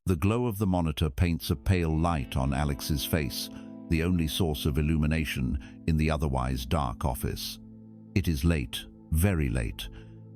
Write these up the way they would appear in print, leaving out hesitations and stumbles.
The glow of the monitor paints a pale light on Alex's face, the only source of illumination in the otherwise dark office. It is late, very late,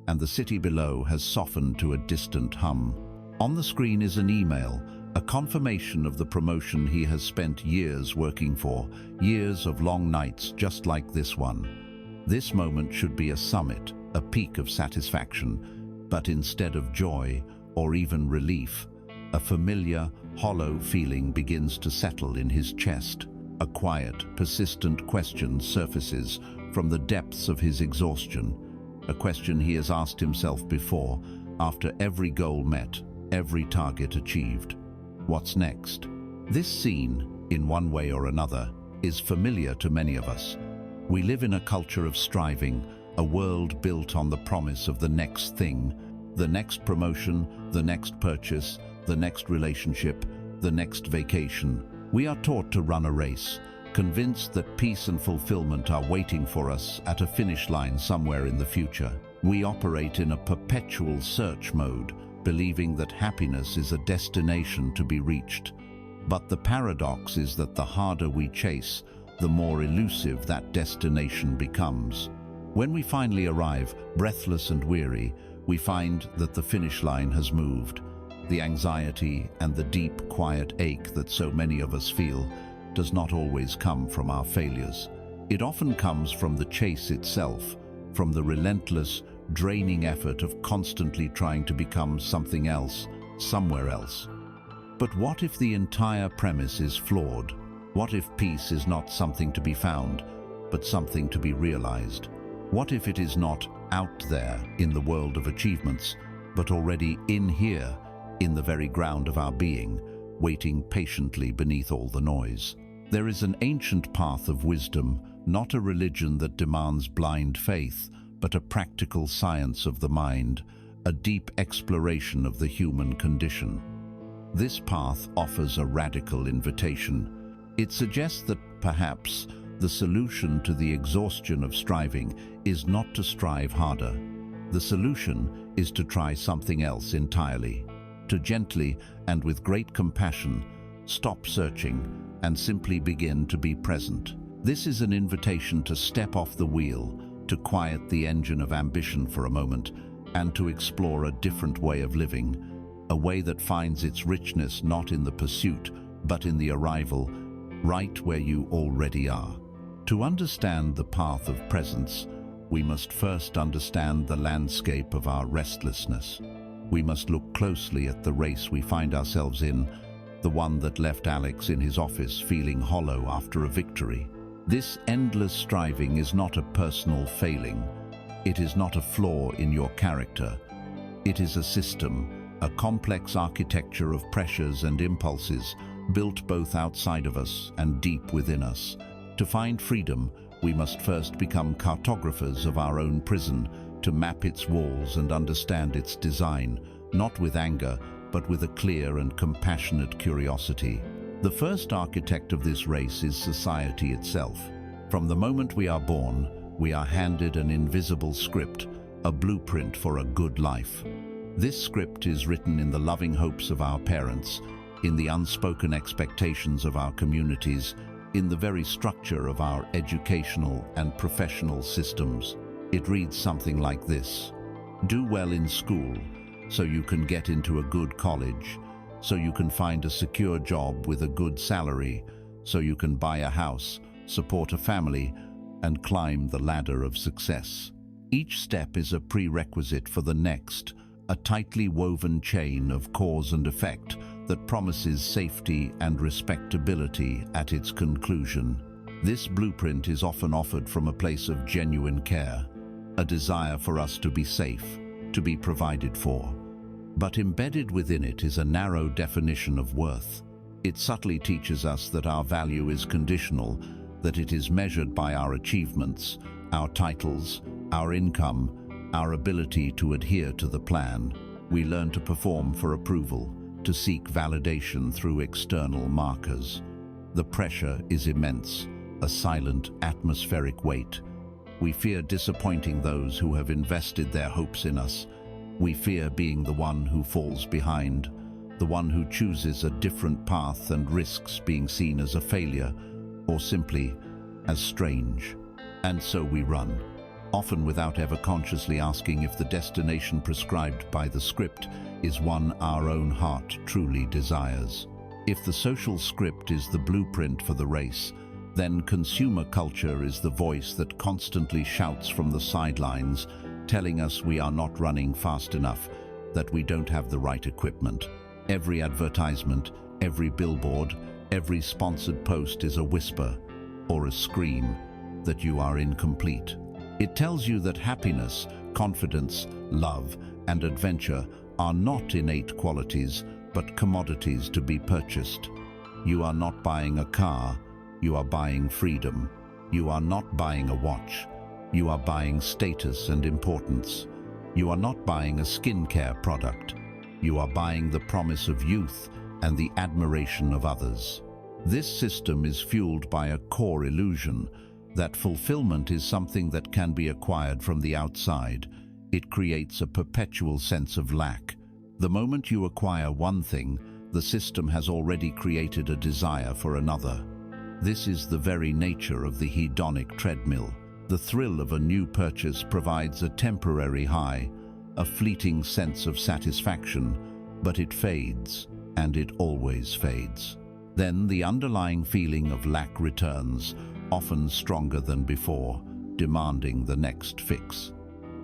and the city below has softened to a distant hum. On the screen is an email, a confirmation of the promotion he has spent years working for, years of long nights just like this one. This moment should be a summit, a peak of satisfaction, but instead of joy or even relief, a familiar, hollow feeling begins to settle in his chest. A quiet, persistent question surfaces from the depths of his exhaustion, a question he has asked himself before, after every goal met, every target achieved. What's next? This scene, in one way or another, is familiar to many of us. We live in a culture of striving, a world built on the promise of the next thing, the next promotion, the next purchase, the next relationship, the next vacation. We are taught to run a race, convinced that peace and fulfillment are waiting for us at a finish line somewhere in the future. We operate in a perpetual search mode, believing that happiness is a destination to be reached. But the paradox is that the harder we chase, the more elusive that destination becomes. When we finally arrive, breathless and weary, we find that the finish line has moved. The anxiety and the deep, quiet ache that so many of us feel does not always come from our failures. It often comes from the chase itself, from the relentless, draining effort of constantly trying to become something else, somewhere else. But what if the entire premise is flawed? What if peace is not something to be found, but something to be realized? What if it is not out there in the world of achievements, but already in here, in the very ground of our being, waiting patiently beneath all the noise? There is an ancient path of wisdom, not a religion that demands blind faith, but a practical science of the mind, a deep exploration of the human condition. This path offers a radical invitation. It suggests that perhaps the solution to the exhaustion of striving is not to strive harder. The solution is to try something else entirely, to gently and with great compassion stop searching and simply begin to be present. This is an invitation to step off the wheel, to quiet the engine of ambition for a moment, and to explore a different way of living, a way that finds its richness not in the pursuit, but in the arrival, right where you already are. To understand the path of presence, we must first understand the landscape of our restlessness. We must look closely at the race we find ourselves in, the one that left Alex in his office feeling hollow after a victory. This endless striving is not a personal failing. It is not a flaw in your character. It is a system, a complex architecture of pressures and impulses built both outside of us and deep within us. To find freedom, we must first become cartographers of our own prison, to map its walls and understand its design, not with anger, but with a clear and compassionate curiosity. The first architect of this race is society itself. From the moment we are born, we are handed an invisible script, a blueprint for a good life. This script is written in the loving hopes of our parents, in the unspoken expectations of our communities, in the very structure of our educational and professional systems. It reads something like this: do well in school, so you can get into a good college, so you can find a secure job with a good salary, so you can buy a house, support a family, and climb the ladder of success. Each step is a prerequisite for the next, a tightly woven chain of cause and effect that promises safety and respectability at its conclusion. This blueprint is often offered from a place of genuine care, a desire for us to be safe, to be provided for. But embedded within it is a narrow definition of worth. It subtly teaches us that our value is conditional, that it is measured by our achievements, our titles, our income, our ability to adhere to the plan. We learn to perform for approval, to seek validation through external markers. The pressure is immense, a silent, atmospheric weight. We fear disappointing those who have invested their hopes in us. We fear being the one who falls behind, the one who chooses a different path and risks being seen as a failure, or simply as strange. And so we run, often without ever consciously asking if the destination prescribed by the script is one our own heart truly desires. If the social script is the blueprint for the race, then consumer culture is the voice that constantly shouts from the sidelines, telling us we are not running fast enough, that we don't have the right equipment. Every advertisement, every billboard, every sponsored post is a whisper or a scream that you are incomplete. It tells you that happiness, confidence, love, and adventure are not innate qualities, but commodities to be purchased. You are not buying a car, you are buying freedom. You are not buying a watch, you are buying status and importance. You are not buying a skincare product, you are buying the promise of youth and the admiration of others. This system is fueled by a core illusion that fulfillment is something that can be acquired from the outside. It creates a perpetual sense of lack. The moment you acquire one thing, the system has already created a desire for another. This is the very nature of the hedonic treadmill. The thrill of a new purchase provides a temporary high, a fleeting sense of satisfaction, but it fades, and it always fades. Then the underlying feeling of lack returns, often stronger than before, demanding the next fix.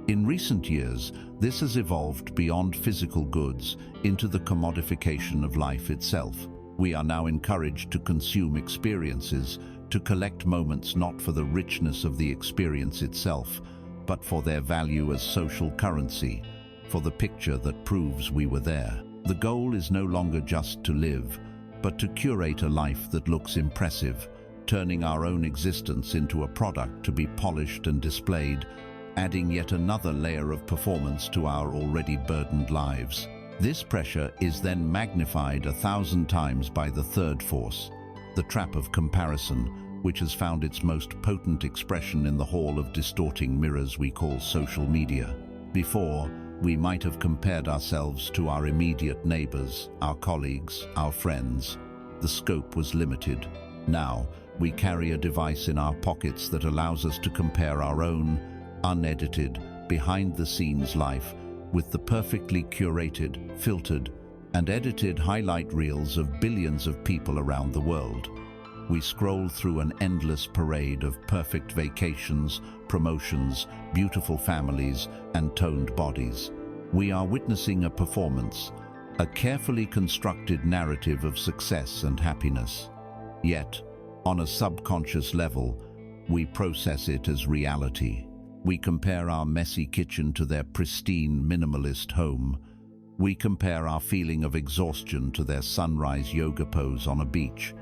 In recent years, this has evolved beyond physical goods into the commodification of life itself. We are now encouraged to consume experiences, to collect moments not for the richness of the experience itself, but for their value as social currency, for the picture that proves we were there. The goal is no longer just to live, but to curate a life that looks impressive, turning our own existence into a product to be polished and displayed, adding yet another layer of performance to our already burdened lives. This pressure is then magnified 1,000 times by the third force, the trap of comparison, which has found its most potent expression in the hall of distorting mirrors we call social media. Before, we might have compared ourselves to our immediate neighbors, our colleagues, our friends. The scope was limited. Now, we carry a device in our pockets that allows us to compare our own, unedited, behind-the-scenes life with the perfectly curated, filtered, and edited highlight reels of billions of people around the world. We scroll through an endless parade of perfect vacations, promotions, beautiful families, and toned bodies. We are witnessing a performance, a carefully constructed narrative of success and happiness. Yet, on a subconscious level, we process it as reality. We compare our messy kitchen to their pristine, minimalist home. We compare our feeling of exhaustion to their sunrise yoga pose on a beach.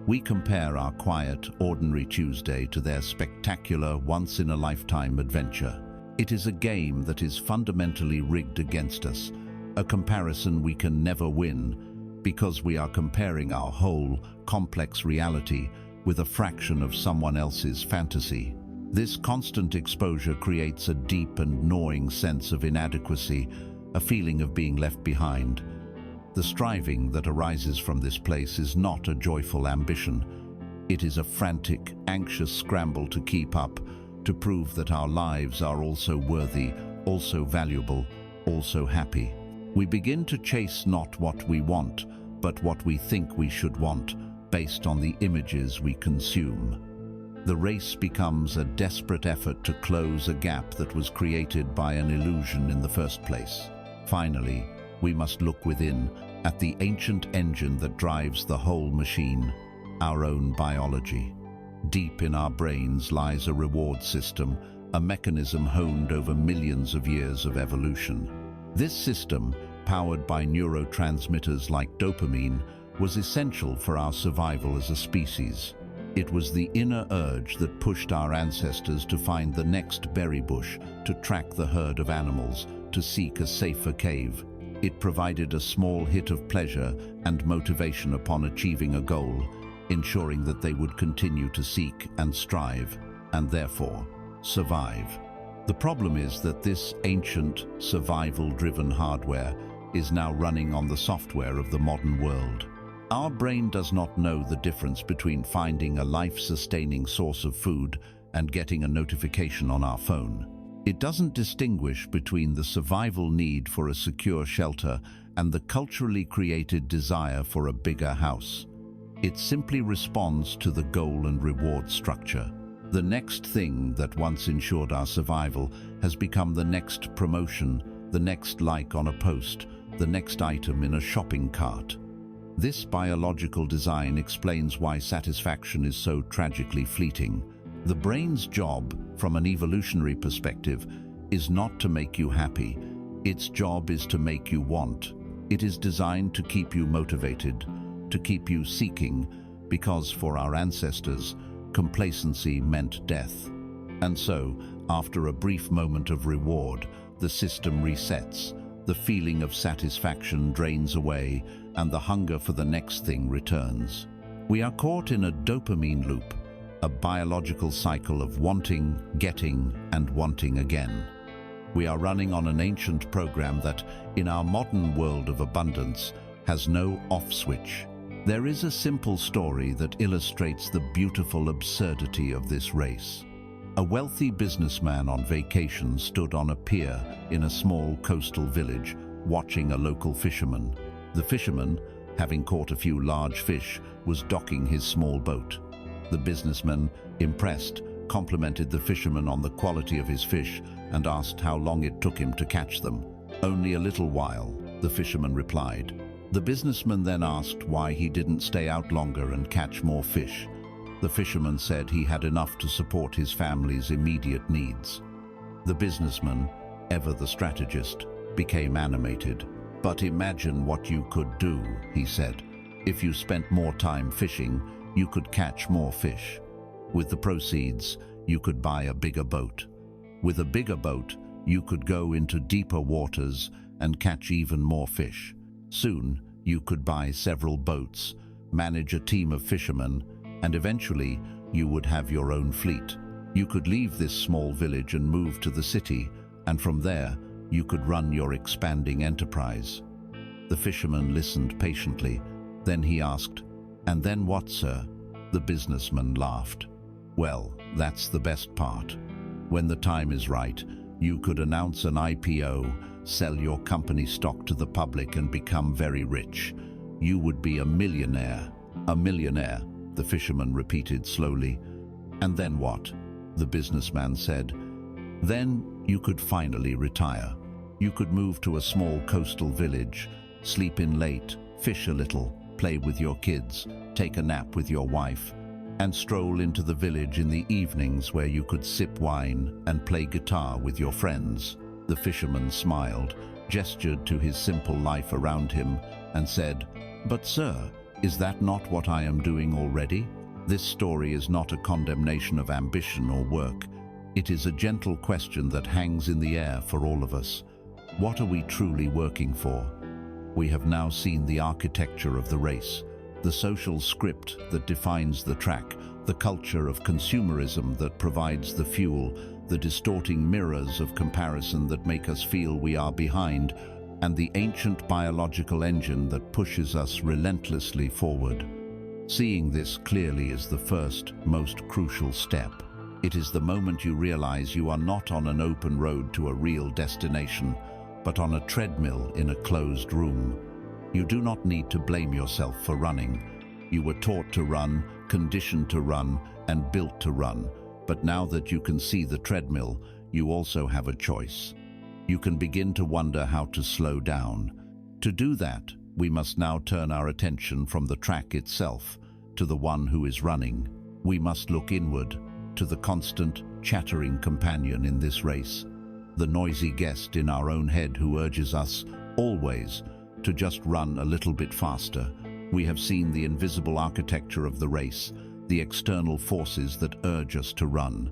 We compare our quiet, ordinary Tuesday to their spectacular, once-in-a-lifetime adventure. It is a game that is fundamentally rigged against us, a comparison we can never win, because we are comparing our whole, complex reality with a fraction of someone else's fantasy. This constant exposure creates a deep and gnawing sense of inadequacy, a feeling of being left behind. The striving that arises from this place is not a joyful ambition. It is a frantic, anxious scramble to keep up, to prove that our lives are also worthy, also valuable, also happy. We begin to chase not what we want, but what we think we should want, based on the images we consume. The race becomes a desperate effort to close a gap that was created by an illusion in the first place. Finally, we must look within, at the ancient engine that drives the whole machine, our own biology. Deep in our brains lies a reward system, a mechanism honed over millions of years of evolution. This system, powered by neurotransmitters like dopamine, was essential for our survival as a species. It was the inner urge that pushed our ancestors to find the next berry bush, to track the herd of animals, to seek a safer cave. It provided a small hit of pleasure and motivation upon achieving a goal, ensuring that they would continue to seek and strive, and therefore survive. The problem is that this ancient, survival-driven hardware is now running on the software of the modern world. Our brain does not know the difference between finding a life-sustaining source of food and getting a notification on our phone. It doesn't distinguish between the survival need for a secure shelter and the culturally created desire for a bigger house. It simply responds to the goal and reward structure. The next thing that once ensured our survival has become the next promotion, the next like on a post, the next item in a shopping cart. This biological design explains why satisfaction is so tragically fleeting. The brain's job, from an evolutionary perspective, is not to make you happy. Its job is to make you want. It is designed to keep you motivated, to keep you seeking, because for our ancestors, complacency meant death. And so, after a brief moment of reward, the system resets, the feeling of satisfaction drains away, and the hunger for the next thing returns. We are caught in a dopamine loop, a biological cycle of wanting, getting, and wanting again. We are running on an ancient program that, in our modern world of abundance, has no off switch. There is a simple story that illustrates the beautiful absurdity of this race. A wealthy businessman on vacation stood on a pier in a small coastal village, watching a local fisherman. The fisherman, having caught a few large fish, was docking his small boat. The businessman, impressed, complimented the fisherman on the quality of his fish and asked how long it took him to catch them. "Only a little while," the fisherman replied. The businessman then asked why he didn't stay out longer and catch more fish. The fisherman said he had enough to support his family's immediate needs. The businessman, ever the strategist, became animated. "But imagine what you could do," he said. "If you spent more time fishing, you could catch more fish. With the proceeds, you could buy a bigger boat. With a bigger boat, you could go into deeper waters and catch even more fish. Soon, you could buy several boats, manage a team of fishermen, and eventually, you would have your own fleet. You could leave this small village and move to the city, and from there, you could run your expanding enterprise." The fisherman listened patiently. Then he asked, "And then what, sir?" The businessman laughed. "Well, that's the best part. When the time is right, you could announce an IPO, sell your company stock to the public and become very rich. You would be a millionaire." "A millionaire," the fisherman repeated slowly. "And then what?" the businessman said. "Then you could finally retire. You could move to a small coastal village, sleep in late, fish a little, play with your kids, take a nap with your wife, and stroll into the village in the evenings where you could sip wine and play guitar with your friends." The fisherman smiled, gestured to his simple life around him, and said, "But sir, is that not what I am doing already?" This story is not a condemnation of ambition or work. It is a gentle question that hangs in the air for all of us. What are we truly working for? We have now seen the architecture of the race, the social script that defines the track, the culture of consumerism that provides the fuel, the distorting mirrors of comparison that make us feel we are behind, and the ancient biological engine that pushes us relentlessly forward. Seeing this clearly is the first, most crucial step. It is the moment you realize you are not on an open road to a real destination, but on a treadmill in a closed room. You do not need to blame yourself for running. You were taught to run, conditioned to run, and built to run. But now that you can see the treadmill, you also have a choice. You can begin to wonder how to slow down. To do that, we must now turn our attention from the track itself to the one who is running. We must look inward, to the constant, chattering companion in this race, the noisy guest in our own head who urges us, always, to just run a little bit faster. We have seen the invisible architecture of the race, the external forces that urge us to run.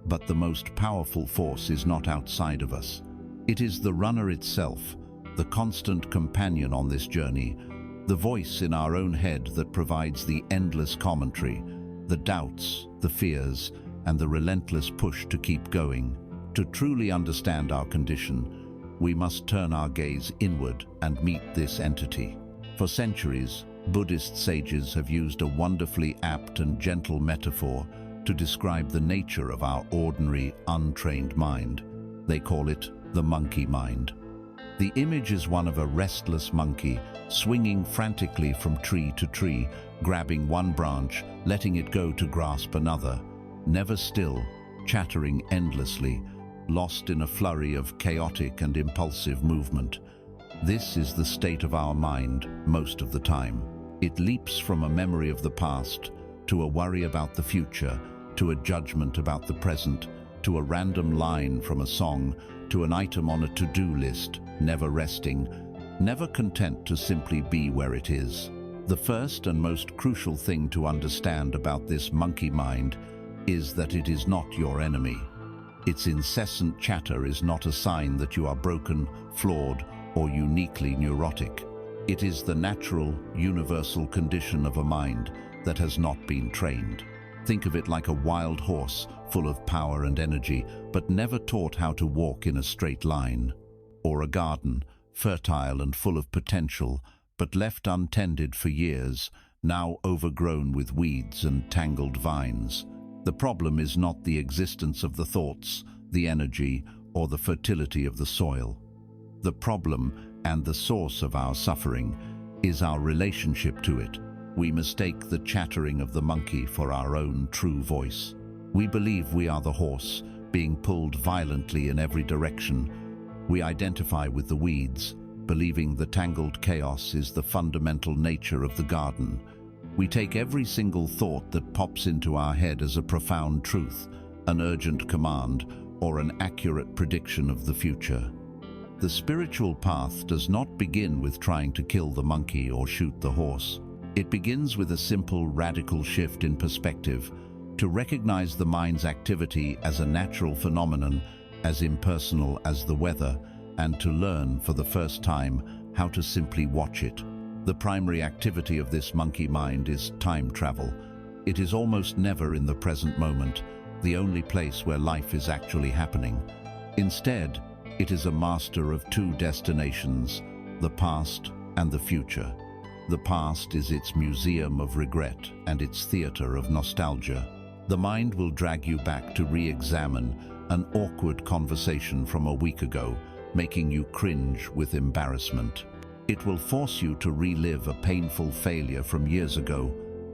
But the most powerful force is not outside of us. It is the runner itself, the constant companion on this journey, the voice in our own head that provides the endless commentary, the doubts, the fears, and the relentless push to keep going. To truly understand our condition, we must turn our gaze inward and meet this entity. For centuries, Buddhist sages have used a wonderfully apt and gentle metaphor to describe the nature of our ordinary, untrained mind. They call it the monkey mind. The image is one of a restless monkey swinging frantically from tree to tree, grabbing one branch, letting it go to grasp another, never still, chattering endlessly, lost in a flurry of chaotic and impulsive movement. This is the state of our mind most of the time. It leaps from a memory of the past to a worry about the future, to a judgment about the present, to a random line from a song, to an item on a to-do list, never resting, never content to simply be where it is. The first and most crucial thing to understand about this monkey mind is that it is not your enemy. Its incessant chatter is not a sign that you are broken, flawed, or uniquely neurotic. It is the natural, universal condition of a mind that has not been trained. Think of it like a wild horse, full of power and energy, but never taught how to walk in a straight line. Or a garden, fertile and full of potential, but left untended for years, now overgrown with weeds and tangled vines. The problem is not the existence of the thoughts, the energy, or the fertility of the soil. The problem, and the source of our suffering, is our relationship to it. We mistake the chattering of the monkey for our own true voice. We believe we are the horse, being pulled violently in every direction. We identify with the weeds, believing the tangled chaos is the fundamental nature of the garden. We take every single thought that pops into our head as a profound truth, an urgent command, or an accurate prediction of the future. The spiritual path does not begin with trying to kill the monkey or shoot the horse. It begins with a simple, radical shift in perspective, to recognize the mind's activity as a natural phenomenon, as impersonal as the weather, and to learn for the first time how to simply watch it. The primary activity of this monkey mind is time travel. It is almost never in the present moment, the only place where life is actually happening. Instead, it is a master of two destinations, the past and the future. The past is its museum of regret and its theater of nostalgia. The mind will drag you back to re-examine an awkward conversation from a week ago, making you cringe with embarrassment. It will force you to relive a painful failure from years ago,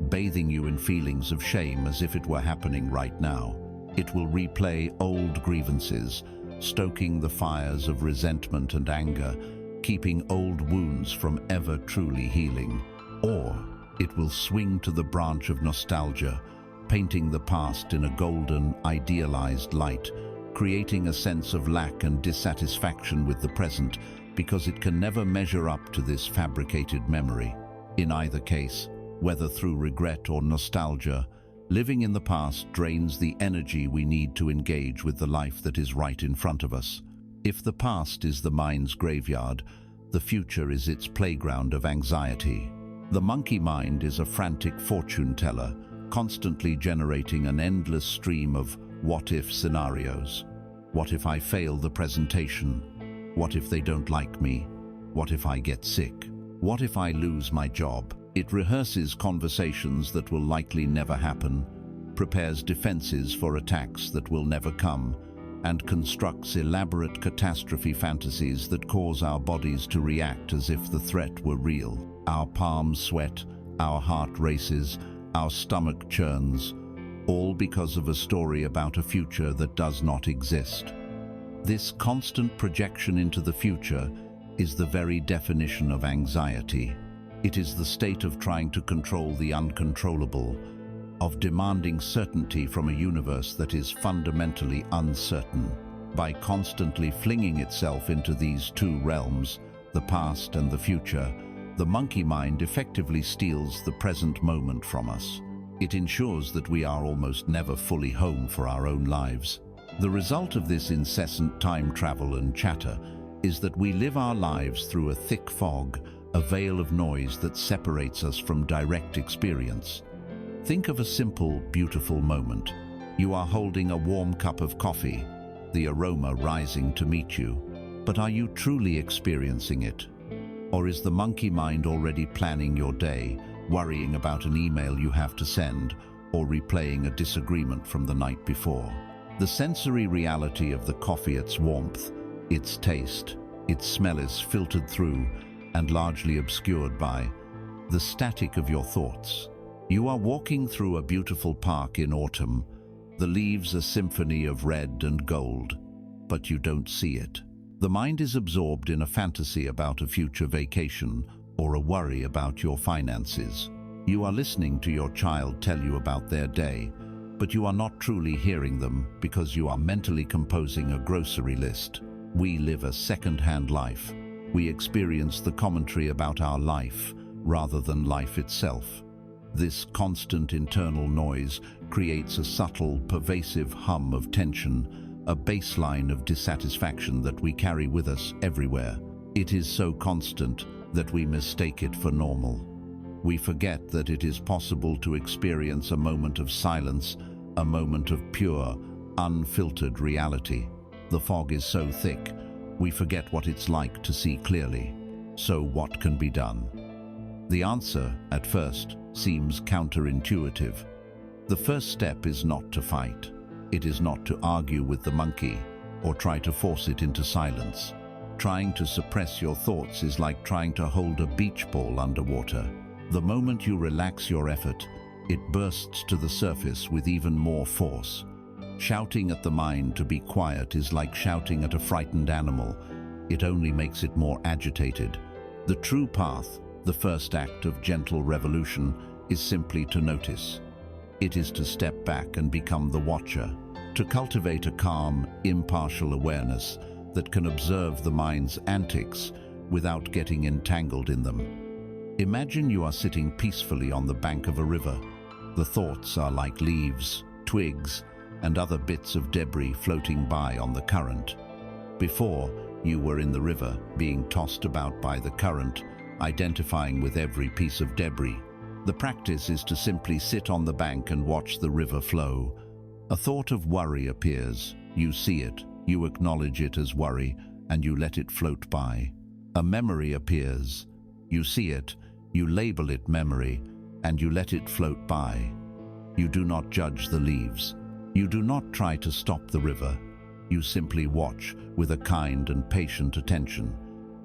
bathing you in feelings of shame as if it were happening right now. It will replay old grievances, stoking the fires of resentment and anger, keeping old wounds from ever truly healing. Or it will swing to the branch of nostalgia, painting the past in a golden, idealized light, creating a sense of lack and dissatisfaction with the present because it can never measure up to this fabricated memory. In either case, whether through regret or nostalgia, living in the past drains the energy we need to engage with the life that is right in front of us. If the past is the mind's graveyard, the future is its playground of anxiety. The monkey mind is a frantic fortune teller, constantly generating an endless stream of what-if scenarios. What if I fail the presentation? What if they don't like me? What if I get sick? What if I lose my job? It rehearses conversations that will likely never happen, prepares defenses for attacks that will never come, and constructs elaborate catastrophe fantasies that cause our bodies to react as if the threat were real. Our palms sweat, our heart races, our stomach churns, all because of a story about a future that does not exist. This constant projection into the future is the very definition of anxiety. It is the state of trying to control the uncontrollable, of demanding certainty from a universe that is fundamentally uncertain. By constantly flinging itself into these two realms, the past and the future, the monkey mind effectively steals the present moment from us. It ensures that we are almost never fully home for our own lives. The result of this incessant time travel and chatter is that we live our lives through a thick fog, a veil of noise that separates us from direct experience. Think of a simple, beautiful moment. You are holding a warm cup of coffee, the aroma rising to meet you. But are you truly experiencing it? Or is the monkey mind already planning your day, worrying about an email you have to send, or replaying a disagreement from the night before? The sensory reality of the coffee, its warmth, its taste, its smell is filtered through and largely obscured by the static of your thoughts. You are walking through a beautiful park in autumn, the leaves a symphony of red and gold, but you don't see it. The mind is absorbed in a fantasy about a future vacation or a worry about your finances. You are listening to your child tell you about their day, but you are not truly hearing them because you are mentally composing a grocery list. We live a second-hand life. We experience the commentary about our life rather than life itself. This constant internal noise creates a subtle, pervasive hum of tension, a baseline of dissatisfaction that we carry with us everywhere. It is so constant that we mistake it for normal. We forget that it is possible to experience a moment of silence, a moment of pure, unfiltered reality. The fog is so thick, we forget what it's like to see clearly. So what can be done? The answer, at first, seems counterintuitive. The first step is not to fight. It is not to argue with the monkey or try to force it into silence. Trying to suppress your thoughts is like trying to hold a beach ball underwater. The moment you relax your effort, it bursts to the surface with even more force. Shouting at the mind to be quiet is like shouting at a frightened animal. It only makes it more agitated. The true path, the first act of gentle revolution, is simply to notice. It is to step back and become the watcher, to cultivate a calm, impartial awareness that can observe the mind's antics without getting entangled in them. Imagine you are sitting peacefully on the bank of a river. The thoughts are like leaves, twigs, and other bits of debris floating by on the current. Before, you were in the river, being tossed about by the current, identifying with every piece of debris. The practice is to simply sit on the bank and watch the river flow. A thought of worry appears. You see it, you acknowledge it as worry, and you let it float by. A memory appears. You see it, you label it memory, and you let it float by. You do not judge the leaves. You do not try to stop the river. You simply watch with a kind and patient attention.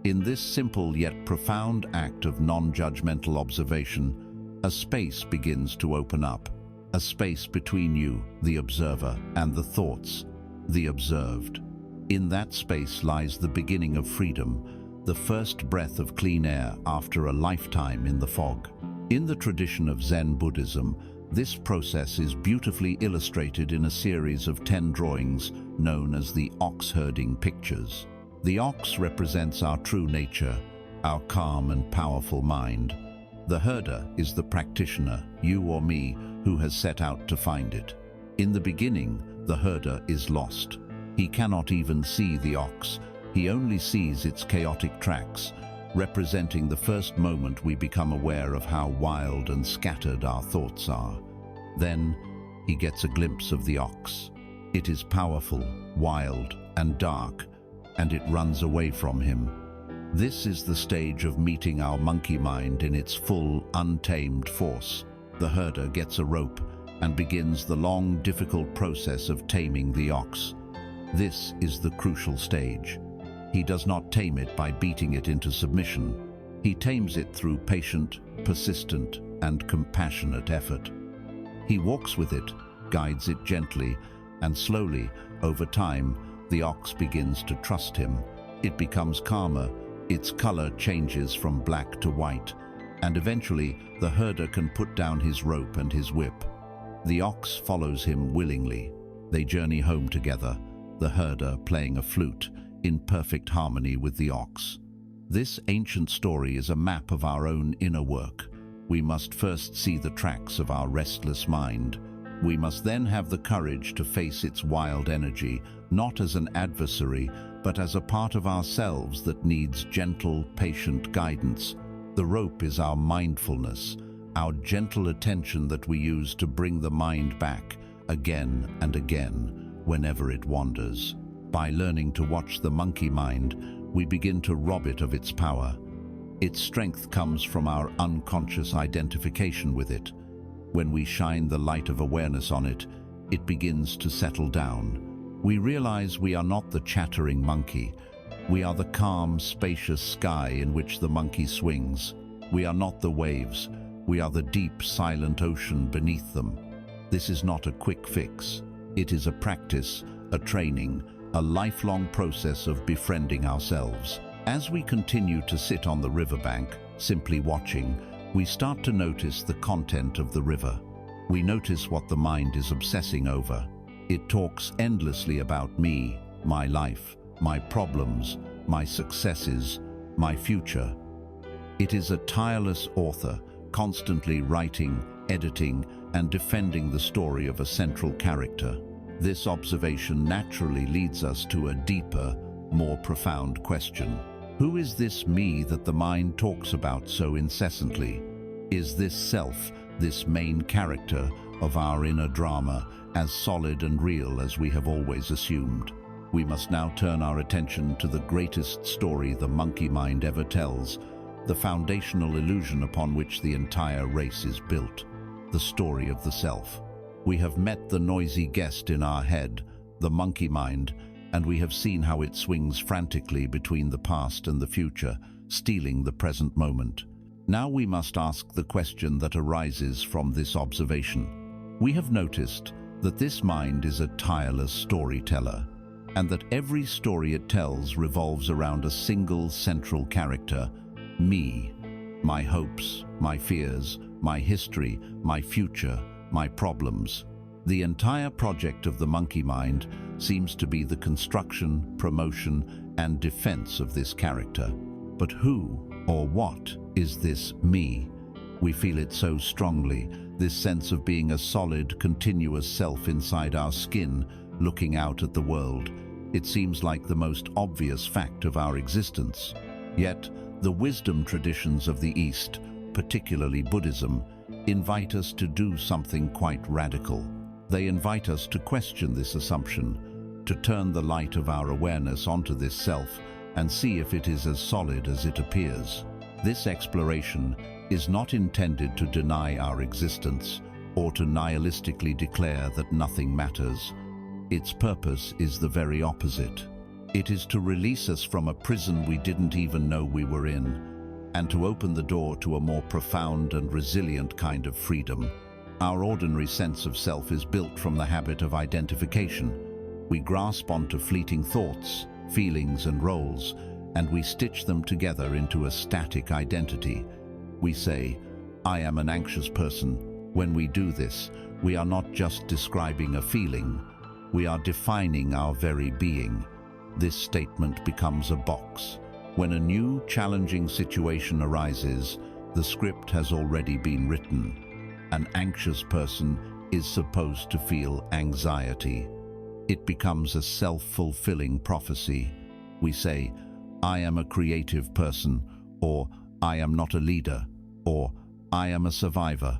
In this simple yet profound act of non-judgmental observation, a space begins to open up. A space between you, the observer, and the thoughts, the observed. In that space lies the beginning of freedom, the first breath of clean air after a lifetime in the fog. In the tradition of Zen Buddhism, this process is beautifully illustrated in a series of 10 drawings known as the ox-herding pictures. The ox represents our true nature, our calm and powerful mind. The herder is the practitioner, you or me, who has set out to find it. In the beginning, the herder is lost. He cannot even see the ox. He only sees its chaotic tracks, representing the first moment we become aware of how wild and scattered our thoughts are. Then, he gets a glimpse of the ox. It is powerful, wild, and dark, and it runs away from him. This is the stage of meeting our monkey mind in its full, untamed force. The herder gets a rope and begins the long, difficult process of taming the ox. This is the crucial stage. He does not tame it by beating it into submission. He tames it through patient, persistent, and compassionate effort. He walks with it, guides it gently, and slowly, over time, the ox begins to trust him. It becomes calmer, its color changes from black to white, and eventually the herder can put down his rope and his whip. The ox follows him willingly. They journey home together, the herder playing a flute, in perfect harmony with the ox. This ancient story is a map of our own inner work. We must first see the tracks of our restless mind. We must then have the courage to face its wild energy, not as an adversary, but as a part of ourselves that needs gentle, patient guidance. The rope is our mindfulness, our gentle attention that we use to bring the mind back again and again whenever it wanders. By learning to watch the monkey mind, we begin to rob it of its power. Its strength comes from our unconscious identification with it. When we shine the light of awareness on it, it begins to settle down. We realize we are not the chattering monkey. We are the calm, spacious sky in which the monkey swings. We are not the waves. We are the deep, silent ocean beneath them. This is not a quick fix. It is a practice, a training, a lifelong process of befriending ourselves. As we continue to sit on the riverbank, simply watching, we start to notice the content of the river. We notice what the mind is obsessing over. It talks endlessly about me, my life, my problems, my successes, my future. It is a tireless author, constantly writing, editing, and defending the story of a central character. This observation naturally leads us to a deeper, more profound question. Who is this me that the mind talks about so incessantly? Is this self, this main character of our inner drama, as solid and real as we have always assumed? We must now turn our attention to the greatest story the monkey mind ever tells, the foundational illusion upon which the entire race is built, the story of the self. We have met the noisy guest in our head, the monkey mind, and we have seen how it swings frantically between the past and the future, stealing the present moment. Now we must ask the question that arises from this observation. We have noticed that this mind is a tireless storyteller, and that every story it tells revolves around a single central character, me, my hopes, my fears, my history, my future, my problems. The entire project of the monkey mind seems to be the construction, promotion, and defense of this character. But who or what is this me? We feel it so strongly, this sense of being a solid, continuous self inside our skin, looking out at the world. It seems like the most obvious fact of our existence. Yet, the wisdom traditions of the East, particularly Buddhism, invite us to do something quite radical. They invite us to question this assumption, to turn the light of our awareness onto this self and see if it is as solid as it appears. This exploration is not intended to deny our existence or to nihilistically declare that nothing matters. Its purpose is the very opposite. It is to release us from a prison we didn't even know we were in, and to open the door to a more profound and resilient kind of freedom. Our ordinary sense of self is built from the habit of identification. We grasp onto fleeting thoughts, feelings, and roles, and we stitch them together into a static identity. We say, "I am an anxious person." When we do this, we are not just describing a feeling, we are defining our very being. This statement becomes a box. When a new, challenging situation arises, the script has already been written. An anxious person is supposed to feel anxiety. It becomes a self-fulfilling prophecy. We say, "I am a creative person," or "I am not a leader," or "I am a survivor."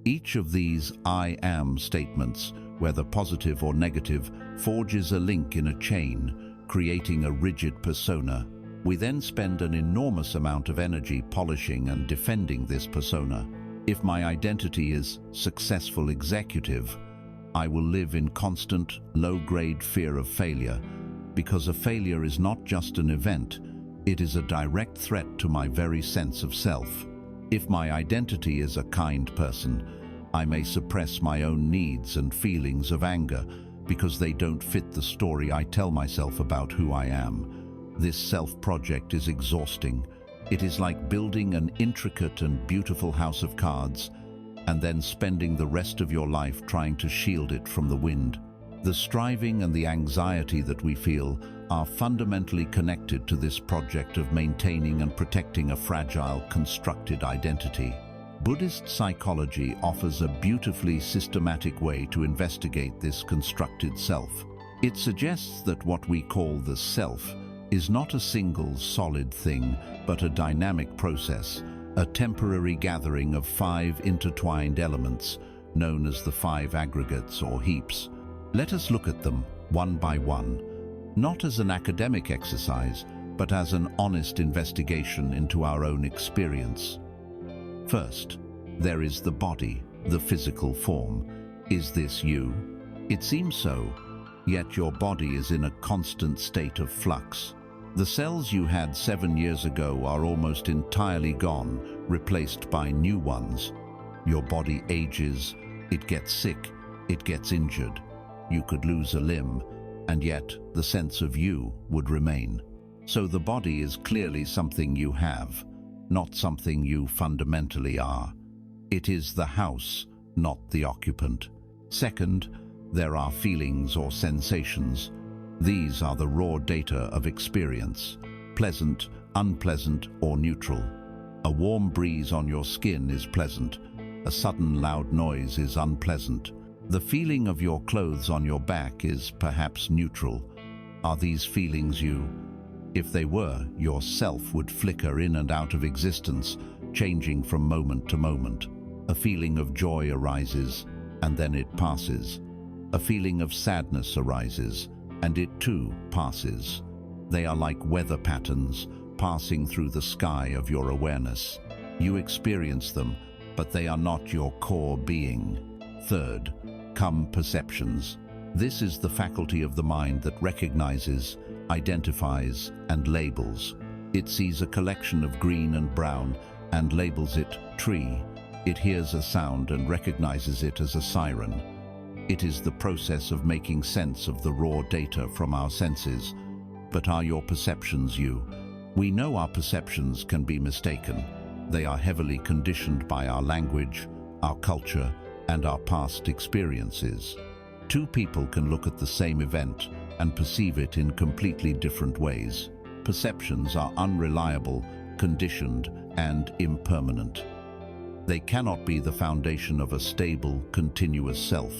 Each of these "I am" statements, whether positive or negative, forges a link in a chain, creating a rigid persona. We then spend an enormous amount of energy polishing and defending this persona. If my identity is successful executive, I will live in constant, low-grade fear of failure, because a failure is not just an event, it is a direct threat to my very sense of self. If my identity is a kind person, I may suppress my own needs and feelings of anger because they don't fit the story I tell myself about who I am. This self-project is exhausting. It is like building an intricate and beautiful house of cards and then spending the rest of your life trying to shield it from the wind. The striving and the anxiety that we feel are fundamentally connected to this project of maintaining and protecting a fragile, constructed identity. Buddhist psychology offers a beautifully systematic way to investigate this constructed self. It suggests that what we call the self is not a single solid thing, but a dynamic process, a temporary gathering of 5 intertwined elements, known as the 5 aggregates or heaps. Let us look at them, one by one. not as an academic exercise, but as an honest investigation into our own experience. First, there is the body, the physical form. Is this you? It seems so, yet your body is in a constant state of flux. The cells you had 7 years ago are almost entirely gone, replaced by new ones. Your body ages, it gets sick, it gets injured. You could lose a limb, and yet the sense of you would remain. So the body is clearly something you have, not something you fundamentally are. It is the house, not the occupant. Second, there are feelings or sensations. These are the raw data of experience, pleasant, unpleasant, or neutral. A warm breeze on your skin is pleasant. A sudden loud noise is unpleasant. The feeling of your clothes on your back is perhaps neutral. Are these feelings you? If they were, your self would flicker in and out of existence, changing from moment to moment. A feeling of joy arises, and then it passes. A feeling of sadness arises, and it too passes. They are like weather patterns passing through the sky of your awareness. You experience them, but they are not your core being. Third, come perceptions. This is the faculty of the mind that recognizes, identifies, and labels. It sees a collection of green and brown and labels it tree. It hears a sound and recognizes it as a siren. It is the process of making sense of the raw data from our senses. But are your perceptions you? We know our perceptions can be mistaken. They are heavily conditioned by our language, our culture, and our past experiences. Two people can look at the same event and perceive it in completely different ways. Perceptions are unreliable, conditioned, and impermanent. They cannot be the foundation of a stable, continuous self.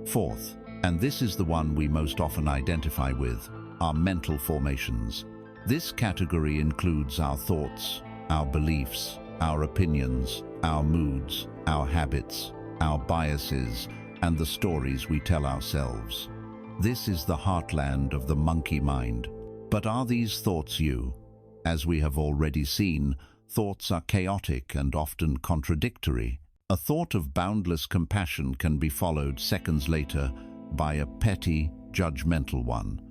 Fourth, and this is the one we most often identify with, our mental formations. This category includes our thoughts, our beliefs, our opinions, our moods, our habits, our biases, and the stories we tell ourselves. This is the heartland of the monkey mind. But are these thoughts you? As we have already seen, thoughts are chaotic and often contradictory. A thought of boundless compassion can be followed seconds later by a petty, judgmental one.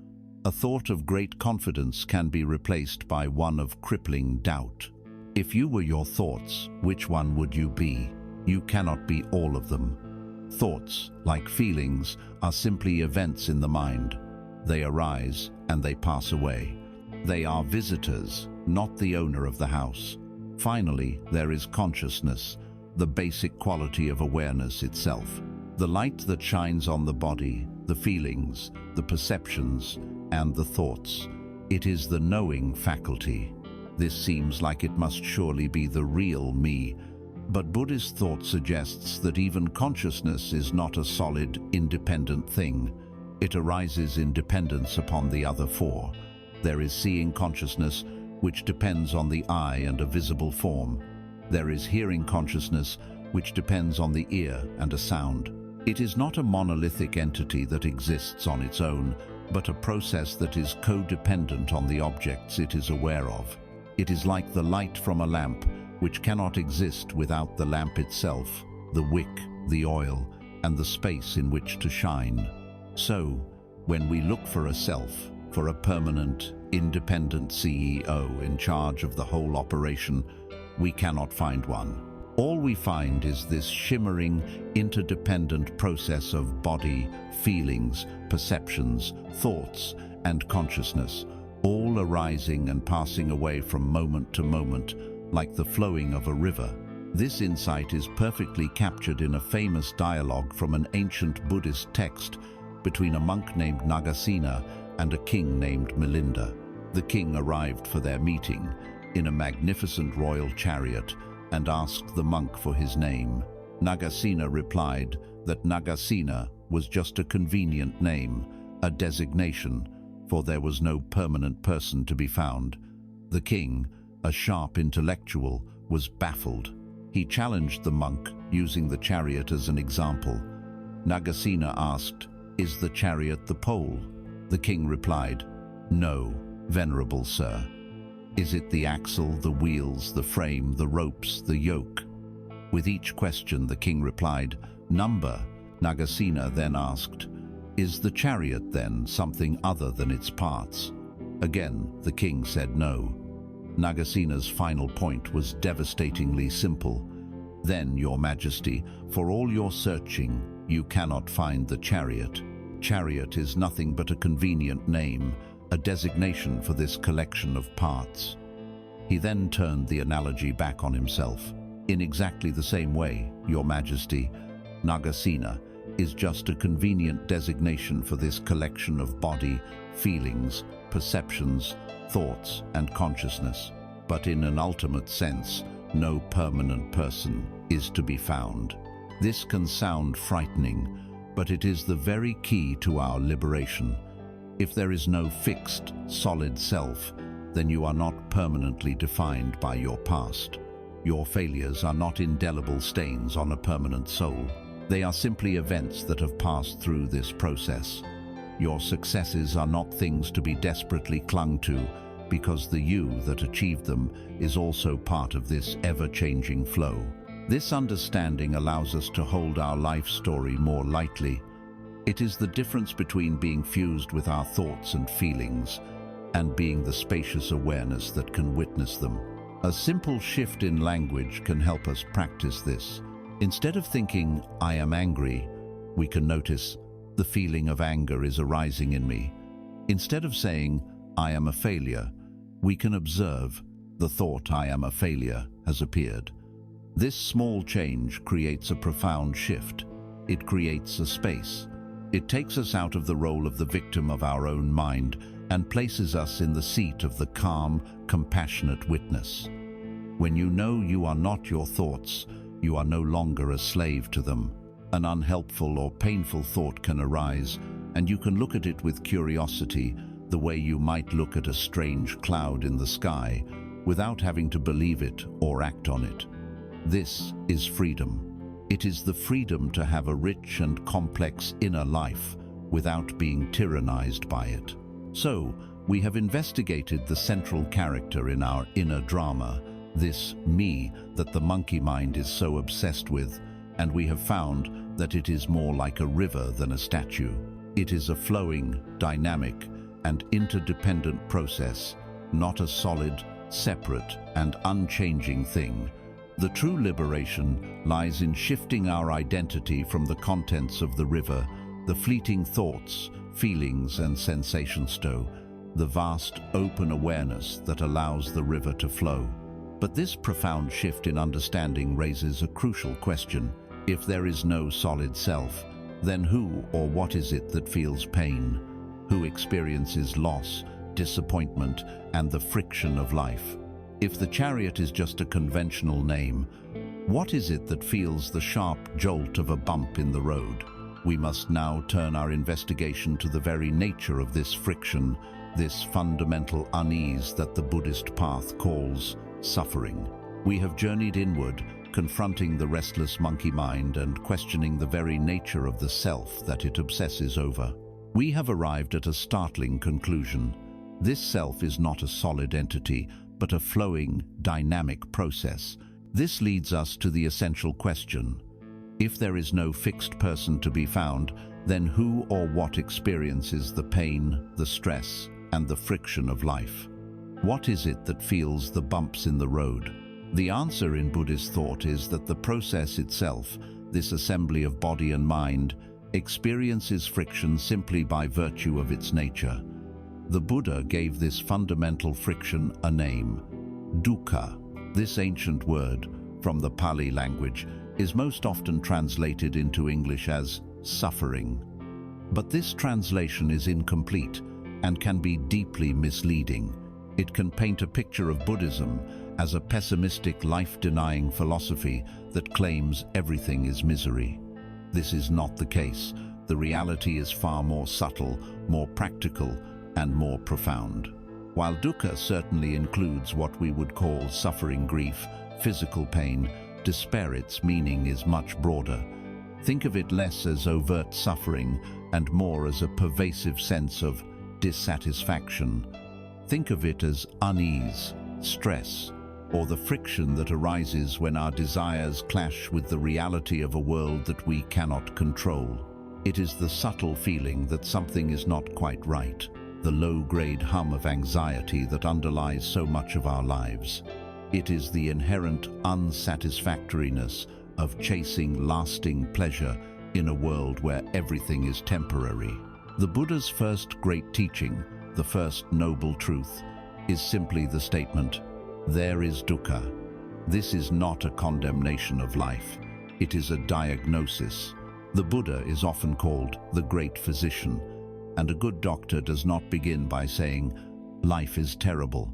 A thought of great confidence can be replaced by one of crippling doubt. If you were your thoughts, which one would you be? You cannot be all of them. Thoughts, like feelings, are simply events in the mind. They arise and they pass away. They are visitors, not the owner of the house. Finally, there is consciousness, the basic quality of awareness itself. The light that shines on the body, the feelings, the perceptions, and the thoughts. It is the knowing faculty. This seems like it must surely be the real me. But Buddhist thought suggests that even consciousness is not a solid, independent thing. It arises in dependence upon the other four. There is seeing consciousness, which depends on the eye and a visible form. There is hearing consciousness, which depends on the ear and a sound. It is not a monolithic entity that exists on its own, but a process that is codependent on the objects it is aware of. It is like the light from a lamp, which cannot exist without the lamp itself, the wick, the oil, and the space in which to shine. So, when we look for a self, for a permanent, independent CEO in charge of the whole operation, we cannot find one. All we find is this shimmering, interdependent process of body, feelings, perceptions, thoughts, and consciousness, all arising and passing away from moment to moment, like the flowing of a river. This insight is perfectly captured in a famous dialogue from an ancient Buddhist text between a monk named Nagasena and a king named Milinda. The king arrived for their meeting in a magnificent royal chariot and asked the monk for his name. Nagasena replied that Nagasena was just a convenient name, a designation, for there was no permanent person to be found. The king, a sharp intellectual, was baffled. He challenged the monk, using the chariot as an example. Nagasena asked, "Is the chariot the pole?" The king replied, No, venerable sir. Is it the axle, the wheels, the frame, the ropes, the yoke? With each question the king replied, Number. Nagasena then asked, Is the chariot then something other than its parts? Again, the king said no. Nagasena's final point was devastatingly simple. Then, your majesty, for all your searching, you cannot find the chariot. Chariot is nothing but a convenient name, a designation for this collection of parts. He then turned the analogy back on himself. In exactly the same way, your majesty, Nagasena is just a convenient designation for this collection of body, feelings, perceptions, thoughts, and consciousness. But in an ultimate sense, no permanent person is to be found. This can sound frightening, but it is the very key to our liberation. If there is no fixed, solid self, then you are not permanently defined by your past. Your failures are not indelible stains on a permanent soul. They are simply events that have passed through this process. Your successes are not things to be desperately clung to, because the you that achieved them is also part of this ever-changing flow. This understanding allows us to hold our life story more lightly. It is the difference between being fused with our thoughts and feelings and being the spacious awareness that can witness them. A simple shift in language can help us practice this. Instead of thinking, I am angry, we can notice, the feeling of anger is arising in me. Instead of saying, I am a failure, we can observe, the thought I am a failure has appeared. This small change creates a profound shift. It creates a space. It takes us out of the role of the victim of our own mind and places us in the seat of the calm, compassionate witness. When you know you are not your thoughts, you are no longer a slave to them. An unhelpful or painful thought can arise, and you can look at it with curiosity, the way you might look at a strange cloud in the sky, without having to believe it or act on it. This is freedom. It is the freedom to have a rich and complex inner life without being tyrannized by it. So, we have investigated the central character in our inner drama, this me that the monkey mind is so obsessed with, and we have found that it is more like a river than a statue. It is a flowing, dynamic, and interdependent process, not a solid, separate, and unchanging thing. The true liberation lies in shifting our identity from the contents of the river, the fleeting thoughts, feelings, and sensations to the vast, open awareness that allows the river to flow. But this profound shift in understanding raises a crucial question. If there is no solid self, then who or what is it that feels pain? Who experiences loss, disappointment, and the friction of life? If the chariot is just a conventional name, what is it that feels the sharp jolt of a bump in the road? We must now turn our investigation to the very nature of this friction, this fundamental unease that the Buddhist path calls suffering. We have journeyed inward, confronting the restless monkey mind and questioning the very nature of the self that it obsesses over. We have arrived at a startling conclusion. This self is not a solid entity, but a flowing, dynamic process. This leads us to the essential question. If there is no fixed person to be found, then who or what experiences the pain, the stress, and the friction of life? What is it that feels the bumps in the road? The answer in Buddhist thought is that the process itself, this assembly of body and mind, experiences friction simply by virtue of its nature. The Buddha gave this fundamental friction a name, dukkha. This ancient word, from the Pali language, is most often translated into English as suffering. But this translation is incomplete and can be deeply misleading. It can paint a picture of Buddhism as a pessimistic, life-denying philosophy that claims everything is misery. This is not the case. The reality is far more subtle, more practical, and more profound. While dukkha certainly includes what we would call suffering, grief, physical pain, despair, its meaning is much broader. Think of it less as overt suffering and more as a pervasive sense of dissatisfaction. Think of it as unease, stress, or the friction that arises when our desires clash with the reality of a world that we cannot control. It is the subtle feeling that something is not quite right, the low-grade hum of anxiety that underlies so much of our lives. It is the inherent unsatisfactoriness of chasing lasting pleasure in a world where everything is temporary. The Buddha's first great teaching, the first noble truth, is simply the statement, there is dukkha. This is not a condemnation of life. It is a diagnosis. The Buddha is often called the great physician, and a good doctor does not begin by saying, life is terrible.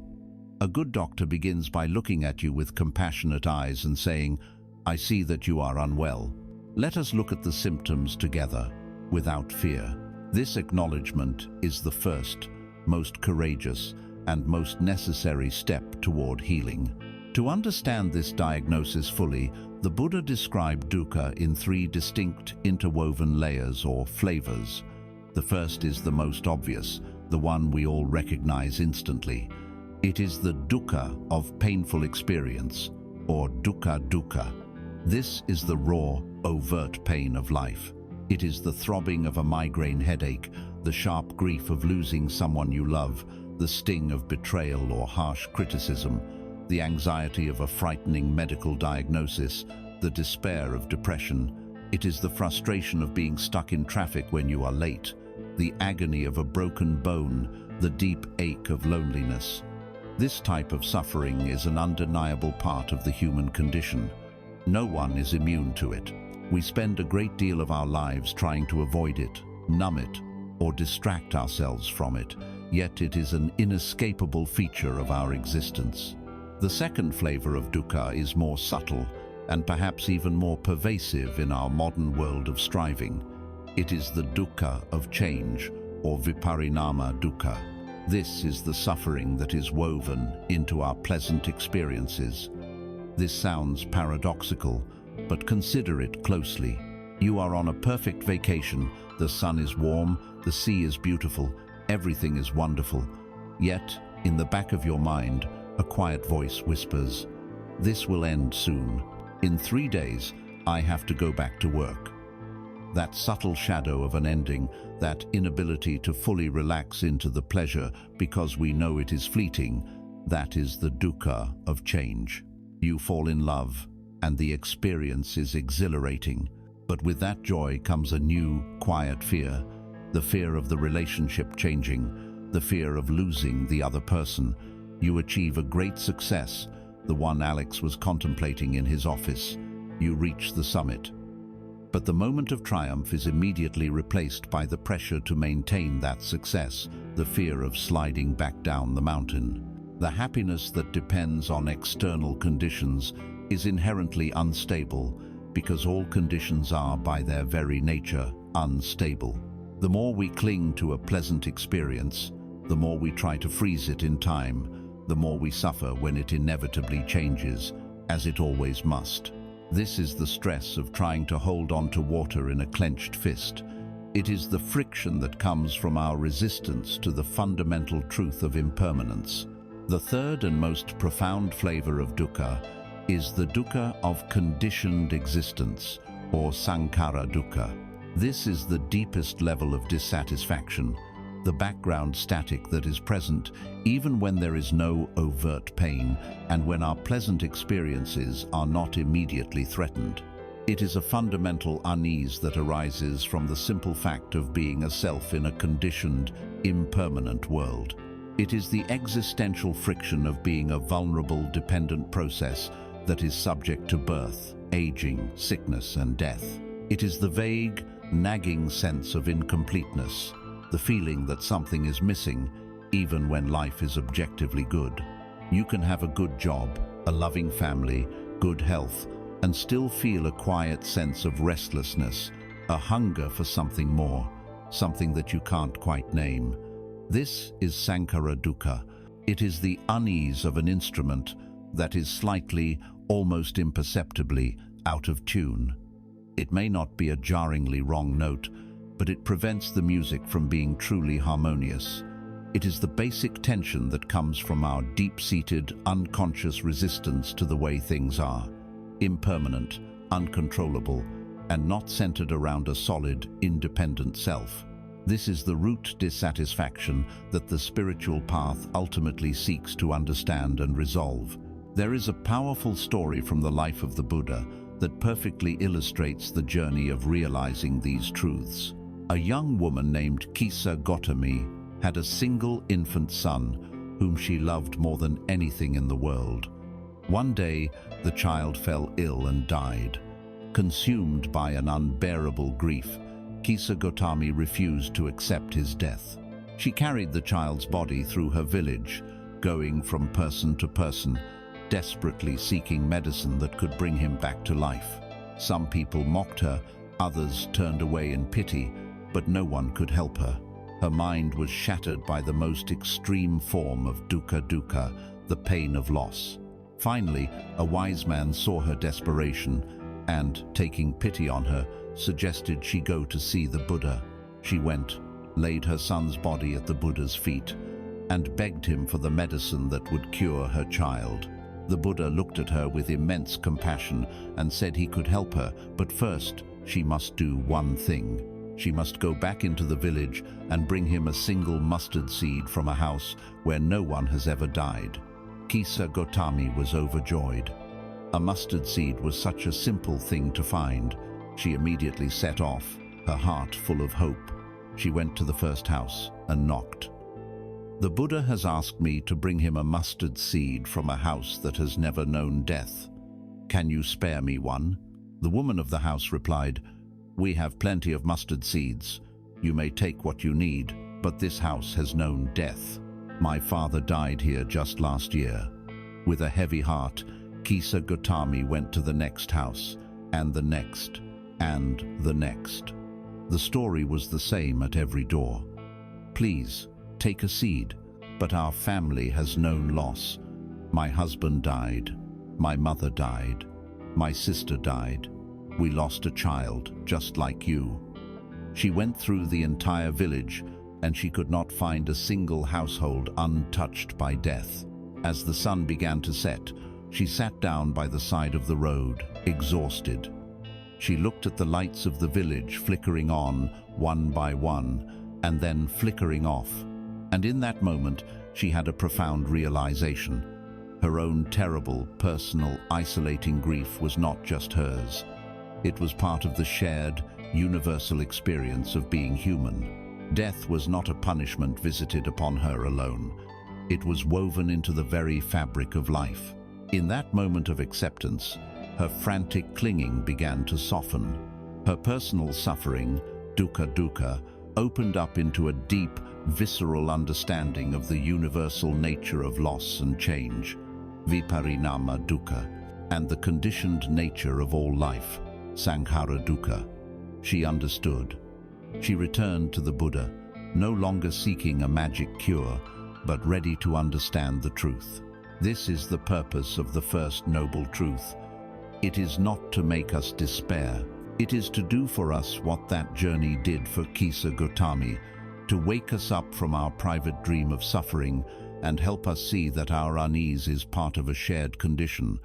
A good doctor begins by looking at you with compassionate eyes and saying, I see that you are unwell. Let us look at the symptoms together, without fear. This acknowledgement is the first, most courageous, and most necessary step toward healing. To understand this diagnosis fully, the Buddha described dukkha in three distinct interwoven layers or flavors. The first is the most obvious, the one we all recognize instantly. It is the dukkha of painful experience, or dukkha. This is the raw, overt pain of life. It is the throbbing of a migraine headache, the sharp grief of losing someone you love, the sting of betrayal or harsh criticism, the anxiety of a frightening medical diagnosis, the despair of depression. It is the frustration of being stuck in traffic when you are late, the agony of a broken bone, the deep ache of loneliness. This type of suffering is an undeniable part of the human condition. No one is immune to it. We spend a great deal of our lives trying to avoid it, numb it, or distract ourselves from it, yet it is an inescapable feature of our existence. The second flavor of dukkha is more subtle and perhaps even more pervasive in our modern world of striving. It is the dukkha of change, or viparinama dukkha. This is the suffering that is woven into our pleasant experiences. This sounds paradoxical, but consider it closely. You are on a perfect vacation, the sun is warm, the sea is beautiful, everything is wonderful. Yet, in the back of your mind, a quiet voice whispers, this will end soon. In 3 days, I have to go back to work. That subtle shadow of an ending, that inability to fully relax into the pleasure because we know it is fleeting, that is the dukkha of change. You fall in love, and the experience is exhilarating. But with that joy comes a new, quiet fear, the fear of the relationship changing, the fear of losing the other person. You achieve a great success, the one Alex was contemplating in his office. You reach the summit. But the moment of triumph is immediately replaced by the pressure to maintain that success, the fear of sliding back down the mountain. The happiness that depends on external conditions is inherently unstable because all conditions are, by their very nature, unstable. The more we cling to a pleasant experience, the more we try to freeze it in time, the more we suffer when it inevitably changes, as it always must. This is the stress of trying to hold on to water in a clenched fist. It is the friction that comes from our resistance to the fundamental truth of impermanence. The third and most profound flavor of dukkha is the dukkha of conditioned existence, or sankhara dukkha. This is the deepest level of dissatisfaction, the background static that is present even when there is no overt pain and when our pleasant experiences are not immediately threatened. It is a fundamental unease that arises from the simple fact of being a self in a conditioned, impermanent world. It is the existential friction of being a vulnerable, dependent process that is subject to birth, aging, sickness, and death. It is the vague, nagging sense of incompleteness, the feeling that something is missing, even when life is objectively good. You can have a good job, a loving family, good health, and still feel a quiet sense of restlessness, a hunger for something more, something that you can't quite name. This is sankhara dukkha. It is the unease of an instrument that is slightly, almost imperceptibly, out of tune. It may not be a jarringly wrong note, but it prevents the music from being truly harmonious. It is the basic tension that comes from our deep-seated, unconscious resistance to the way things are, impermanent, uncontrollable, and not centered around a solid, independent self. This is the root dissatisfaction that the spiritual path ultimately seeks to understand and resolve. There is a powerful story from the life of the Buddha that perfectly illustrates the journey of realizing these truths. A young woman named Kisa Gotami had a single infant son whom she loved more than anything in the world. One day, the child fell ill and died. Consumed by an unbearable grief, Kisa Gotami refused to accept his death. She carried the child's body through her village, going from person to person, desperately seeking medicine that could bring him back to life. Some people mocked her, others turned away in pity, but no one could help her. Her mind was shattered by the most extreme form of dukkha, the pain of loss. Finally, a wise man saw her desperation and, taking pity on her, suggested she go to see the Buddha. She went, laid her son's body at the Buddha's feet, and begged him for the medicine that would cure her child. The Buddha looked at her with immense compassion and said he could help her, but first she must do one thing. She must go back into the village and bring him a single mustard seed from a house where no one has ever died. Kisa Gotami was overjoyed. A mustard seed was such a simple thing to find. She immediately set off, her heart full of hope. She went to the first house and knocked. "The Buddha has asked me to bring him a mustard seed from a house that has never known death. Can you spare me one?" The woman of the house replied, "We have plenty of mustard seeds. You may take what you need, but this house has known death. My father died here just last year." With a heavy heart, Kisa Gotami went to the next house, and the next, and the next. The story was the same at every door. "Please, take a seed, but our family has known loss. My husband died, my mother died, my sister died. We lost a child, just like you." She went through the entire village, and she could not find a single household untouched by death. As the sun began to set, she sat down by the side of the road, exhausted. She looked at the lights of the village flickering on, one by one, and then flickering off. And in that moment, she had a profound realization. Her own terrible, personal, isolating grief was not just hers. It was part of the shared, universal experience of being human. Death was not a punishment visited upon her alone. It was woven into the very fabric of life. In that moment of acceptance, her frantic clinging began to soften. Her personal suffering, dukkha, opened up into a deep, visceral understanding of the universal nature of loss and change, viparinama dukkha, and the conditioned nature of all life, sankhara dukkha. She understood. She returned to the Buddha, no longer seeking a magic cure, but ready to understand the truth. This is the purpose of the first noble truth. It is not to make us despair. It is to do for us what that journey did for Kisa Gotami, to wake us up from our private dream of suffering and help us see that our unease is part of a shared condition.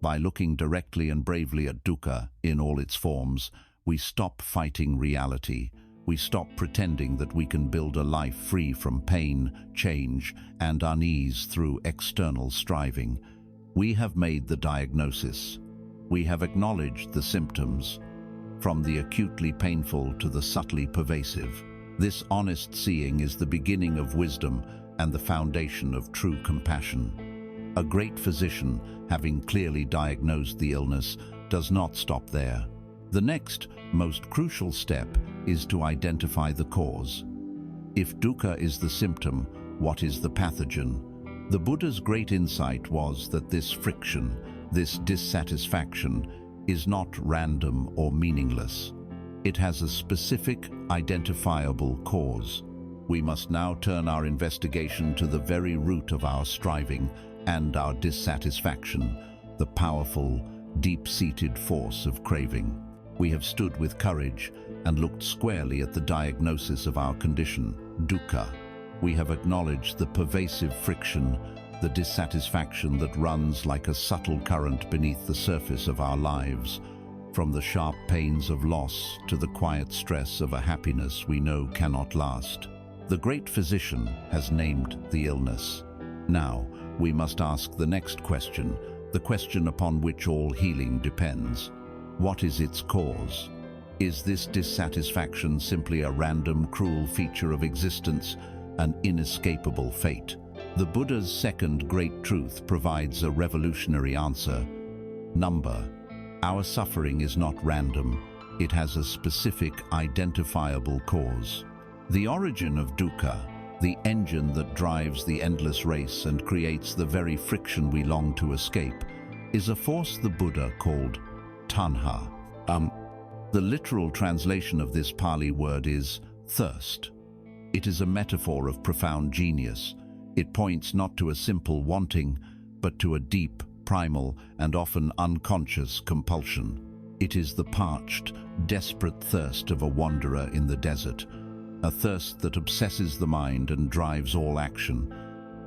By looking directly and bravely at dukkha in all its forms, we stop fighting reality. We stop pretending that we can build a life free from pain, change, and unease through external striving. We have made the diagnosis. We have acknowledged the symptoms, from the acutely painful to the subtly pervasive. This honest seeing is the beginning of wisdom and the foundation of true compassion. A great physician, having clearly diagnosed the illness, does not stop there. The next, most crucial step is to identify the cause. If dukkha is the symptom, what is the pathogen? The Buddha's great insight was that this friction, this dissatisfaction, is not random or meaningless. It has a specific, identifiable cause. We must now turn our investigation to the very root of our striving and our dissatisfaction, the powerful, deep-seated force of craving. We have stood with courage and looked squarely at the diagnosis of our condition, dukkha. we have acknowledged the pervasive friction, the dissatisfaction that runs like a subtle current beneath the surface of our lives, from the sharp pains of loss to the quiet stress of a happiness we know cannot last. The great physician has named the illness. Now, we must ask the next question, the question upon which all healing depends. What is its cause? Is this dissatisfaction simply a random, cruel feature of existence, an inescapable fate? The Buddha's second great truth provides a revolutionary answer. Number. Our suffering is not random. It has a specific, identifiable cause. The origin of dukkha, the engine that drives the endless race and creates the very friction we long to escape, is a force the Buddha called tanha. The literal translation of this Pali word is thirst. It is a metaphor of profound genius. It points not to a simple wanting, but to a deep, primal, and often unconscious compulsion. It is the parched, desperate thirst of a wanderer in the desert, a thirst that obsesses the mind and drives all action.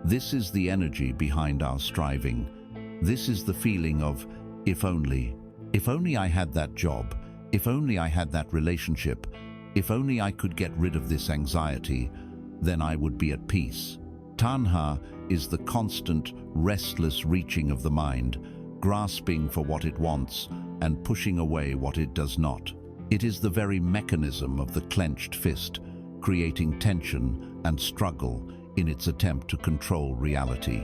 This is the energy behind our striving. This is the feeling of, if only I had that job, if only I had that relationship, if only I could get rid of this anxiety, then I would be at peace. Tanha is the constant, restless reaching of the mind, grasping for what it wants and pushing away what it does not. It is the very mechanism of the clenched fist, creating tension and struggle in its attempt to control reality.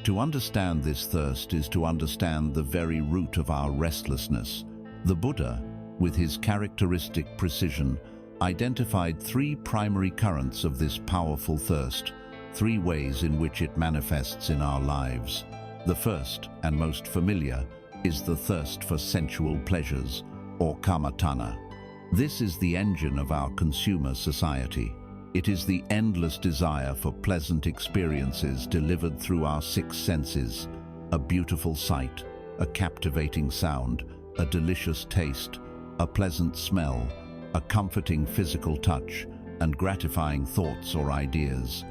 To understand this thirst is to understand the very root of our restlessness. The Buddha, with his characteristic precision, identified three primary currents of this powerful thirst, three ways in which it manifests in our lives. The first, and most familiar, is the thirst for sensual pleasures, or kamatana. This is the engine of our consumer society. It is the endless desire for pleasant experiences delivered through our six senses: a beautiful sight, a captivating sound, a delicious taste, a pleasant smell, a comforting physical touch, and gratifying thoughts or ideas.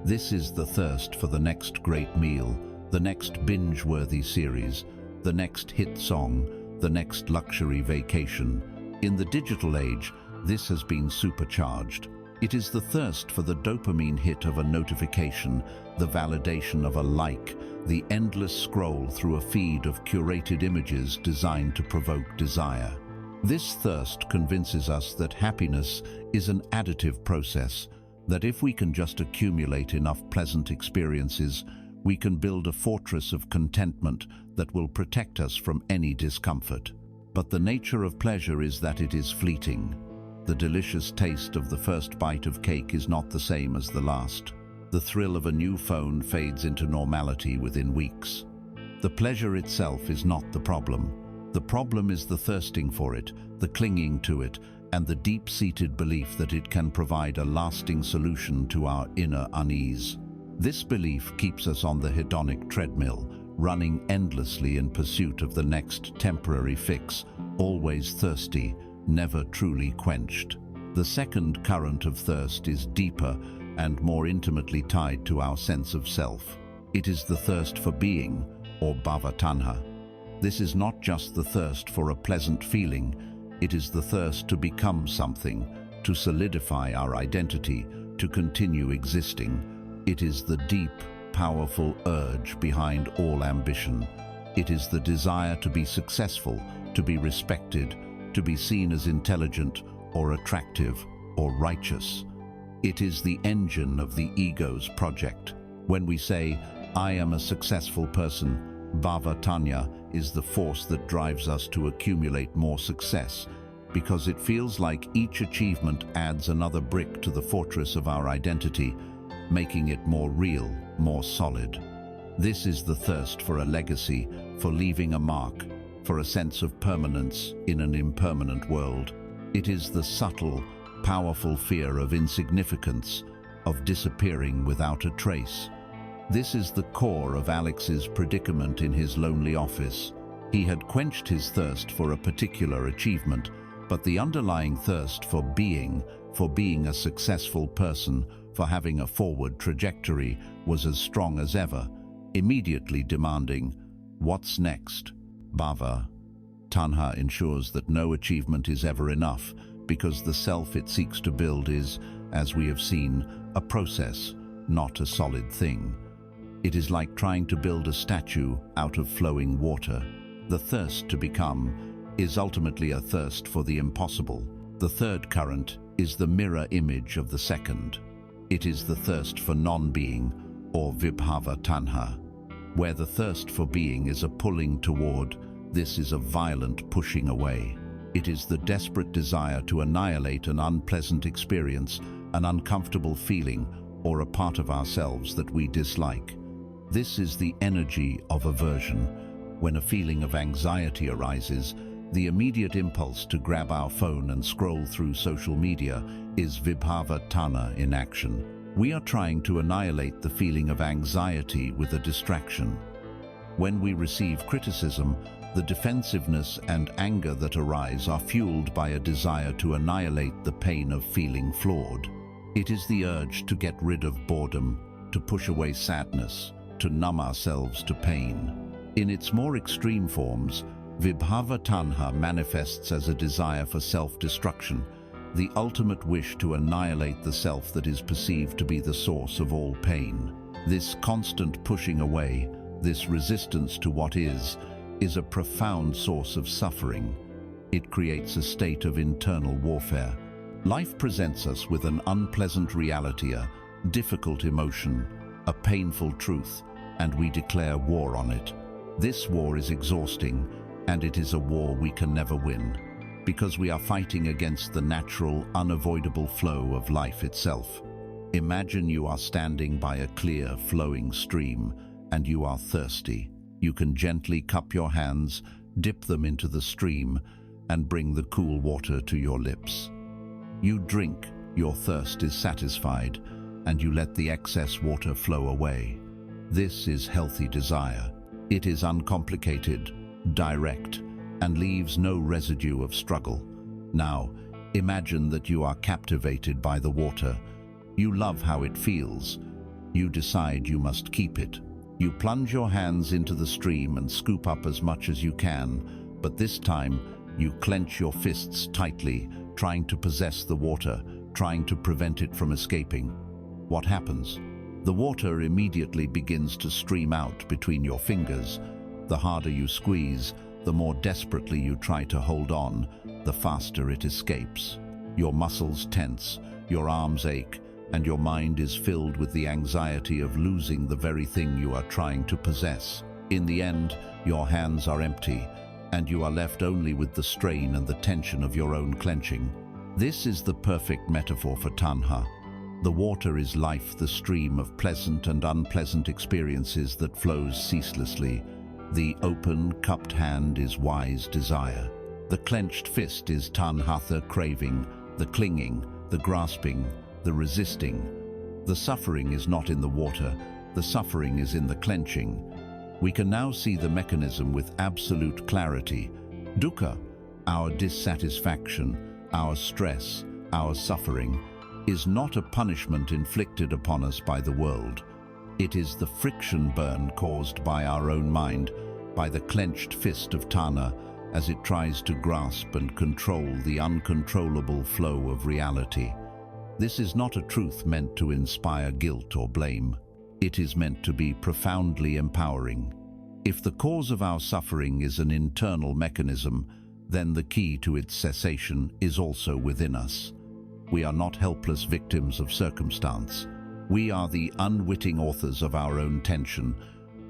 This is the thirst for the next great meal, the next binge-worthy series, the next hit song, the next luxury vacation. In the digital age, this has been supercharged. It is the thirst for the dopamine hit of a notification, the validation of a like, the endless scroll through a feed of curated images designed to provoke desire. This thirst convinces us that happiness is an additive process, that if we can just accumulate enough pleasant experiences, we can build a fortress of contentment that will protect us from any discomfort. But the nature of pleasure is that it is fleeting. The delicious taste of the first bite of cake is not the same as the last. The thrill of a new phone fades into normality within weeks. The pleasure itself is not the problem. The problem is the thirsting for it, the clinging to it, and the deep-seated belief that it can provide a lasting solution to our inner unease. This belief keeps us on the hedonic treadmill, running endlessly in pursuit of the next temporary fix, always thirsty, never truly quenched. The second current of thirst is deeper and more intimately tied to our sense of self. It is the thirst for being, or bhava-tanha. This is not just the thirst for a pleasant feeling, it is the thirst to become something, to solidify our identity, to continue existing. It is the deep, powerful urge behind all ambition. It is the desire to be successful, to be respected, to be seen as intelligent or attractive or righteous. It is the engine of the ego's project. When we say, "I am a successful person," bhava-tanya is the force that drives us to accumulate more success, because it feels like each achievement adds another brick to the fortress of our identity, making it more real, more solid. This is the thirst for a legacy, for leaving a mark, for a sense of permanence in an impermanent world. It is the subtle, powerful fear of insignificance, of disappearing without a trace. This is the core of Alex's predicament in his lonely office. He had quenched his thirst for a particular achievement, but the underlying thirst for being a successful person, for having a forward trajectory, was as strong as ever, immediately demanding, "What's next?" Bhava Tanha ensures that no achievement is ever enough, because the self it seeks to build is, as we have seen, a process, not a solid thing. It is like trying to build a statue out of flowing water. The thirst to become is ultimately a thirst for the impossible. The third current is the mirror image of the second. It is the thirst for non-being, or vibhava tanha. Where the thirst for being is a pulling toward, this is a violent pushing away. It is the desperate desire to annihilate an unpleasant experience, an uncomfortable feeling, or a part of ourselves that we dislike. This is the energy of aversion. When a feeling of anxiety arises, the immediate impulse to grab our phone and scroll through social media is vibhava tanha in action. We are trying to annihilate the feeling of anxiety with a distraction. When we receive criticism, the defensiveness and anger that arise are fueled by a desire to annihilate the pain of feeling flawed. It is the urge to get rid of boredom, to push away sadness, to numb ourselves to pain. In its more extreme forms, vibhava tanha manifests as a desire for self-destruction, the ultimate wish to annihilate the self that is perceived to be the source of all pain. This constant pushing away, this resistance to what is a profound source of suffering. It creates a state of internal warfare. Life presents us with an unpleasant reality, a difficult emotion, a painful truth, and we declare war on it. This war is exhausting, and it is a war we can never win, because we are fighting against the natural, unavoidable flow of life itself. Imagine you are standing by a clear, flowing stream, and you are thirsty. You can gently cup your hands, dip them into the stream, and bring the cool water to your lips. You drink, your thirst is satisfied, and you let the excess water flow away. This is healthy desire. It is uncomplicated, direct, and leaves no residue of struggle. Now, imagine that you are captivated by the water. You love how it feels. You decide you must keep it. You plunge your hands into the stream and scoop up as much as you can, but this time you clench your fists tightly, trying to possess the water, trying to prevent it from escaping. What happens? The water immediately begins to stream out between your fingers. The harder you squeeze, the more desperately you try to hold on, the faster it escapes. Your muscles tense, your arms ache, and your mind is filled with the anxiety of losing the very thing you are trying to possess. In the end, your hands are empty, and you are left only with the strain and the tension of your own clenching. This is the perfect metaphor for tanha. The water is life, the stream of pleasant and unpleasant experiences that flows ceaselessly. The open, cupped hand is wise desire. The clenched fist is tanhatha, craving, the clinging, the grasping, the resisting. The suffering is not in the water, the suffering is in the clenching. We can now see the mechanism with absolute clarity. Dukkha, our dissatisfaction, our stress, our suffering, is not a punishment inflicted upon us by the world. It is the friction burn caused by our own mind, by the clenched fist of tanha, as it tries to grasp and control the uncontrollable flow of reality. This is not a truth meant to inspire guilt or blame. It is meant to be profoundly empowering. If the cause of our suffering is an internal mechanism, then the key to its cessation is also within us. We are not helpless victims of circumstance. We are the unwitting authors of our own tension,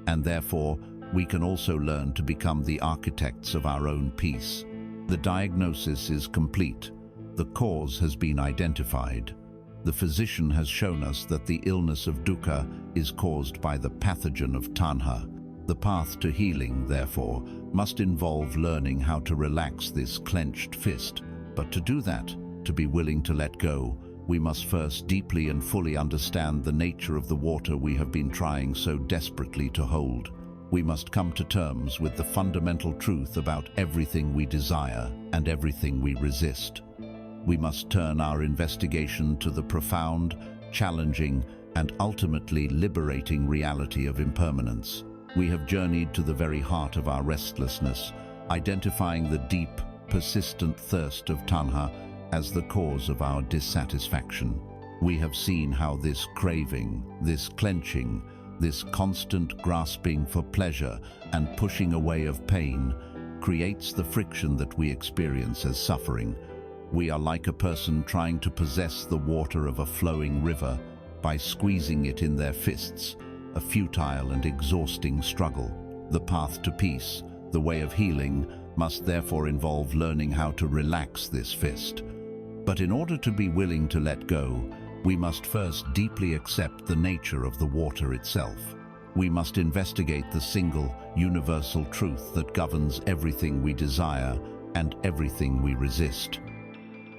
and therefore we can also learn to become the architects of our own peace. The diagnosis is complete. The cause has been identified. The physician has shown us that the illness of dukkha is caused by the pathogen of tanha. The path to healing, therefore, must involve learning how to relax this clenched fist. But to do that, to be willing to let go, we must first deeply and fully understand the nature of the water we have been trying so desperately to hold. We must come to terms with the fundamental truth about everything we desire and everything we resist. We must turn our investigation to the profound, challenging, and ultimately liberating reality of impermanence. We have journeyed to the very heart of our restlessness, identifying the deep, persistent thirst of tanha as the cause of our dissatisfaction. We have seen how this craving, this clenching, this constant grasping for pleasure and pushing away of pain creates the friction that we experience as suffering. We are like a person trying to possess the water of a flowing river by squeezing it in their fists, a futile and exhausting struggle. The path to peace, the way of healing, must therefore involve learning how to relax this fist. But in order to be willing to let go, we must first deeply accept the nature of the water itself. We must investigate the single, universal truth that governs everything we desire and everything we resist.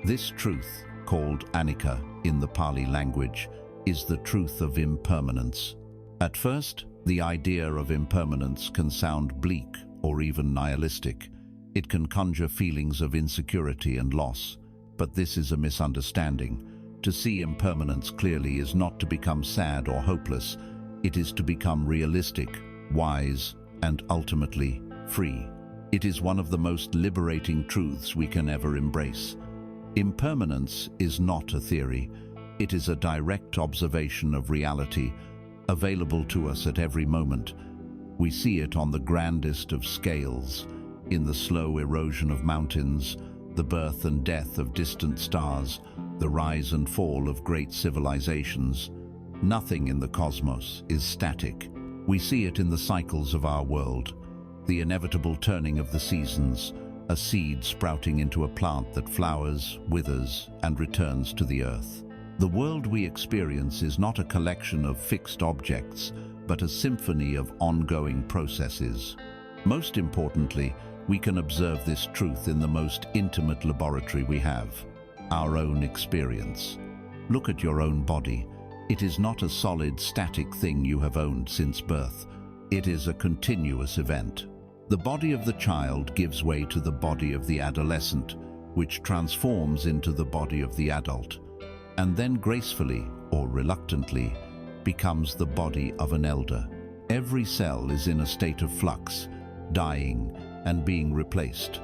This truth, called anicca in the Pali language, is the truth of impermanence. At first, the idea of impermanence can sound bleak or even nihilistic. It can conjure feelings of insecurity and loss, but this is a misunderstanding. To see impermanence clearly is not to become sad or hopeless. It is to become realistic, wise, and ultimately free. It is one of the most liberating truths we can ever embrace. Impermanence is not a theory. It is a direct observation of reality, available to us at every moment. We see it on the grandest of scales, in the slow erosion of mountains, the birth and death of distant stars, the rise and fall of great civilizations. Nothing in the cosmos is static. We see it in the cycles of our world, the inevitable turning of the seasons, a seed sprouting into a plant that flowers, withers, and returns to the earth. The world we experience is not a collection of fixed objects, but a symphony of ongoing processes. Most importantly, we can observe this truth in the most intimate laboratory we have, our own experience. Look at your own body. It is not a solid, static thing you have owned since birth. It is a continuous event. The body of the child gives way to the body of the adolescent, which transforms into the body of the adult, and then gracefully or reluctantly becomes the body of an elder. Every cell is in a state of flux, dying and being replaced.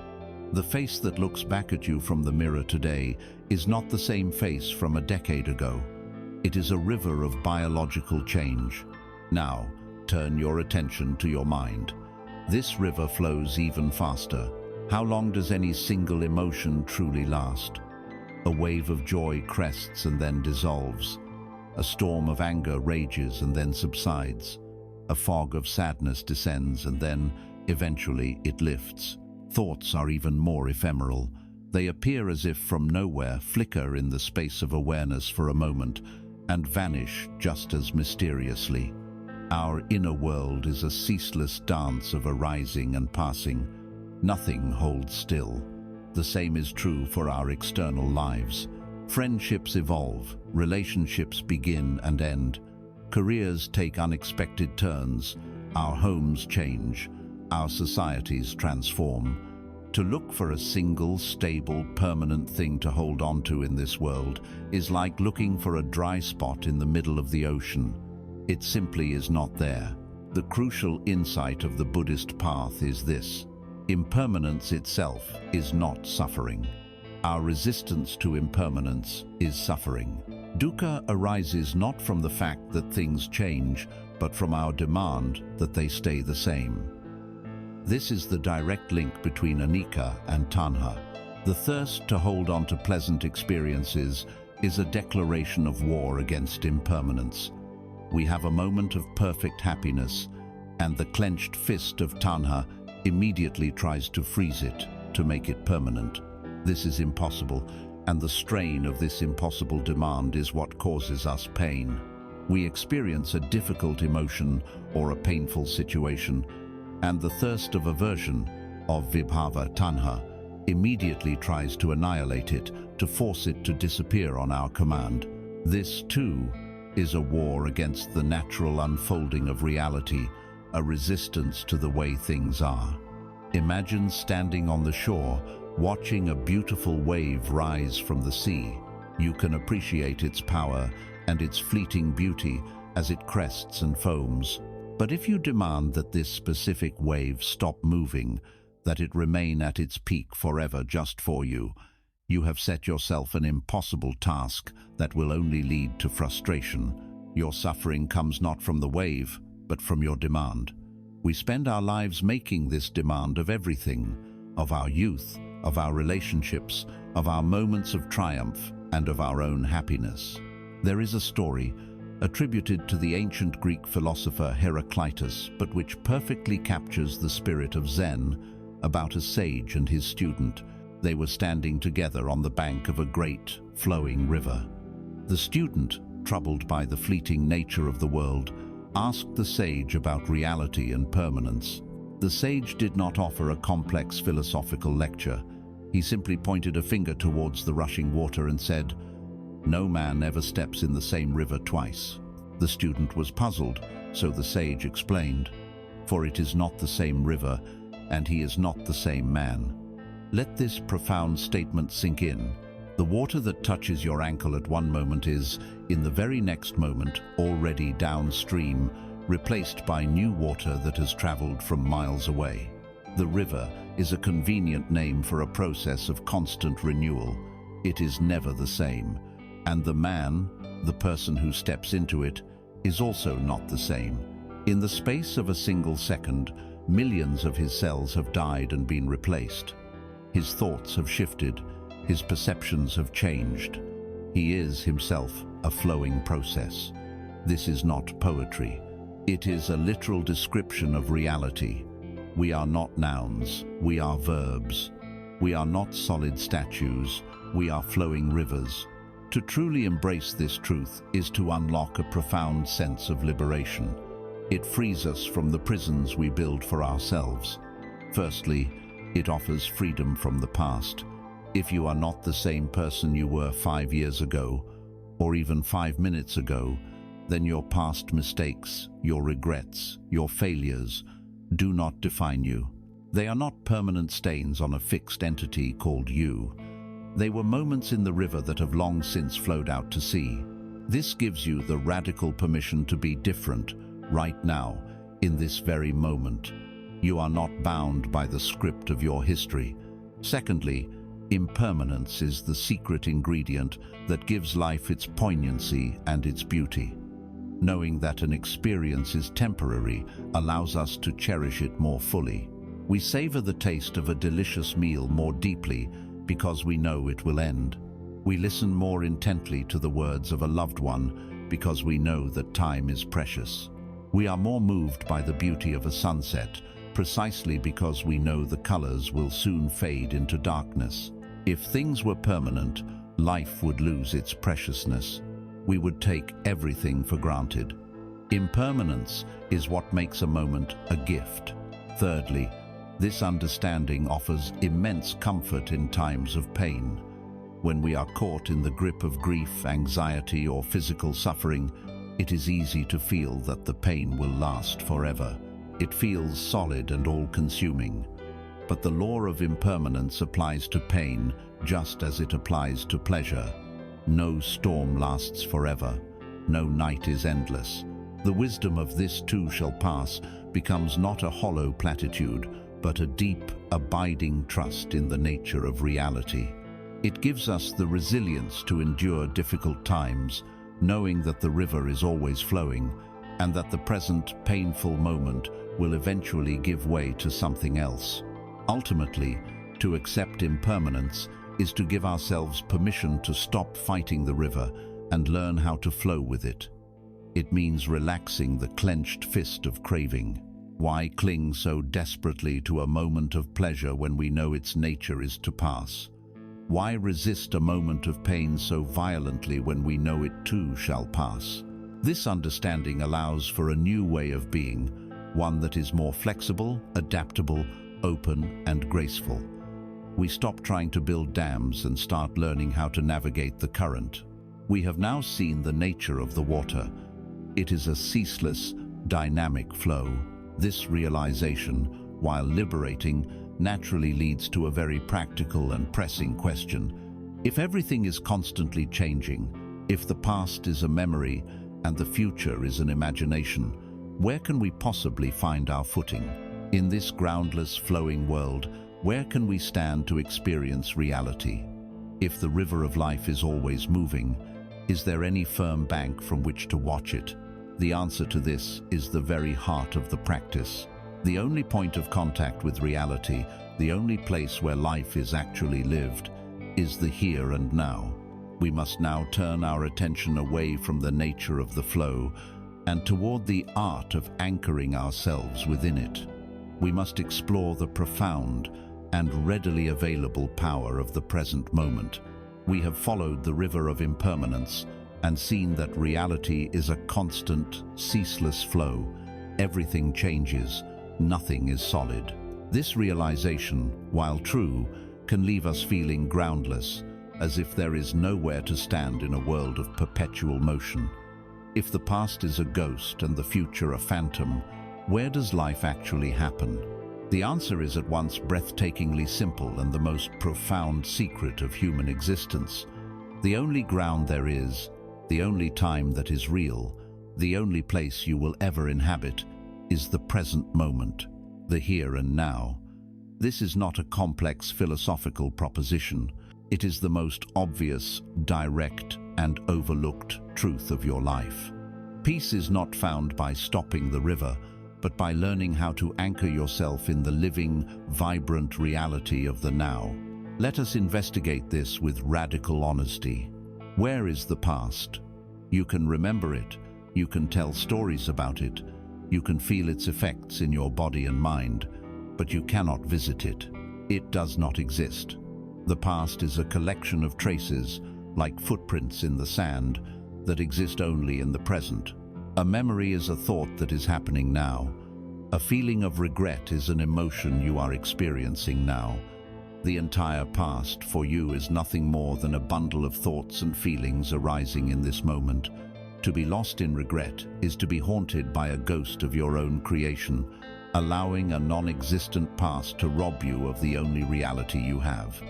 The face that looks back at you from the mirror today is not the same face from a decade ago. It is a river of biological change. Now, turn your attention to your mind. This river flows even faster. How long does any single emotion truly last? A wave of joy crests and then dissolves. A storm of anger rages and then subsides. A fog of sadness descends and then, eventually, it lifts. Thoughts are even more ephemeral. They appear as if from nowhere, flicker in the space of awareness for a moment, and vanish just as mysteriously. Our inner world is a ceaseless dance of arising and passing. Nothing holds still. The same is true for our external lives. Friendships evolve, relationships begin and end. Careers take unexpected turns, our homes change, our societies transform. To look for a single, stable, permanent thing to hold on to in this world is like looking for a dry spot in the middle of the ocean. It simply is not there. The crucial insight of the Buddhist path is this: impermanence itself is not suffering. Our resistance to impermanence is suffering. Dukkha arises not from the fact that things change, but from our demand that they stay the same. This is the direct link between anicca and tanha. The thirst to hold on to pleasant experiences is a declaration of war against impermanence. We have a moment of perfect happiness, and the clenched fist of tanha immediately tries to freeze it, to make it permanent. This is impossible, and the strain of this impossible demand is what causes us pain. We experience a difficult emotion or a painful situation, and the thirst of aversion, of vibhava tanha, immediately tries to annihilate it, to force it to disappear on our command. This, too, is a war against the natural unfolding of reality, a resistance to the way things are. Imagine standing on the shore, watching a beautiful wave rise from the sea. You can appreciate its power and its fleeting beauty as it crests and foams. But if you demand that this specific wave stop moving, that it remain at its peak forever just for you, you have set yourself an impossible task that will only lead to frustration. Your suffering comes not from the wave, but from your demand. We spend our lives making this demand of everything, of our youth, of our relationships, of our moments of triumph, and of our own happiness. There is a story, attributed to the ancient Greek philosopher Heraclitus, but which perfectly captures the spirit of Zen, about a sage and his student. They were standing together on the bank of a great, flowing river. The student, troubled by the fleeting nature of the world, asked the sage about reality and permanence. The sage did not offer a complex philosophical lecture. He simply pointed a finger towards the rushing water and said, "No man ever steps in the same river twice." The student was puzzled, so the sage explained, "For it is not the same river, and he is not the same man." Let this profound statement sink in. The water that touches your ankle at one moment is, in the very next moment, already downstream, replaced by new water that has traveled from miles away. The river is a convenient name for a process of constant renewal. It is never the same. And the man, the person who steps into it, is also not the same. In the space of a single second, millions of his cells have died and been replaced. His thoughts have shifted, his perceptions have changed. He is himself a flowing process. This is not poetry. It is a literal description of reality. We are not nouns, we are verbs. We are not solid statues, we are flowing rivers. To truly embrace this truth is to unlock a profound sense of liberation. It frees us from the prisons we build for ourselves. Firstly, it offers freedom from the past. If you are not the same person you were 5 years ago, or even 5 minutes ago, then your past mistakes, your regrets, your failures do not define you. They are not permanent stains on a fixed entity called you. They were moments in the river that have long since flowed out to sea. This gives you the radical permission to be different, right now, in this very moment. You are not bound by the script of your history. Secondly, impermanence is the secret ingredient that gives life its poignancy and its beauty. Knowing that an experience is temporary allows us to cherish it more fully. We savor the taste of a delicious meal more deeply because we know it will end. We listen more intently to the words of a loved one because we know that time is precious. We are more moved by the beauty of a sunset precisely because we know the colors will soon fade into darkness. If things were permanent, life would lose its preciousness. We would take everything for granted. Impermanence is what makes a moment a gift. Thirdly, this understanding offers immense comfort in times of pain. When we are caught in the grip of grief, anxiety, or physical suffering, it is easy to feel that the pain will last forever. It feels solid and all-consuming. But the law of impermanence applies to pain just as it applies to pleasure. No storm lasts forever. No night is endless. The wisdom of "this too shall pass" becomes not a hollow platitude, but a deep, abiding trust in the nature of reality. It gives us the resilience to endure difficult times, knowing that the river is always flowing, and that the present painful moment will eventually give way to something else. Ultimately, to accept impermanence is to give ourselves permission to stop fighting the river and learn how to flow with it. It means relaxing the clenched fist of craving. Why cling so desperately to a moment of pleasure when we know its nature is to pass? Why resist a moment of pain so violently when we know it too shall pass? This understanding allows for a new way of being, one that is more flexible, adaptable, open, and graceful. We stop trying to build dams and start learning how to navigate the current. We have now seen the nature of the water. It is a ceaseless, dynamic flow. This realization, while liberating, naturally leads to a very practical and pressing question. If everything is constantly changing, If the past is a memory and the future is an imagination, where can we possibly find our footing? In this groundless, flowing world, where can we stand to experience reality? If the river of life is always moving, is there any firm bank from which to watch it? The answer to this is the very heart of the practice. The only point of contact with reality, the only place where life is actually lived, is the here and now. We must now turn our attention away from the nature of the flow and toward the art of anchoring ourselves within it. We must explore the profound and readily available power of the present moment. We have followed the river of impermanence and seen that reality is a constant, ceaseless flow. Everything changes, nothing is solid. This realization, while true, can leave us feeling groundless, as if there is nowhere to stand in a world of perpetual motion. If the past is a ghost and the future a phantom, where does life actually happen? The answer is at once breathtakingly simple and the most profound secret of human existence. The only ground there is, the only time that is real, the only place you will ever inhabit, is the present moment, the here and now. This is not a complex philosophical proposition. It is the most obvious, direct, and overlooked truth of your life. Peace is not found by stopping the river, but by learning how to anchor yourself in the living, vibrant reality of the now. Let us investigate this with radical honesty. Where is the past? You can remember it, you can tell stories about it, you can feel its effects in your body and mind, but you cannot visit it. It does not exist. The past is a collection of traces, like footprints in the sand, that exist only in the present. A memory is a thought that is happening now. A feeling of regret is an emotion you are experiencing now. The entire past for you is nothing more than a bundle of thoughts and feelings arising in this moment. To be lost in regret is to be haunted by a ghost of your own creation, allowing a non-existent past to rob you of the only reality you have.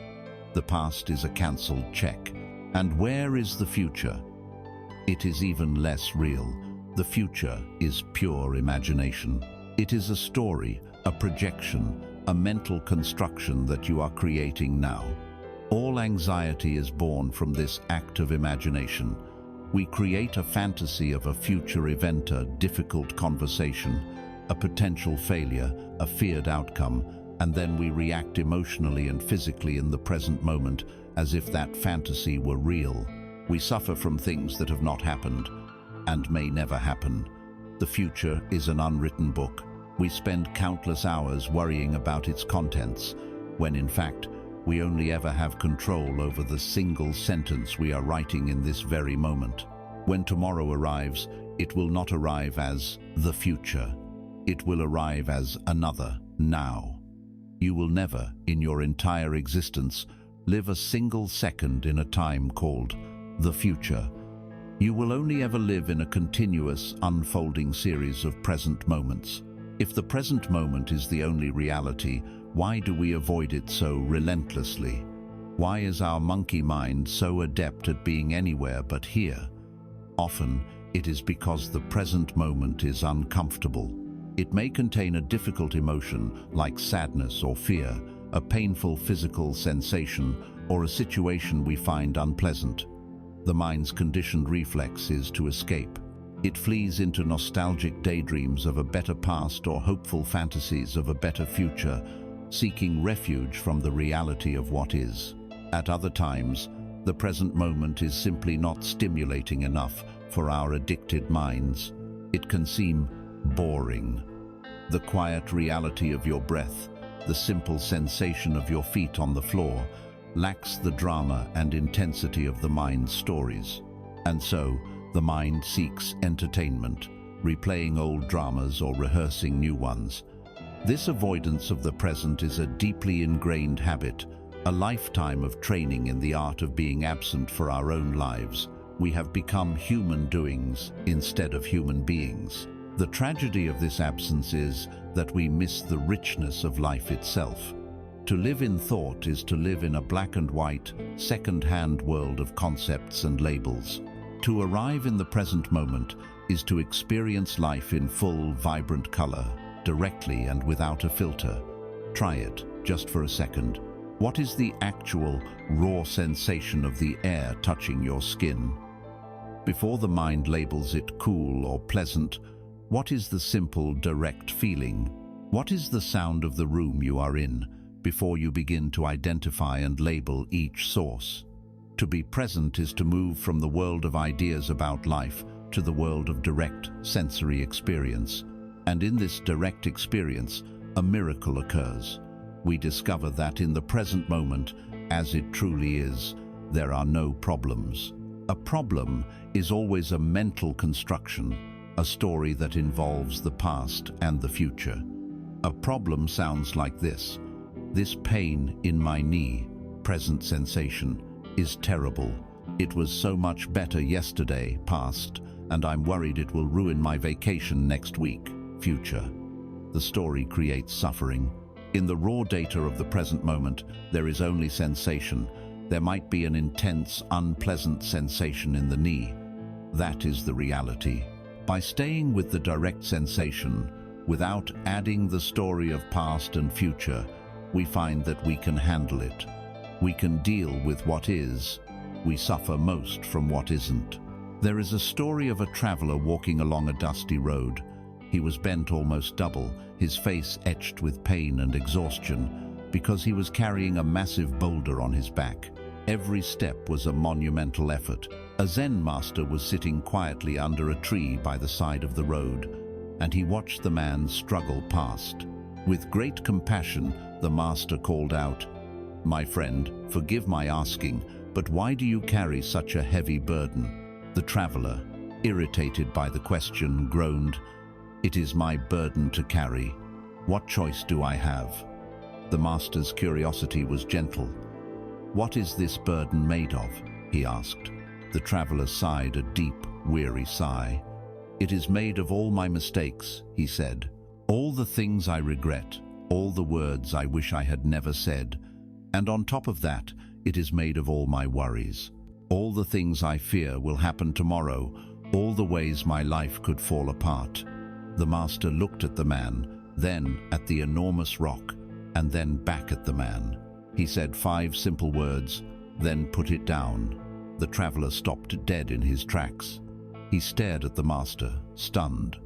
The past is a cancelled check. And where is the future? It is even less real. The future is pure imagination. It is a story, a projection, a mental construction that you are creating now. All anxiety is born from this act of imagination. We create a fantasy of a future event, a difficult conversation, a potential failure, a feared outcome, and then we react emotionally and physically in the present moment as if that fantasy were real. We suffer from things that have not happened and may never happen. The future is an unwritten book. We spend countless hours worrying about its contents, when in fact, we only ever have control over the single sentence we are writing in this very moment. When tomorrow arrives, it will not arrive as the future. It will arrive as another now. You will never, in your entire existence, live a single second in a time called the future. You will only ever live in a continuous, unfolding series of present moments. If the present moment is the only reality, why do we avoid it so relentlessly? Why is our monkey mind so adept at being anywhere but here? Often, it is because the present moment is uncomfortable. It may contain a difficult emotion like sadness or fear, a painful physical sensation, or a situation we find unpleasant. The mind's conditioned reflex is to escape. It flees into nostalgic daydreams of a better past or hopeful fantasies of a better future, seeking refuge from the reality of what is. At other times, the present moment is simply not stimulating enough for our addicted minds. It can seem boring. The quiet reality of your breath, the simple sensation of your feet on the floor, lacks the drama and intensity of the mind's stories. And so, the mind seeks entertainment, replaying old dramas or rehearsing new ones. This avoidance of the present is a deeply ingrained habit, a lifetime of training in the art of being absent for our own lives. We have become human doings instead of human beings. The tragedy of this absence is that we miss the richness of life itself. To live in thought is to live in a black and white, second-hand world of concepts and labels. To arrive in the present moment is to experience life in full, vibrant color, directly and without a filter. Try it, just for a second. What is the actual, raw sensation of the air touching your skin? Before the mind labels it cool or pleasant, what is the simple, direct feeling? What is the sound of the room you are in before you begin to identify and label each source? To be present is to move from the world of ideas about life to the world of direct sensory experience. And in this direct experience, a miracle occurs. We discover that in the present moment, as it truly is, there are no problems. A problem is always a mental construction, a story that involves the past and the future. A problem sounds like this. This pain in my knee, present sensation, is terrible. It was so much better yesterday, past, and I'm worried it will ruin my vacation next week, future. The story creates suffering. In the raw data of the present moment, there is only sensation. There might be an intense, unpleasant sensation in the knee. That is the reality. By staying with the direct sensation, without adding the story of past and future, we find that we can handle it. We can deal with what is. We suffer most from what isn't. There is a story of a traveler walking along a dusty road. He was bent almost double, his face etched with pain and exhaustion, because he was carrying a massive boulder on his back. Every step was a monumental effort. A Zen master was sitting quietly under a tree by the side of the road, and he watched the man struggle past. With great compassion, the master called out, "My friend, forgive my asking, but why do you carry such a heavy burden?" The traveler, irritated by the question, groaned, "It is my burden to carry. What choice do I have?" The master's curiosity was gentle. "What is this burden made of?" he asked. The traveler sighed a deep, weary sigh. "It is made of all my mistakes," he said. "All the things I regret, all the words I wish I had never said. And on top of that, it is made of all my worries. All the things I fear will happen tomorrow, all the ways my life could fall apart." The master looked at the man, then at the enormous rock, and then back at the man. He said 5 simple words, then put it down. The traveler stopped dead in his tracks. He stared at the master, stunned.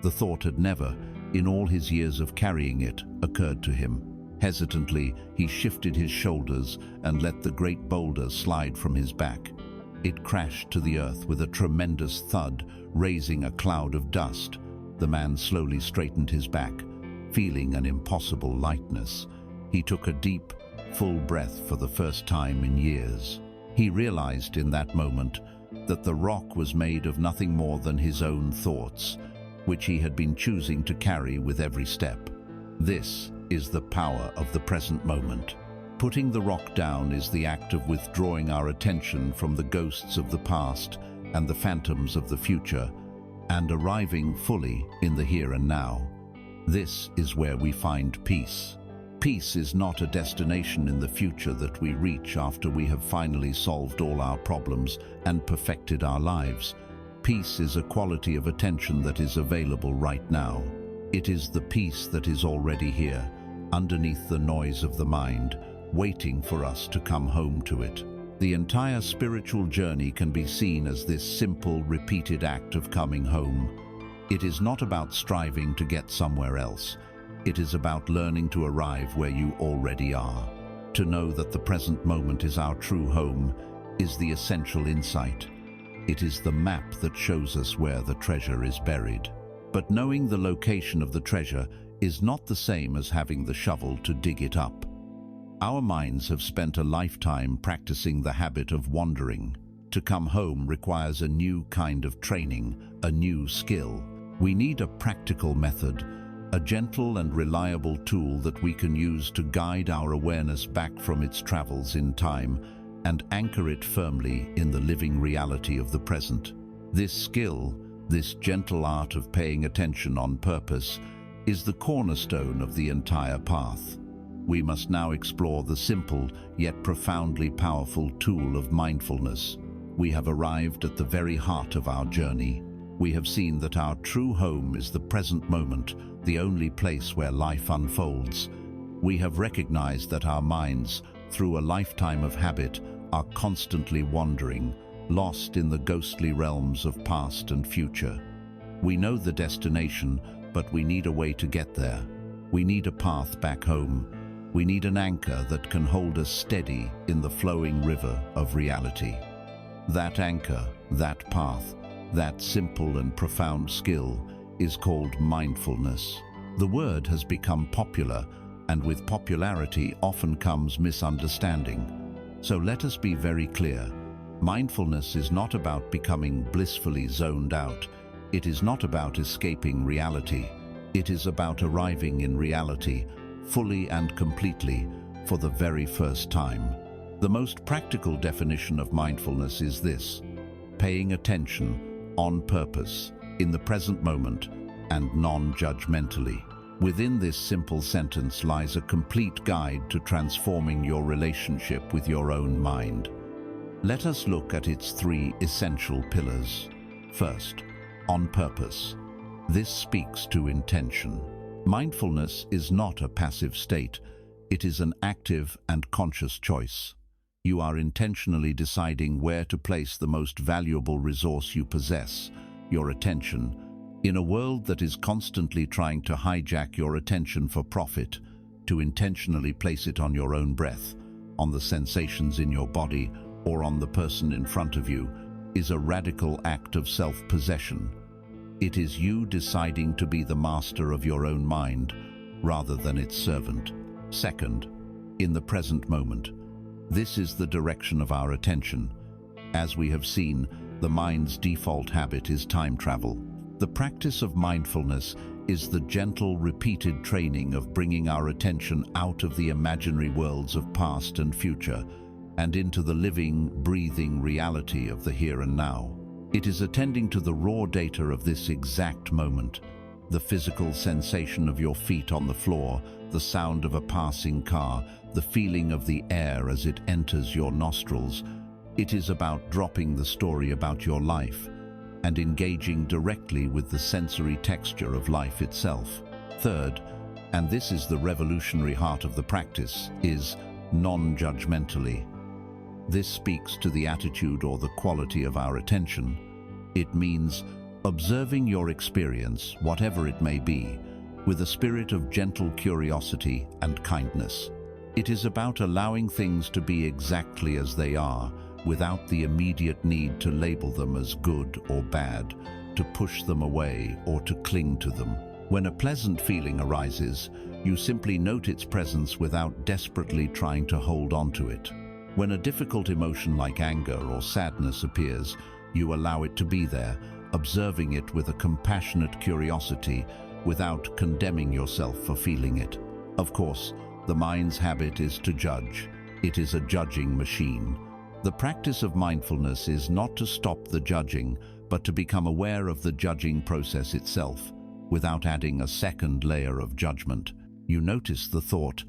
The thought had never, in all his years of carrying it, occurred to him. Hesitantly, he shifted his shoulders and let the great boulder slide from his back. It crashed to the earth with a tremendous thud, raising a cloud of dust. The man slowly straightened his back, feeling an impossible lightness. He took a deep, full breath for the first time in years. He realized in that moment that the rock was made of nothing more than his own thoughts, which he had been choosing to carry with every step. This is the power of the present moment. Putting the rock down is the act of withdrawing our attention from the ghosts of the past and the phantoms of the future, and arriving fully in the here and now. This is where we find peace. Peace is not a destination in the future that we reach after we have finally solved all our problems and perfected our lives. Peace is a quality of attention that is available right now. It is the peace that is already here, underneath the noise of the mind, waiting for us to come home to it. The entire spiritual journey can be seen as this simple, repeated act of coming home. It is not about striving to get somewhere else. It is about learning to arrive where you already are. To know that the present moment is our true home is the essential insight. It is the map that shows us where the treasure is buried. But knowing the location of the treasure is not the same as having the shovel to dig it up. Our minds have spent a lifetime practicing the habit of wandering. To come home requires a new kind of training, a new skill. We need a practical method, a gentle and reliable tool that we can use to guide our awareness back from its travels in time and anchor it firmly in the living reality of the present. This skill, this gentle art of paying attention on purpose, is the cornerstone of the entire path. We must now explore the simple yet profoundly powerful tool of mindfulness. we have arrived at the very heart of our journey. We have seen that our true home is the present moment, the only place where life unfolds. We have recognized that our minds, through a lifetime of habit, are constantly wandering, lost in the ghostly realms of past and future. We know the destination, but we need a way to get there. We need a path back home. We need an anchor that can hold us steady in the flowing river of reality. That anchor, that path, that simple and profound skill is called mindfulness. The word has become popular, and with popularity often comes misunderstanding. So let us be very clear. Mindfulness is not about becoming blissfully zoned out. It is not about escaping reality. It is about arriving in reality, fully and completely, for the very first time. The most practical definition of mindfulness is this: paying attention, on purpose, in the present moment, and non-judgmentally. Within this simple sentence lies a complete guide to transforming your relationship with your own mind. Let us look at its three essential pillars. First, on purpose. This speaks to intention. Mindfulness is not a passive state. It is an active and conscious choice. You are intentionally deciding where to place the most valuable resource you possess, your attention. In a world that is constantly trying to hijack your attention for profit, to intentionally place it on your own breath, on the sensations in your body, or on the person in front of you, is a radical act of self-possession. It is you deciding to be the master of your own mind, rather than its servant. Second, in the present moment. This is the direction of our attention. As we have seen, the mind's default habit is time travel. The practice of mindfulness is the gentle, repeated training of bringing our attention out of the imaginary worlds of past and future and into the living, breathing reality of the here and now. It is attending to the raw data of this exact moment, the physical sensation of your feet on the floor, the sound of a passing car, the feeling of the air as it enters your nostrils. It is about dropping the story about your life and engaging directly with the sensory texture of life itself. Third, and this is the revolutionary heart of the practice, is non-judgmentally. This speaks to the attitude or the quality of our attention. It means observing your experience, whatever it may be, with a spirit of gentle curiosity and kindness. It is about allowing things to be exactly as they are, without the immediate need to label them as good or bad, to push them away or to cling to them. When a pleasant feeling arises, you simply note its presence without desperately trying to hold on to it. When a difficult emotion like anger or sadness appears, you allow it to be there, observing it with a compassionate curiosity without condemning yourself for feeling it. Of course, the mind's habit is to judge. It is a judging machine. The practice of mindfulness is not to stop the judging, but to become aware of the judging process itself, without adding a second layer of judgment. You notice the thought,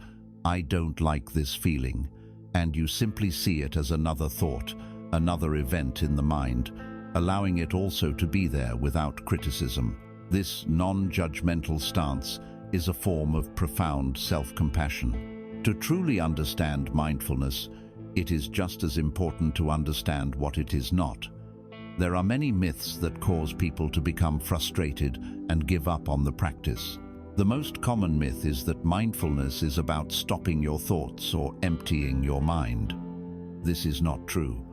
"I don't like this feeling," and you simply see it as another thought, another event in the mind, allowing it also to be there without criticism. This non-judgmental stance is a form of profound self-compassion. To truly understand mindfulness, it is just as important to understand what it is not. There are many myths that cause people to become frustrated and give up on the practice. The most common myth is that mindfulness is about stopping your thoughts or emptying your mind. This is not true.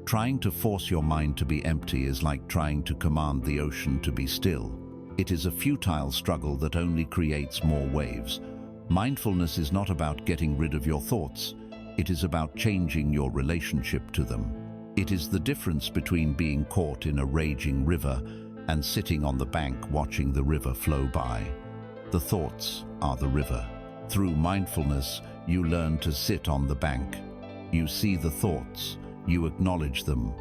Trying to force your mind to be empty is like trying to command the ocean to be still. It is a futile struggle that only creates more waves. Mindfulness is not about getting rid of your thoughts. It is about changing your relationship to them. It is the difference between being caught in a raging river and sitting on the bank watching the river flow by. The thoughts are the river. Through mindfulness, you learn to sit on the bank. You see the thoughts, you acknowledge them,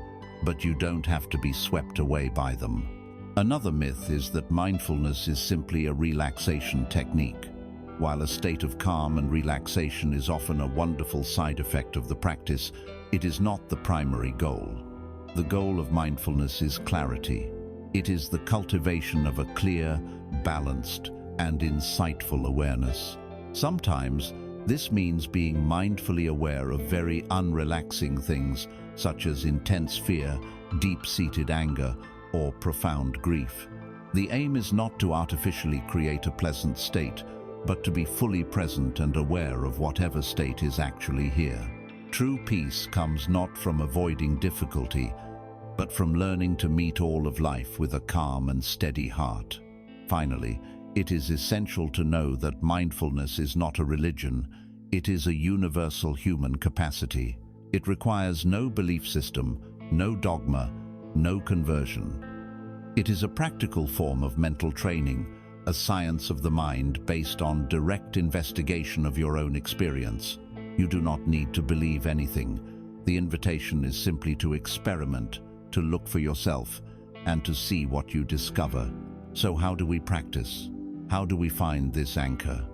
but you don't have to be swept away by them. Another myth is that mindfulness is simply a relaxation technique. While a state of calm and relaxation is often a wonderful side effect of the practice, it is not the primary goal. The goal of mindfulness is clarity. It is the cultivation of a clear, balanced, and insightful awareness. Sometimes, this means being mindfully aware of very unrelaxing things such as intense fear, deep-seated anger, or profound grief. The aim is not to artificially create a pleasant state, but to be fully present and aware of whatever state is actually here. True peace comes not from avoiding difficulty, but from learning to meet all of life with a calm and steady heart. Finally, it is essential to know that mindfulness is not a religion, it is a universal human capacity. It requires no belief system, no dogma, no conversion. It is a practical form of mental training, a science of the mind based on direct investigation of your own experience. You do not need to believe anything. The invitation is simply to experiment, to look for yourself, and to see what you discover. So how do we practice? How do we find this anchor?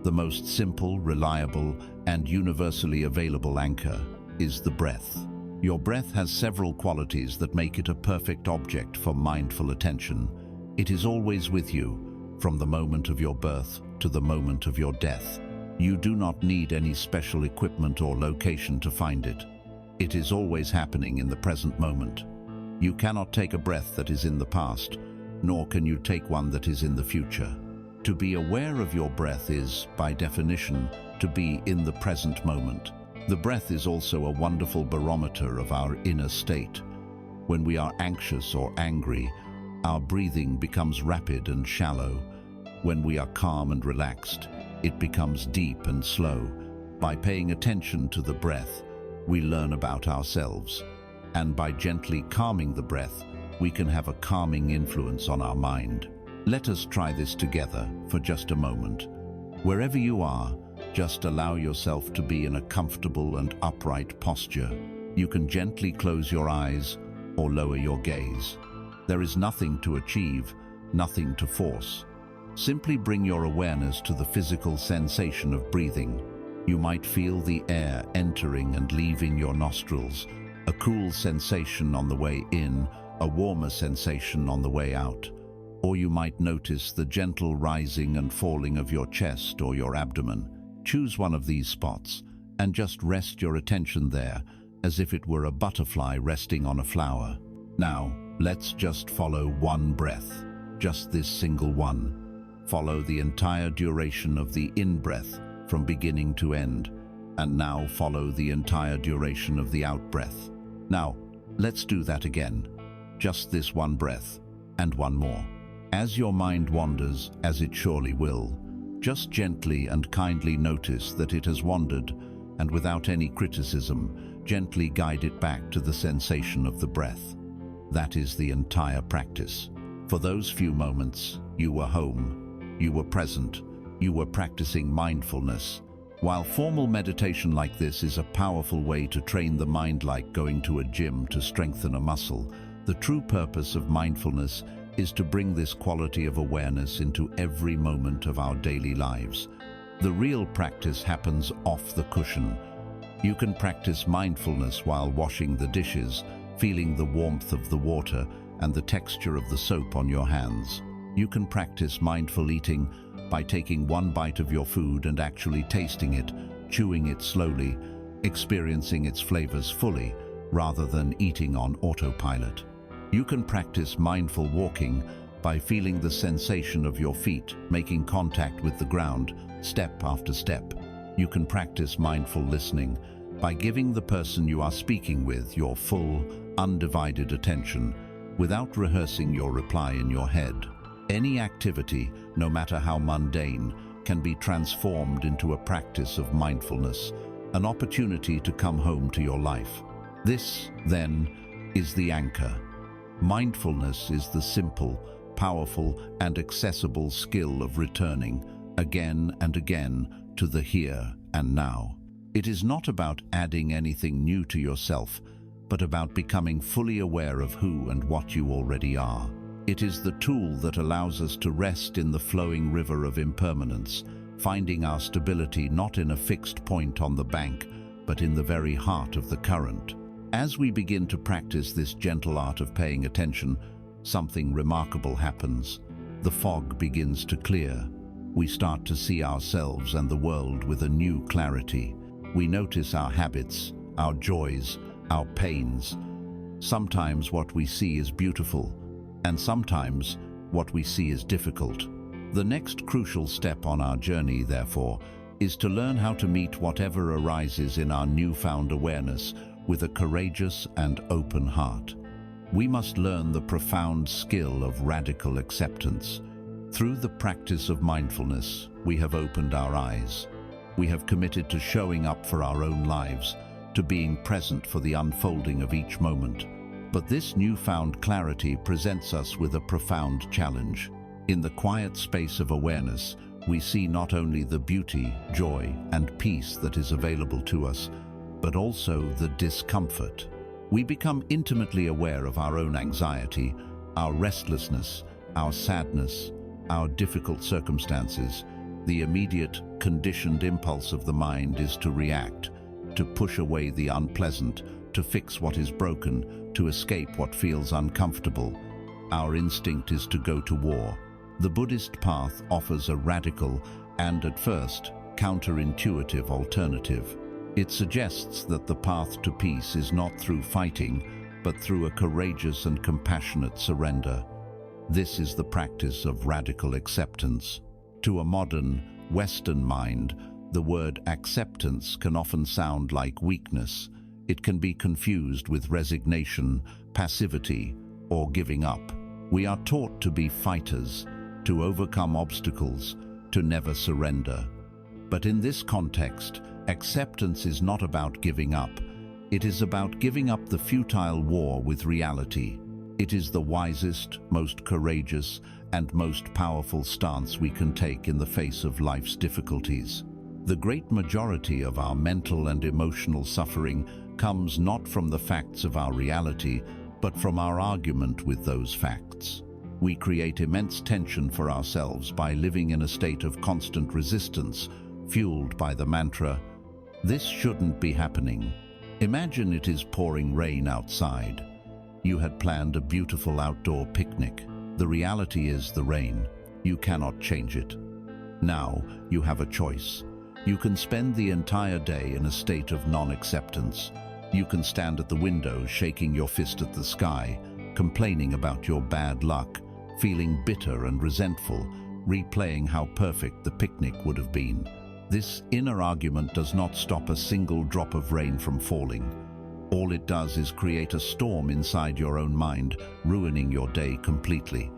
The most simple, reliable, and universally available anchor is the breath. Your breath has several qualities that make it a perfect object for mindful attention. It is always with you, from the moment of your birth to the moment of your death. You do not need any special equipment or location to find it. It is always happening in the present moment. You cannot take a breath that is in the past, nor can you take one that is in the future. To be aware of your breath is, by definition, to be in the present moment. The breath is also a wonderful barometer of our inner state. When we are anxious or angry, our breathing becomes rapid and shallow. When we are calm and relaxed, it becomes deep and slow. By paying attention to the breath, we learn about ourselves. And by gently calming the breath, we can have a calming influence on our mind. Let us try this together for just a moment. Wherever you are, just allow yourself to be in a comfortable and upright posture. You can gently close your eyes or lower your gaze. There is nothing to achieve, nothing to force. Simply bring your awareness to the physical sensation of breathing. You might feel the air entering and leaving your nostrils, a cool sensation on the way in, a warmer sensation on the way out. Or you might notice the gentle rising and falling of your chest or your abdomen. Choose one of these spots and just rest your attention there as if it were a butterfly resting on a flower. Now, let's just follow one breath, just this single one. Follow the entire duration of the in-breath from beginning to end, and now follow the entire duration of the out-breath. Now, let's do that again. Just this one breath, and one more. As your mind wanders, as it surely will, just gently and kindly notice that it has wandered, and without any criticism, gently guide it back to the sensation of the breath. That is the entire practice. For those few moments, you were home, you were present, you were practicing mindfulness. While formal meditation like this is a powerful way to train the mind like going to a gym to strengthen a muscle, the true purpose of mindfulness is to bring this quality of awareness into every moment of our daily lives. The real practice happens off the cushion. You can practice mindfulness while washing the dishes, feeling the warmth of the water and the texture of the soap on your hands. You can practice mindful eating by taking one bite of your food and actually tasting it, chewing it slowly, experiencing its flavors fully, rather than eating on autopilot. You can practice mindful walking by feeling the sensation of your feet, making contact with the ground, step after step. You can practice mindful listening by giving the person you are speaking with your full, undivided attention, without rehearsing your reply in your head. Any activity, no matter how mundane, can be transformed into a practice of mindfulness, an opportunity to come home to your life. This, then, is the anchor. Mindfulness is the simple, powerful, and accessible skill of returning, again and again, to the here and now. It is not about adding anything new to yourself, but about becoming fully aware of who and what you already are. It is the tool that allows us to rest in the flowing river of impermanence, finding our stability not in a fixed point on the bank, but in the very heart of the current. As we begin to practice this gentle art of paying attention, something remarkable happens. The fog begins to clear. We start to see ourselves and the world with a new clarity. We notice our habits, our joys, our pains. Sometimes what we see is beautiful, and sometimes what we see is difficult. The next crucial step on our journey, therefore, is to learn how to meet whatever arises in our newfound awareness with a courageous and open heart. We must learn the profound skill of radical acceptance. Through the practice of mindfulness, we have opened our eyes. We have committed to showing up for our own lives, to being present for the unfolding of each moment. But this newfound clarity presents us with a profound challenge. In the quiet space of awareness, we see not only the beauty, joy, and peace that is available to us, but also the discomfort. We become intimately aware of our own anxiety, our restlessness, our sadness, our difficult circumstances. The immediate, conditioned impulse of the mind is to react, to push away the unpleasant, to fix what is broken, to escape what feels uncomfortable. Our instinct is to go to war. The Buddhist path offers a radical and, at first, counterintuitive alternative. It suggests that the path to peace is not through fighting, but through a courageous and compassionate surrender. This is the practice of radical acceptance. To a modern, Western mind, the word acceptance can often sound like weakness. It can be confused with resignation, passivity, or giving up. We are taught to be fighters, to overcome obstacles, to never surrender. But in this context, acceptance is not about giving up. It is about giving up the futile war with reality. It is the wisest, most courageous, and most powerful stance we can take in the face of life's difficulties. The great majority of our mental and emotional suffering comes not from the facts of our reality, but from our argument with those facts. We create immense tension for ourselves by living in a state of constant resistance, fueled by the mantra, "This shouldn't be happening." Imagine it is pouring rain outside. You had planned a beautiful outdoor picnic. The reality is the rain. You cannot change it. Now you have a choice. You can spend the entire day in a state of non-acceptance. You can stand at the window shaking your fist at the sky, complaining about your bad luck, feeling bitter and resentful, replaying how perfect the picnic would have been. This inner argument does not stop a single drop of rain from falling. All it does is create a storm inside your own mind, ruining your day completely.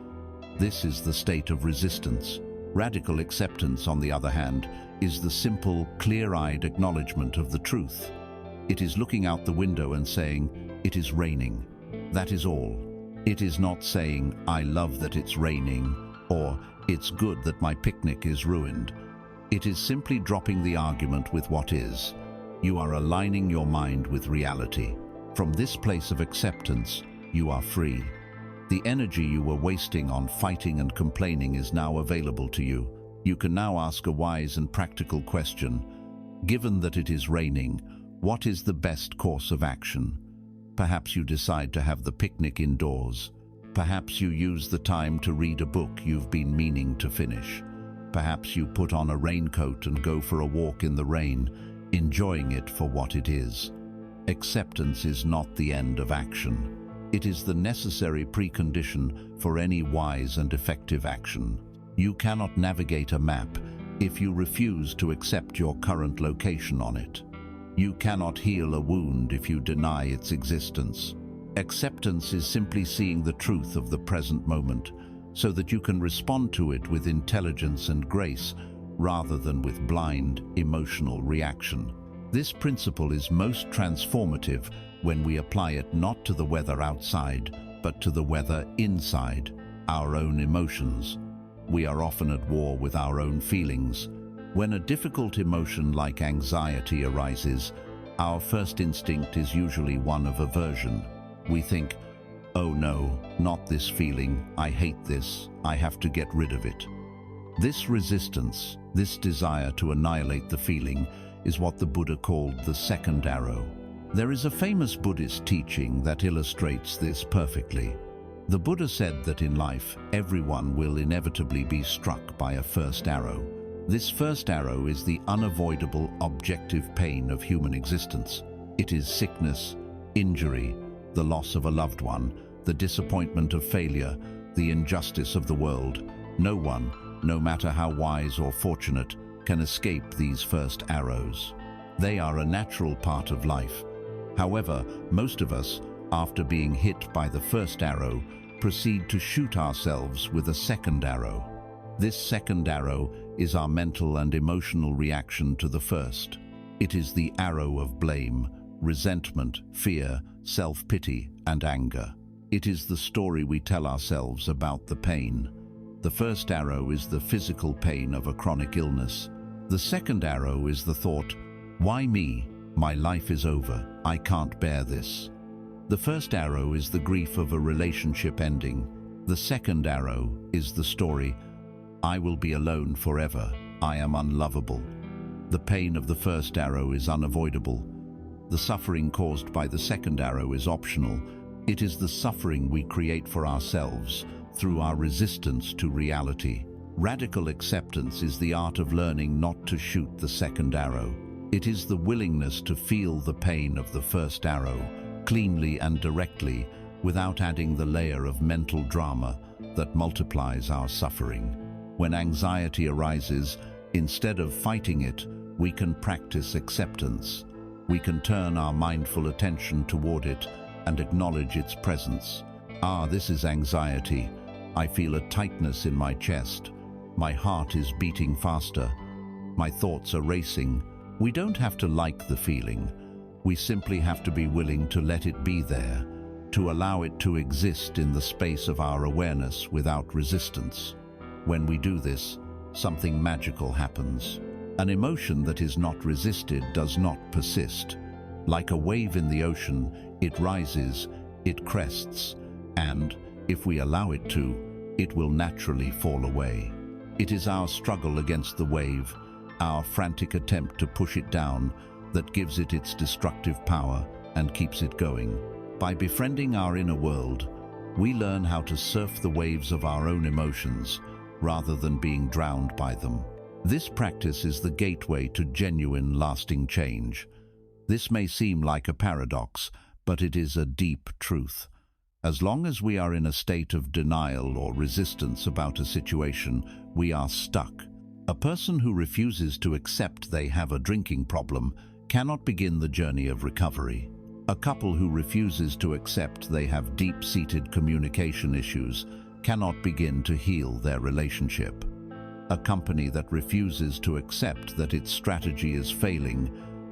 This is the state of resistance. Radical acceptance, on the other hand, is the simple, clear-eyed acknowledgement of the truth. It is looking out the window and saying, "It is raining." That is all. It is not saying, "I love that it's raining," or "It's good that my picnic is ruined." It is simply dropping the argument with what is. You are aligning your mind with reality. From this place of acceptance, you are free. The energy you were wasting on fighting and complaining is now available to you. You can now ask a wise and practical question. Given that it is raining, what is the best course of action? Perhaps you decide to have the picnic indoors. Perhaps you use the time to read a book you've been meaning to finish. Perhaps you put on a raincoat and go for a walk in the rain, enjoying it for what it is. Acceptance is not the end of action. It is the necessary precondition for any wise and effective action. You cannot navigate a map if you refuse to accept your current location on it. You cannot heal a wound if you deny its existence. Acceptance is simply seeing the truth of the present moment, so that you can respond to it with intelligence and grace, rather than with blind, emotional reaction. This principle is most transformative when we apply it not to the weather outside, but to the weather inside, our own emotions. We are often at war with our own feelings. When a difficult emotion like anxiety arises, our first instinct is usually one of aversion. We think, "Oh no, not this feeling, I hate this, I have to get rid of it." This resistance, this desire to annihilate the feeling, is what the Buddha called the second arrow. There is a famous Buddhist teaching that illustrates this perfectly. The Buddha said that in life, everyone will inevitably be struck by a first arrow. This first arrow is the unavoidable objective pain of human existence. It is sickness, injury, the loss of a loved one, the disappointment of failure, the injustice of the world. No one, no matter how wise or fortunate, can escape these first arrows. They are a natural part of life. However, most of us, after being hit by the first arrow, proceed to shoot ourselves with a second arrow. This second arrow is our mental and emotional reaction to the first. It is the arrow of blame, resentment, fear, self-pity, and anger. It is the story we tell ourselves about the pain. The first arrow is the physical pain of a chronic illness. The second arrow is the thought, "Why me? My life is over. I can't bear this." The first arrow is the grief of a relationship ending. The second arrow is the story, "I will be alone forever. I am unlovable." The pain of the first arrow is unavoidable. The suffering caused by the second arrow is optional. It is the suffering we create for ourselves through our resistance to reality. Radical acceptance is the art of learning not to shoot the second arrow. It is the willingness to feel the pain of the first arrow, cleanly and directly, without adding the layer of mental drama that multiplies our suffering. When anxiety arises, instead of fighting it, we can practice acceptance. We can turn our mindful attention toward it and acknowledge its presence. This is anxiety. I feel a tightness in my chest. My heart is beating faster. My thoughts are racing. We don't have to like the feeling. We simply have to be willing to let it be there, to allow it to exist in the space of our awareness without resistance. When we do this, something magical happens. An emotion that is not resisted does not persist. Like a wave in the ocean, it rises, it crests, and, if we allow it to, it will naturally fall away. It is our struggle against the wave, our frantic attempt to push it down, that gives it its destructive power and keeps it going. By befriending our inner world, we learn how to surf the waves of our own emotions, rather than being drowned by them. This practice is the gateway to genuine, lasting change. This may seem like a paradox, but it is a deep truth. As long as we are in a state of denial or resistance about a situation, we are stuck. A person who refuses to accept they have a drinking problem cannot begin the journey of recovery. A couple who refuses to accept they have deep-seated communication issues cannot begin to heal their relationship. A company that refuses to accept that its strategy is failing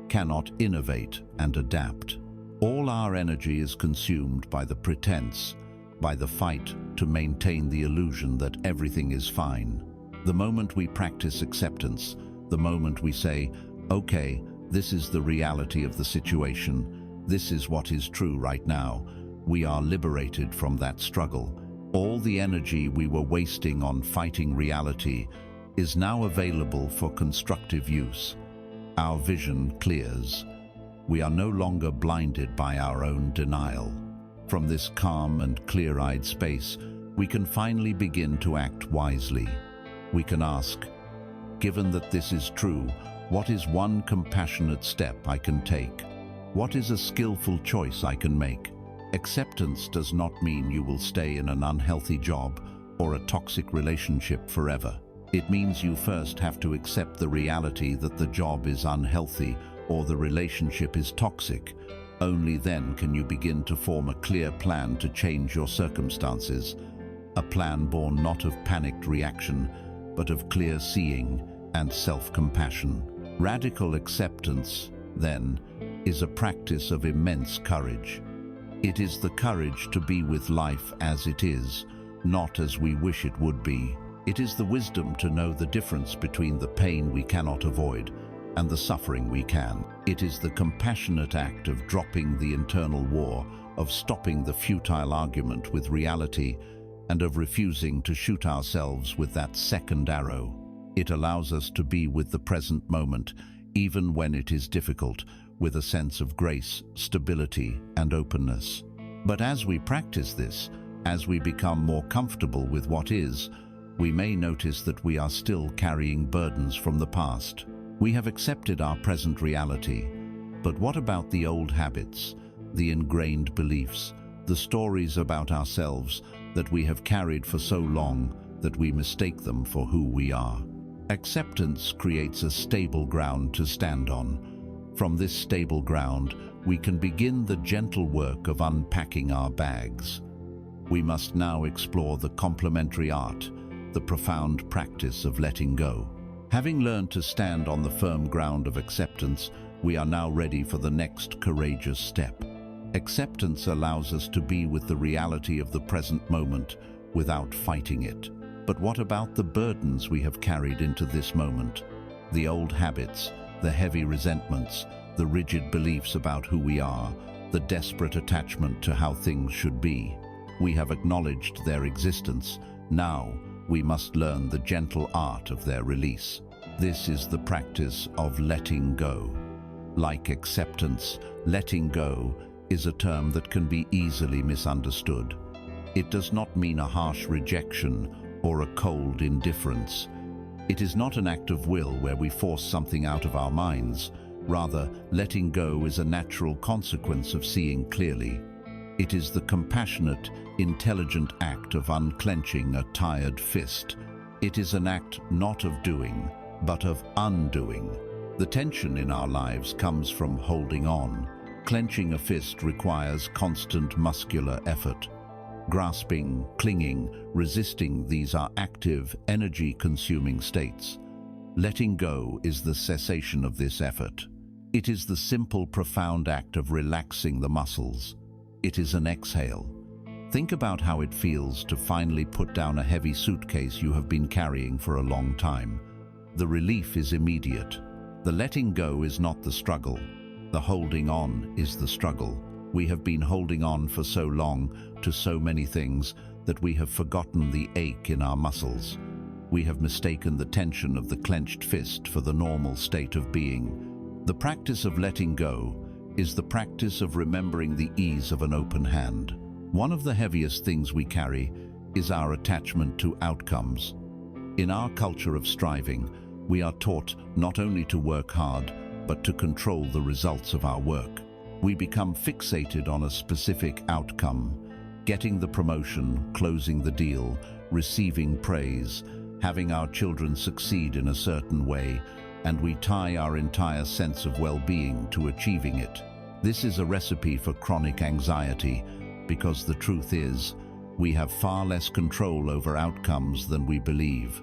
cannot innovate and adapt. All our energy is consumed by the pretense, by the fight to maintain the illusion that everything is fine. The moment we practice acceptance, the moment we say, "Okay, this is the reality of the situation, this is what is true right now," we are liberated from that struggle. All the energy we were wasting on fighting reality is now available for constructive use. Our vision clears. We are no longer blinded by our own denial. From this calm and clear-eyed space, we can finally begin to act wisely. We can ask, given that this is true, what is one compassionate step I can take? What is a skillful choice I can make? Acceptance does not mean you will stay in an unhealthy job or a toxic relationship forever. It means you first have to accept the reality that the job is unhealthy or the relationship is toxic. Only then can you begin to form a clear plan to change your circumstances. A plan born not of panicked reaction, but of clear seeing and self-compassion. Radical acceptance, then, is a practice of immense courage. It is the courage to be with life as it is, not as we wish it would be. It is the wisdom to know the difference between the pain we cannot avoid and the suffering we can. It is the compassionate act of dropping the internal war, of stopping the futile argument with reality, and of refusing to shoot ourselves with that second arrow. It allows us to be with the present moment, even when it is difficult, with a sense of grace, stability, and openness. But as we practice this, as we become more comfortable with what is, we may notice that we are still carrying burdens from the past. We have accepted our present reality, but what about the old habits, the ingrained beliefs, the stories about ourselves that we have carried for so long that we mistake them for who we are? Acceptance creates a stable ground to stand on. From this stable ground, we can begin the gentle work of unpacking our bags. We must now explore the complementary art, the profound practice of letting go. Having learned to stand on the firm ground of acceptance, we are now ready for the next courageous step. Acceptance allows us to be with the reality of the present moment without fighting it. But what about the burdens we have carried into this moment? The old habits, the heavy resentments, the rigid beliefs about who we are, the desperate attachment to how things should be. We have acknowledged their existence. Now, we must learn the gentle art of their release. This is the practice of letting go. Like acceptance, letting go is a term that can be easily misunderstood. It does not mean a harsh rejection or a cold indifference. It is not an act of will where we force something out of our minds. Rather, letting go is a natural consequence of seeing clearly. It is the compassionate, intelligent act of unclenching a tired fist. It is an act not of doing, but of undoing. The tension in our lives comes from holding on. Clenching a fist requires constant muscular effort. Grasping, clinging, resisting, these are active, energy-consuming states. Letting go is the cessation of this effort. It is the simple, profound act of relaxing the muscles. It is an exhale. Think about how it feels to finally put down a heavy suitcase you have been carrying for a long time. The relief is immediate. The letting go is not the struggle. The holding on is the struggle. We have been holding on for so long to so many things that we have forgotten the ache in our muscles. We have mistaken the tension of the clenched fist for the normal state of being. The practice of letting go is the practice of remembering the ease of an open hand. One of the heaviest things we carry is our attachment to outcomes. In our culture of striving, we are taught not only to work hard, but to control the results of our work. We become fixated on a specific outcome, getting the promotion, closing the deal, receiving praise, having our children succeed in a certain way, and we tie our entire sense of well-being to achieving it. This is a recipe for chronic anxiety, because the truth is, we have far less control over outcomes than we believe.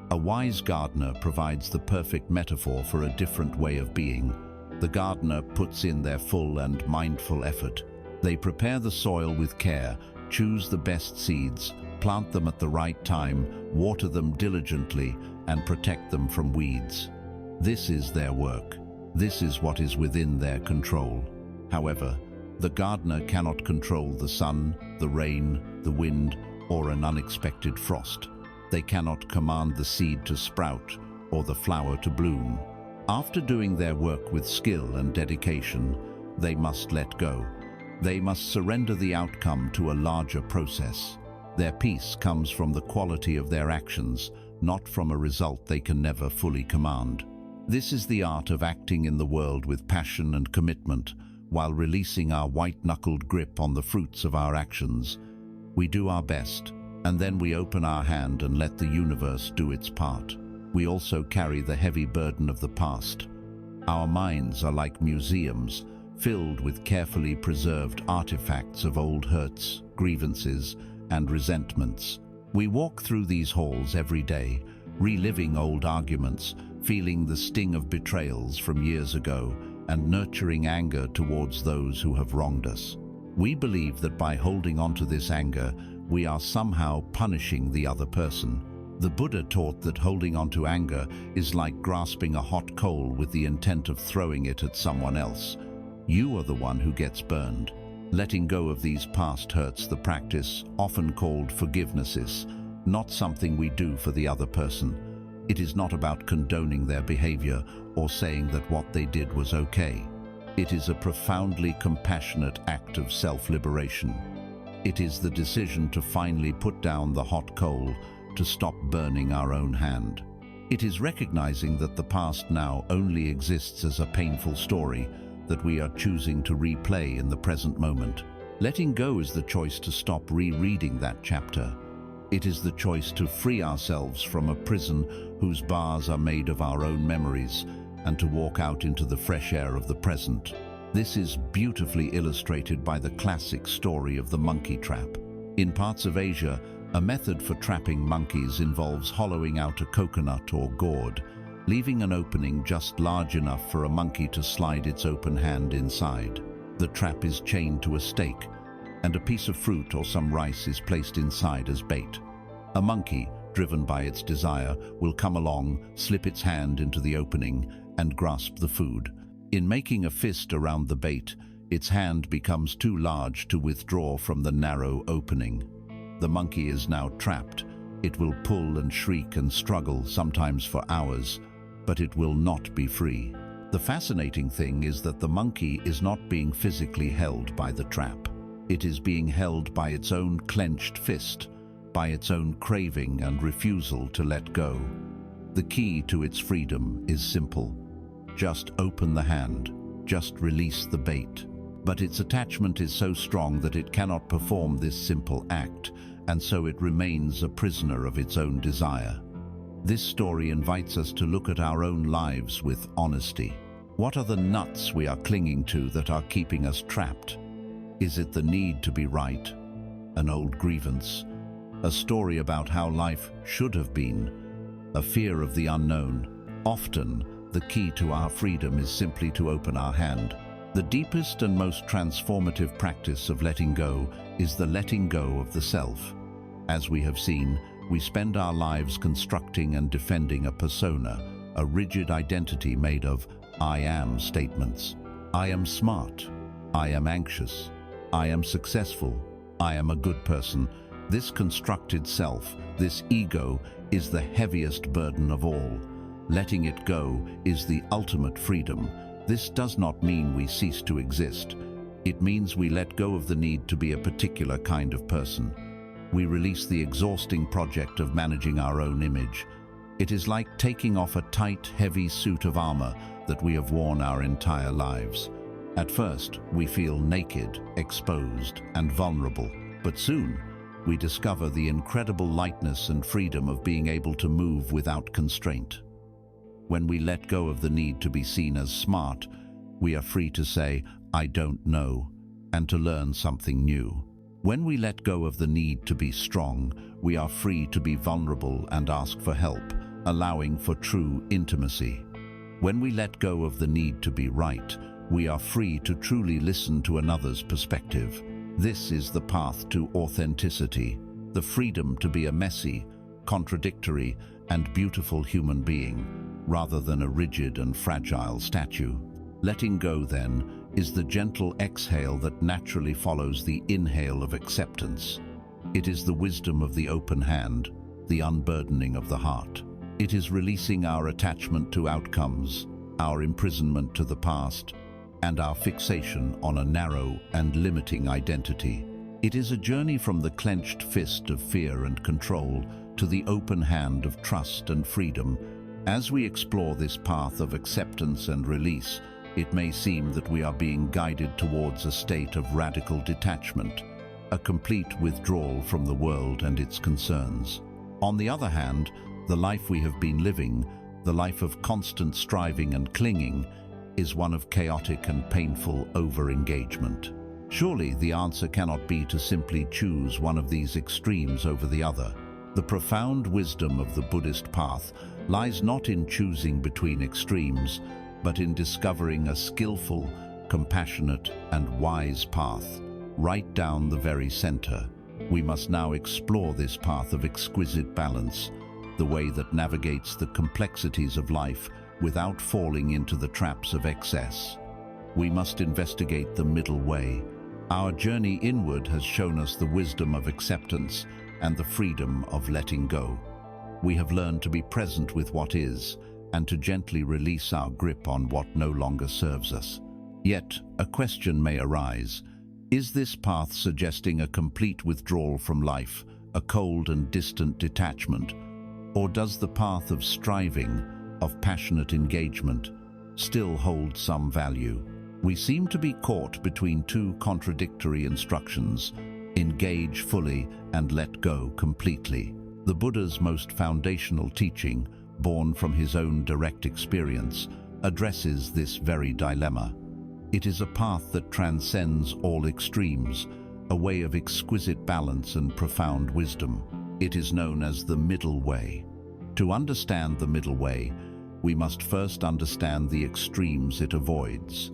A wise gardener provides the perfect metaphor for a different way of being. The gardener puts in their full and mindful effort. They prepare the soil with care, choose the best seeds, plant them at the right time, water them diligently, and protect them from weeds. This is their work. This is what is within their control. However, the gardener cannot control the sun, the rain, the wind, or an unexpected frost. They cannot command the seed to sprout or the flower to bloom. After doing their work with skill and dedication, they must let go. They must surrender the outcome to a larger process. Their peace comes from the quality of their actions, not from a result they can never fully command. This is the art of acting in the world with passion and commitment, while releasing our white-knuckled grip on the fruits of our actions. We do our best, and then we open our hand and let the universe do its part. We also carry the heavy burden of the past. Our minds are like museums, filled with carefully preserved artifacts of old hurts, grievances, and resentments. We walk through these halls every day, reliving old arguments, feeling the sting of betrayals from years ago, and nurturing anger towards those who have wronged us. We believe that by holding on to this anger, we are somehow punishing the other person. The Buddha taught that holding on to anger is like grasping a hot coal with the intent of throwing it at someone else. You are the one who gets burned. Letting go of these past hurts, the practice, often called forgiveness, is not something we do for the other person. It is not about condoning their behavior or saying that what they did was okay. It is a profoundly compassionate act of self-liberation. It is the decision to finally put down the hot coal, to stop burning our own hand. It is recognizing that the past now only exists as a painful story that we are choosing to replay in the present moment. Letting go is the choice to stop rereading that chapter. It is the choice to free ourselves from a prison whose bars are made of our own memories and to walk out into the fresh air of the present. This is beautifully illustrated by the classic story of the monkey trap. In parts of Asia, a method for trapping monkeys involves hollowing out a coconut or gourd, leaving an opening just large enough for a monkey to slide its open hand inside. The trap is chained to a stake, and a piece of fruit or some rice is placed inside as bait. A monkey, driven by its desire, will come along, slip its hand into the opening, and grasp the food. In making a fist around the bait, its hand becomes too large to withdraw from the narrow opening. The monkey is now trapped. It will pull and shriek and struggle, sometimes for hours, but it will not be free. The fascinating thing is that the monkey is not being physically held by the trap. It is being held by its own clenched fist, by its own craving and refusal to let go. The key to its freedom is simple. Just open the hand, just release the bait. But its attachment is so strong that it cannot perform this simple act, and so it remains a prisoner of its own desire. This story invites us to look at our own lives with honesty. What are the nuts we are clinging to that are keeping us trapped? Is it the need to be right? An old grievance? A story about how life should have been? A fear of the unknown? Often, the key to our freedom is simply to open our hand. The deepest and most transformative practice of letting go is the letting go of the self. As we have seen, we spend our lives constructing and defending a persona, a rigid identity made of I am statements. I am smart. I am anxious. I am successful. I am a good person. This constructed self, this ego, is the heaviest burden of all. Letting it go is the ultimate freedom. This does not mean we cease to exist. It means we let go of the need to be a particular kind of person. We release the exhausting project of managing our own image. It is like taking off a tight, heavy suit of armor that we have worn our entire lives. At first, we feel naked, exposed, and vulnerable, but soon, we discover the incredible lightness and freedom of being able to move without constraint. When we let go of the need to be seen as smart, we are free to say, I don't know, and to learn something new. When we let go of the need to be strong, we are free to be vulnerable and ask for help, allowing for true intimacy. When we let go of the need to be right, we are free to truly listen to another's perspective. This is the path to authenticity, the freedom to be a messy, contradictory, and beautiful human being, rather than a rigid and fragile statue. Letting go, then, is the gentle exhale that naturally follows the inhale of acceptance. It is the wisdom of the open hand, the unburdening of the heart. It is releasing our attachment to outcomes, our imprisonment to the past, and our fixation on a narrow and limiting identity. It is a journey from the clenched fist of fear and control to the open hand of trust and freedom. As we explore this path of acceptance and release, it may seem that we are being guided towards a state of radical detachment, a complete withdrawal from the world and its concerns. On the other hand, the life we have been living, the life of constant striving and clinging, is one of chaotic and painful over-engagement. Surely the answer cannot be to simply choose one of these extremes over the other. The profound wisdom of the Buddhist path lies not in choosing between extremes, but in discovering a skillful, compassionate, and wise path, right down the very center. We must now explore this path of exquisite balance, the way that navigates the complexities of life without falling into the traps of excess. We must investigate the middle way. Our journey inward has shown us the wisdom of acceptance and the freedom of letting go. We have learned to be present with what is, and to gently release our grip on what no longer serves us. Yet, a question may arise. Is this path suggesting a complete withdrawal from life, a cold and distant detachment? Or does the path of striving, of passionate engagement, still hold some value? We seem to be caught between two contradictory instructions: engage fully and let go completely. The Buddha's most foundational teaching, born from his own direct experience, addresses this very dilemma. It is a path that transcends all extremes, a way of exquisite balance and profound wisdom. It is known as the middle way. To understand the middle way, we must first understand the extremes it avoids.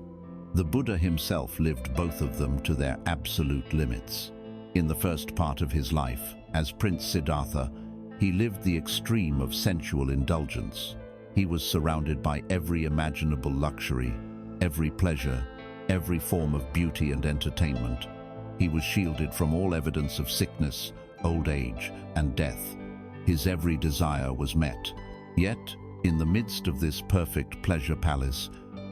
The Buddha himself lived both of them to their absolute limits. In the first part of his life, as Prince Siddhartha, he lived the extreme of sensual indulgence. He was surrounded by every imaginable luxury, every pleasure, every form of beauty and entertainment. He was shielded from all evidence of sickness, old age, and death. His every desire was met. Yet, in the midst of this perfect pleasure palace,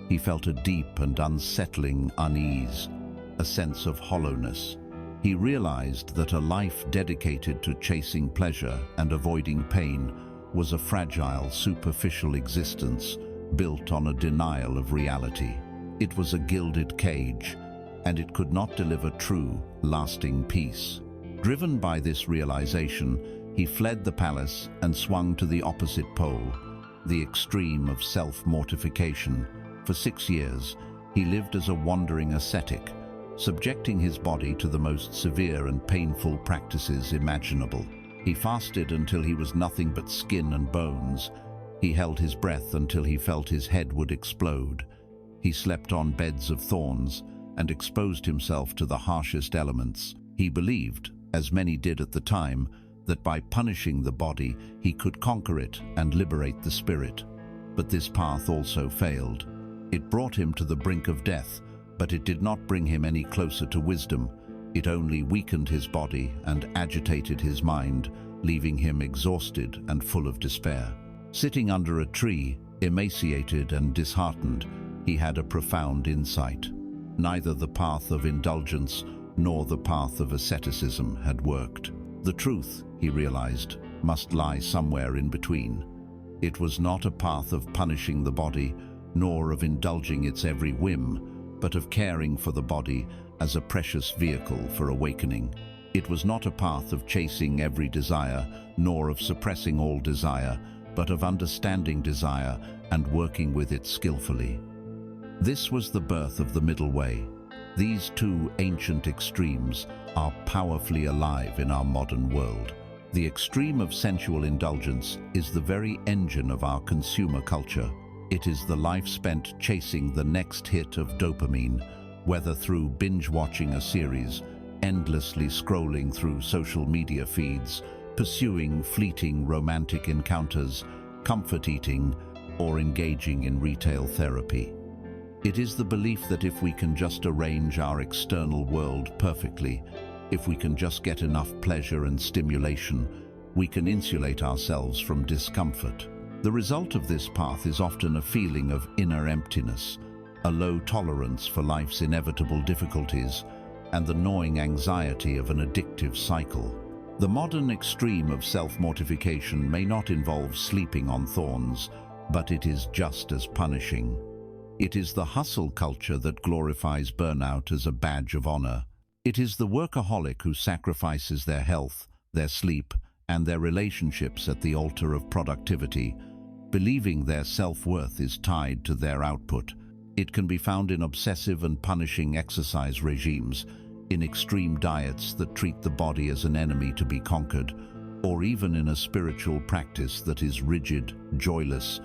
he felt a deep and unsettling unease, a sense of hollowness. He realized that a life dedicated to chasing pleasure and avoiding pain was a fragile, superficial existence built on a denial of reality. It was a gilded cage, and it could not deliver true, lasting peace. Driven by this realization, he fled the palace and swung to the opposite pole, the extreme of self-mortification. For 6 years, he lived as a wandering ascetic, subjecting his body to the most severe and painful practices imaginable. He fasted until he was nothing but skin and bones. He held his breath until he felt his head would explode. He slept on beds of thorns and exposed himself to the harshest elements. He believed, as many did at the time, that by punishing the body, he could conquer it and liberate the spirit. But this path also failed. It brought him to the brink of death, but it did not bring him any closer to wisdom. It only weakened his body and agitated his mind, leaving him exhausted and full of despair. Sitting under a tree, emaciated and disheartened, he had a profound insight. Neither the path of indulgence nor the path of asceticism had worked. The truth, he realized, must lie somewhere in between. It was not a path of punishing the body, nor of indulging its every whim, but of caring for the body as a precious vehicle for awakening. It was not a path of chasing every desire, nor of suppressing all desire, but of understanding desire and working with it skillfully. This was the birth of the middle way. These two ancient extremes are powerfully alive in our modern world. The extreme of sensual indulgence is the very engine of our consumer culture. It is the life spent chasing the next hit of dopamine, whether through binge-watching a series, endlessly scrolling through social media feeds, pursuing fleeting romantic encounters, comfort eating, or engaging in retail therapy. It is the belief that if we can just arrange our external world perfectly, if we can just get enough pleasure and stimulation, we can insulate ourselves from discomfort. The result of this path is often a feeling of inner emptiness, a low tolerance for life's inevitable difficulties, and the gnawing anxiety of an addictive cycle. The modern extreme of self-mortification may not involve sleeping on thorns, but it is just as punishing. It is the hustle culture that glorifies burnout as a badge of honor. It is the workaholic who sacrifices their health, their sleep, and their relationships at the altar of productivity, believing their self-worth is tied to their output. It can be found in obsessive and punishing exercise regimes, in extreme diets that treat the body as an enemy to be conquered, or even in a spiritual practice that is rigid, joyless,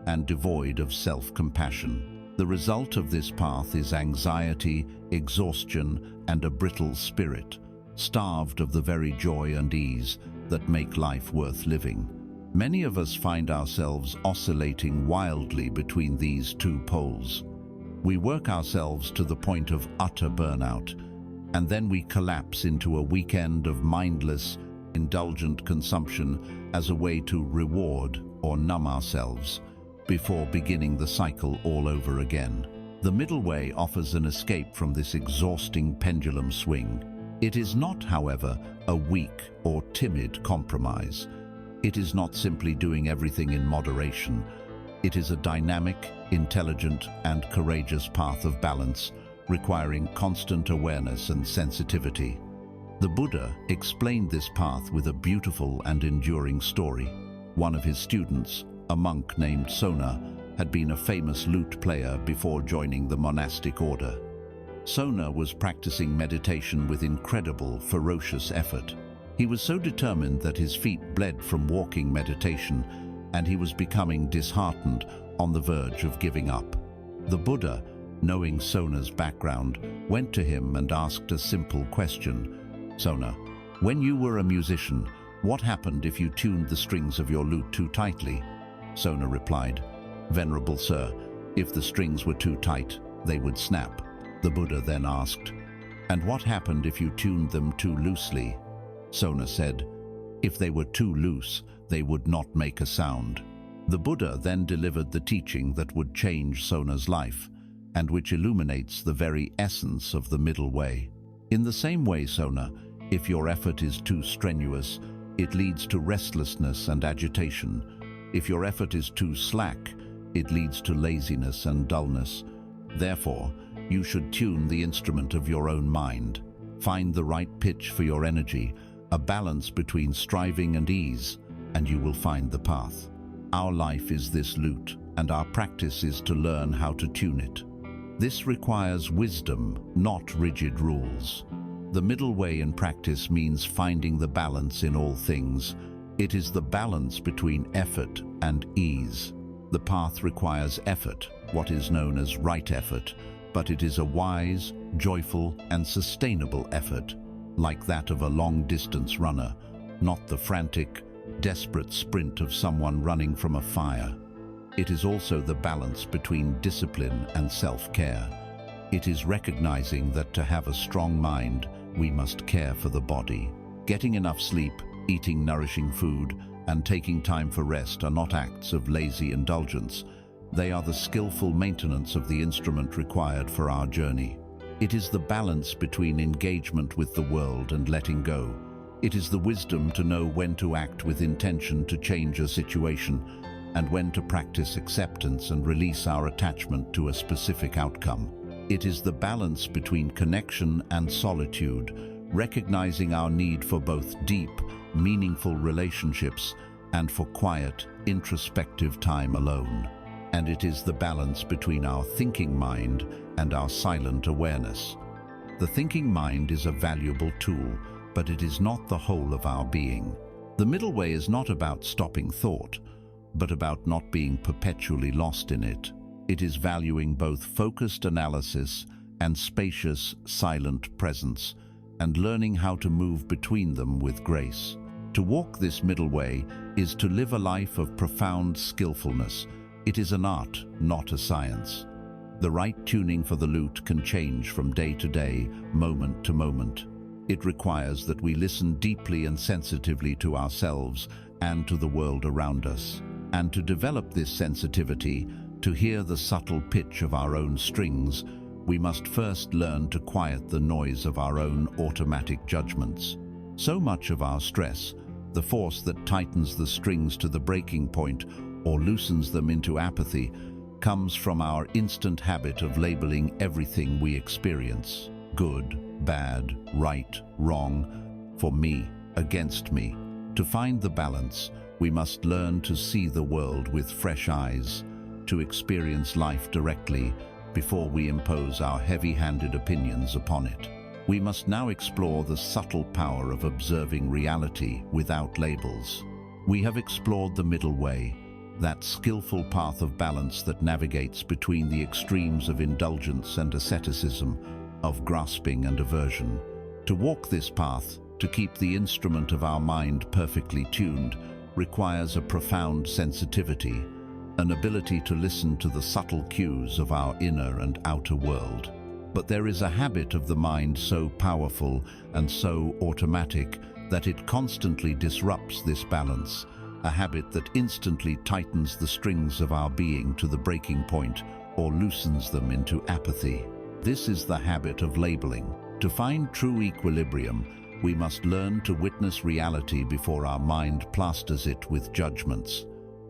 and devoid of self-compassion. The result of this path is anxiety, exhaustion, and a brittle spirit, starved of the very joy and ease that make life worth living. Many of us find ourselves oscillating wildly between these two poles. We work ourselves to the point of utter burnout, and then we collapse into a weekend of mindless, indulgent consumption as a way to reward or numb ourselves, before beginning the cycle all over again. The middle way offers an escape from this exhausting pendulum swing. It is not, however, a weak or timid compromise. It is not simply doing everything in moderation. It is a dynamic, intelligent, and courageous path of balance, requiring constant awareness and sensitivity. The Buddha explained this path with a beautiful and enduring story. One of his students, a monk named Sona, had been a famous lute player before joining the monastic order. Sona was practicing meditation with incredible, ferocious effort. He was so determined that his feet bled from walking meditation, and he was becoming disheartened, on the verge of giving up. The Buddha, knowing Sona's background, went to him and asked a simple question. "Sona, when you were a musician, what happened if you tuned the strings of your lute too tightly?" Sona replied, "Venerable sir, if the strings were too tight, they would snap." The Buddha then asked, "And what happened if you tuned them too loosely?" Sona said, "If they were too loose, they would not make a sound." The Buddha then delivered the teaching that would change Sona's life, and which illuminates the very essence of the middle way. In the same way, Sona, if your effort is too strenuous, it leads to restlessness and agitation. If your effort is too slack, it leads to laziness and dullness. Therefore, you should tune the instrument of your own mind. Find the right pitch for your energy, a balance between striving and ease, and you will find the path. Our life is this lute, and our practice is to learn how to tune it. This requires wisdom, not rigid rules. The middle way in practice means finding the balance in all things. It is the balance between effort and ease. The path requires effort, what is known as right effort, but it is a wise, joyful, and sustainable effort, like that of a long-distance runner, not the frantic, desperate sprint of someone running from a fire. It is also the balance between discipline and self-care. It is recognizing that to have a strong mind, we must care for the body. Getting enough sleep, eating nourishing food, and taking time for rest are not acts of lazy indulgence. They are the skillful maintenance of the instrument required for our journey. It is the balance between engagement with the world and letting go. It is the wisdom to know when to act with intention to change a situation, and when to practice acceptance and release our attachment to a specific outcome. It is the balance between connection and solitude, recognizing our need for both deep, meaningful relationships and for quiet, introspective time alone. And it is the balance between our thinking mind and our silent awareness. The thinking mind is a valuable tool, but it is not the whole of our being. The middle way is not about stopping thought, but about not being perpetually lost in it. It is valuing both focused analysis and spacious, silent presence, and learning how to move between them with grace. To walk this middle way is to live a life of profound skillfulness. It is an art, not a science. The right tuning for the lute can change from day to day, moment to moment. It requires that we listen deeply and sensitively to ourselves and to the world around us. And to develop this sensitivity, to hear the subtle pitch of our own strings, we must first learn to quiet the noise of our own automatic judgments. So much of our stress, the force that tightens the strings to the breaking point or loosens them into apathy, comes from our instant habit of labeling everything we experience: good, bad, right, wrong, for me, against me. To find the balance, we must learn to see the world with fresh eyes, to experience life directly before we impose our heavy-handed opinions upon it. We must now explore the subtle power of observing reality without labels. We have explored the middle way, that skillful path of balance that navigates between the extremes of indulgence and asceticism, of grasping and aversion. To walk this path, to keep the instrument of our mind perfectly tuned, requires a profound sensitivity, an ability to listen to the subtle cues of our inner and outer world. But there is a habit of the mind so powerful and so automatic that it constantly disrupts this balance, a habit that instantly tightens the strings of our being to the breaking point or loosens them into apathy. This is the habit of labeling. To find true equilibrium, we must learn to witness reality before our mind plasters it with judgments.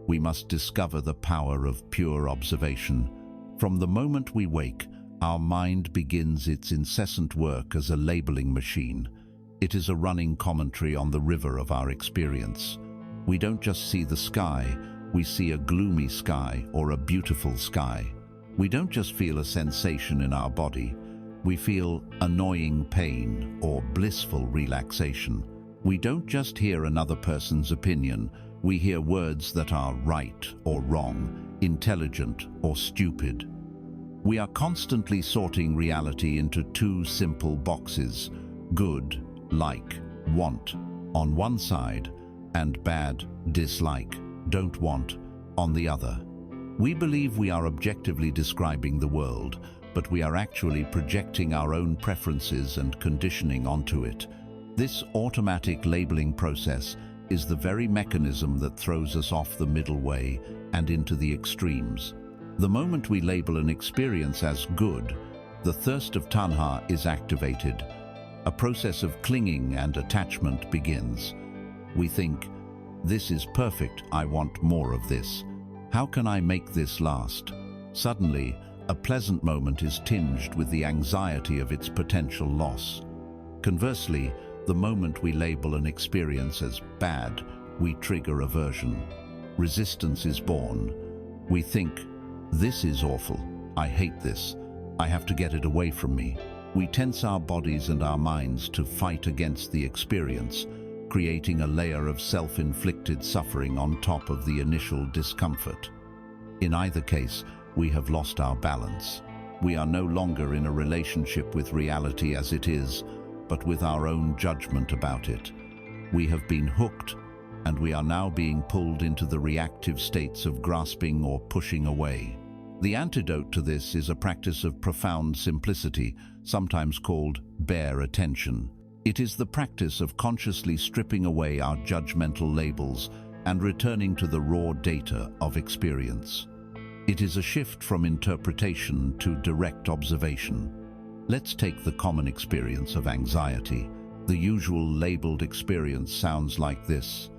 We must discover the power of pure observation. From the moment we wake, our mind begins its incessant work as a labeling machine. It is a running commentary on the river of our experience. We don't just see the sky, we see a gloomy sky or a beautiful sky. We don't just feel a sensation in our body, we feel annoying pain or blissful relaxation. We don't just hear another person's opinion, we hear words that are right or wrong, intelligent or stupid. We are constantly sorting reality into two simple boxes: good, like, want, on one side, and bad, dislike, don't want, on the other. We believe we are objectively describing the world, but we are actually projecting our own preferences and conditioning onto it. This automatic labeling process is the very mechanism that throws us off the middle way and into the extremes. The moment we label an experience as good, the thirst of tanha is activated. A process of clinging and attachment begins. We think, this is perfect, I want more of this. How can I make this last? Suddenly, a pleasant moment is tinged with the anxiety of its potential loss. Conversely, the moment we label an experience as bad, we trigger aversion. Resistance is born. We think, this is awful, I hate this, I have to get it away from me. We tense our bodies and our minds to fight against the experience, creating a layer of self-inflicted suffering on top of the initial discomfort. In either case, we have lost our balance. We are no longer in a relationship with reality as it is, but with our own judgment about it. We have been hooked, and we are now being pulled into the reactive states of grasping or pushing away. The antidote to this is a practice of profound simplicity, sometimes called bare attention. It is the practice of consciously stripping away our judgmental labels and returning to the raw data of experience. It is a shift from interpretation to direct observation. Let's take the common experience of anxiety. The usual labeled experience sounds like this: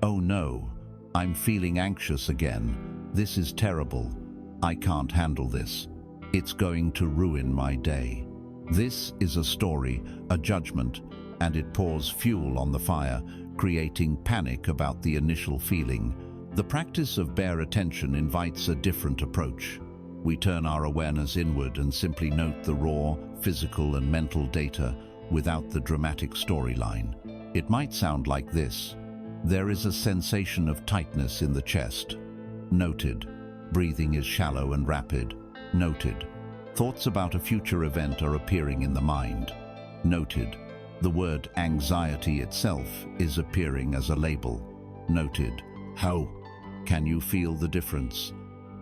oh no, I'm feeling anxious again. This is terrible. I can't handle this. It's going to ruin my day. This is a story, a judgment, and it pours fuel on the fire, creating panic about the initial feeling. The practice of bare attention invites a different approach. We turn our awareness inward and simply note the raw, physical and mental data without the dramatic storyline. It might sound like this: there is a sensation of tightness in the chest. Noted. Breathing is shallow and rapid. Noted. Thoughts about a future event are appearing in the mind. Noted. The word anxiety itself is appearing as a label. Noted. How can you feel the difference?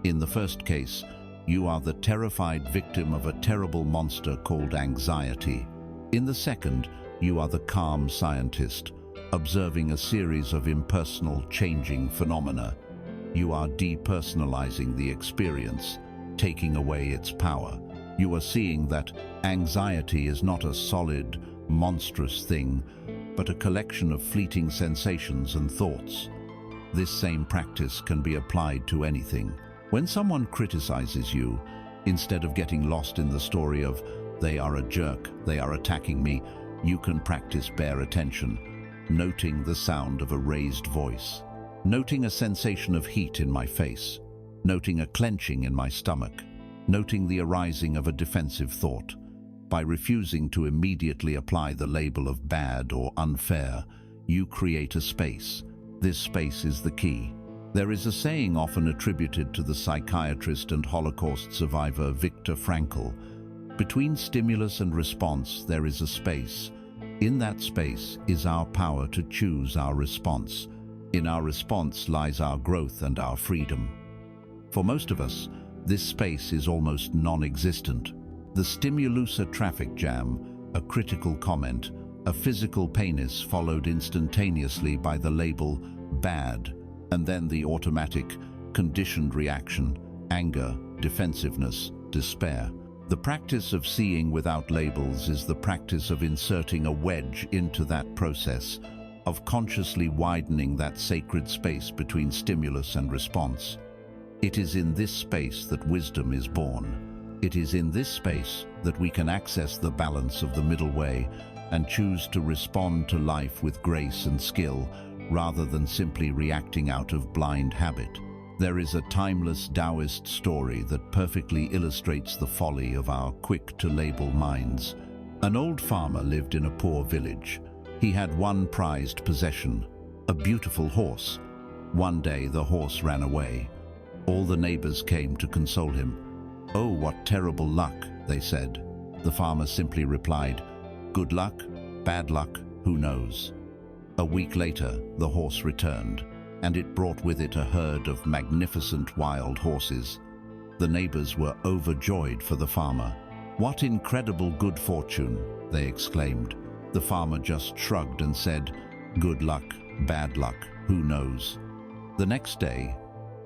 In the first case, you are the terrified victim of a terrible monster called anxiety. In the second, you are the calm scientist, observing a series of impersonal, changing phenomena. You are depersonalizing the experience, taking away its power. You are seeing that anxiety is not a solid, monstrous thing, but a collection of fleeting sensations and thoughts. This same practice can be applied to anything. When someone criticizes you, instead of getting lost in the story of, they are a jerk, they are attacking me, you can practice bare attention, noting the sound of a raised voice, noting a sensation of heat in my face, noting a clenching in my stomach, noting the arising of a defensive thought. By refusing to immediately apply the label of bad or unfair, you create a space. This space is the key. There is a saying often attributed to the psychiatrist and Holocaust survivor Viktor Frankl: between stimulus and response, there is a space. In that space is our power to choose our response. In our response lies our growth and our freedom. For most of us, this space is almost non-existent. The stimulusa traffic jam, a critical comment, a physical pain is followed instantaneously by the label bad, and then the automatic, conditioned reaction, anger, defensiveness, despair. The practice of seeing without labels is the practice of inserting a wedge into that process, of consciously widening that sacred space between stimulus and response. It is in this space that wisdom is born. It is in this space that we can access the balance of the middle way and choose to respond to life with grace and skill, rather than simply reacting out of blind habit. There is a timeless Taoist story that perfectly illustrates the folly of our quick-to-label minds. An old farmer lived in a poor village. He had one prized possession, a beautiful horse. One day the horse ran away. All the neighbors came to console him. "Oh, what terrible luck," they said. The farmer simply replied, "Good luck, bad luck, who knows?" A week later, the horse returned, and it brought with it a herd of magnificent wild horses. The neighbors were overjoyed for the farmer. "What incredible good fortune," they exclaimed. The farmer just shrugged and said, "Good luck, bad luck, who knows?" The next day,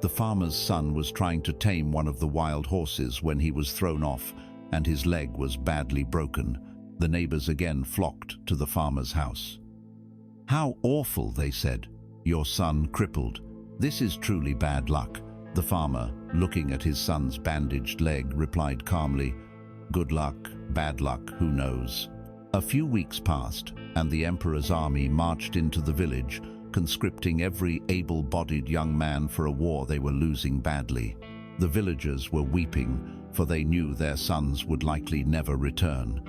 the farmer's son was trying to tame one of the wild horses when he was thrown off and his leg was badly broken. The neighbors again flocked to the farmer's house. "How awful," they said. "Your son crippled. This is truly bad luck." The farmer, looking at his son's bandaged leg, replied calmly, "Good luck, bad luck, who knows?" A few weeks passed, and the emperor's army marched into the village, conscripting every able-bodied young man for a war they were losing badly. The villagers were weeping, for they knew their sons would likely never return.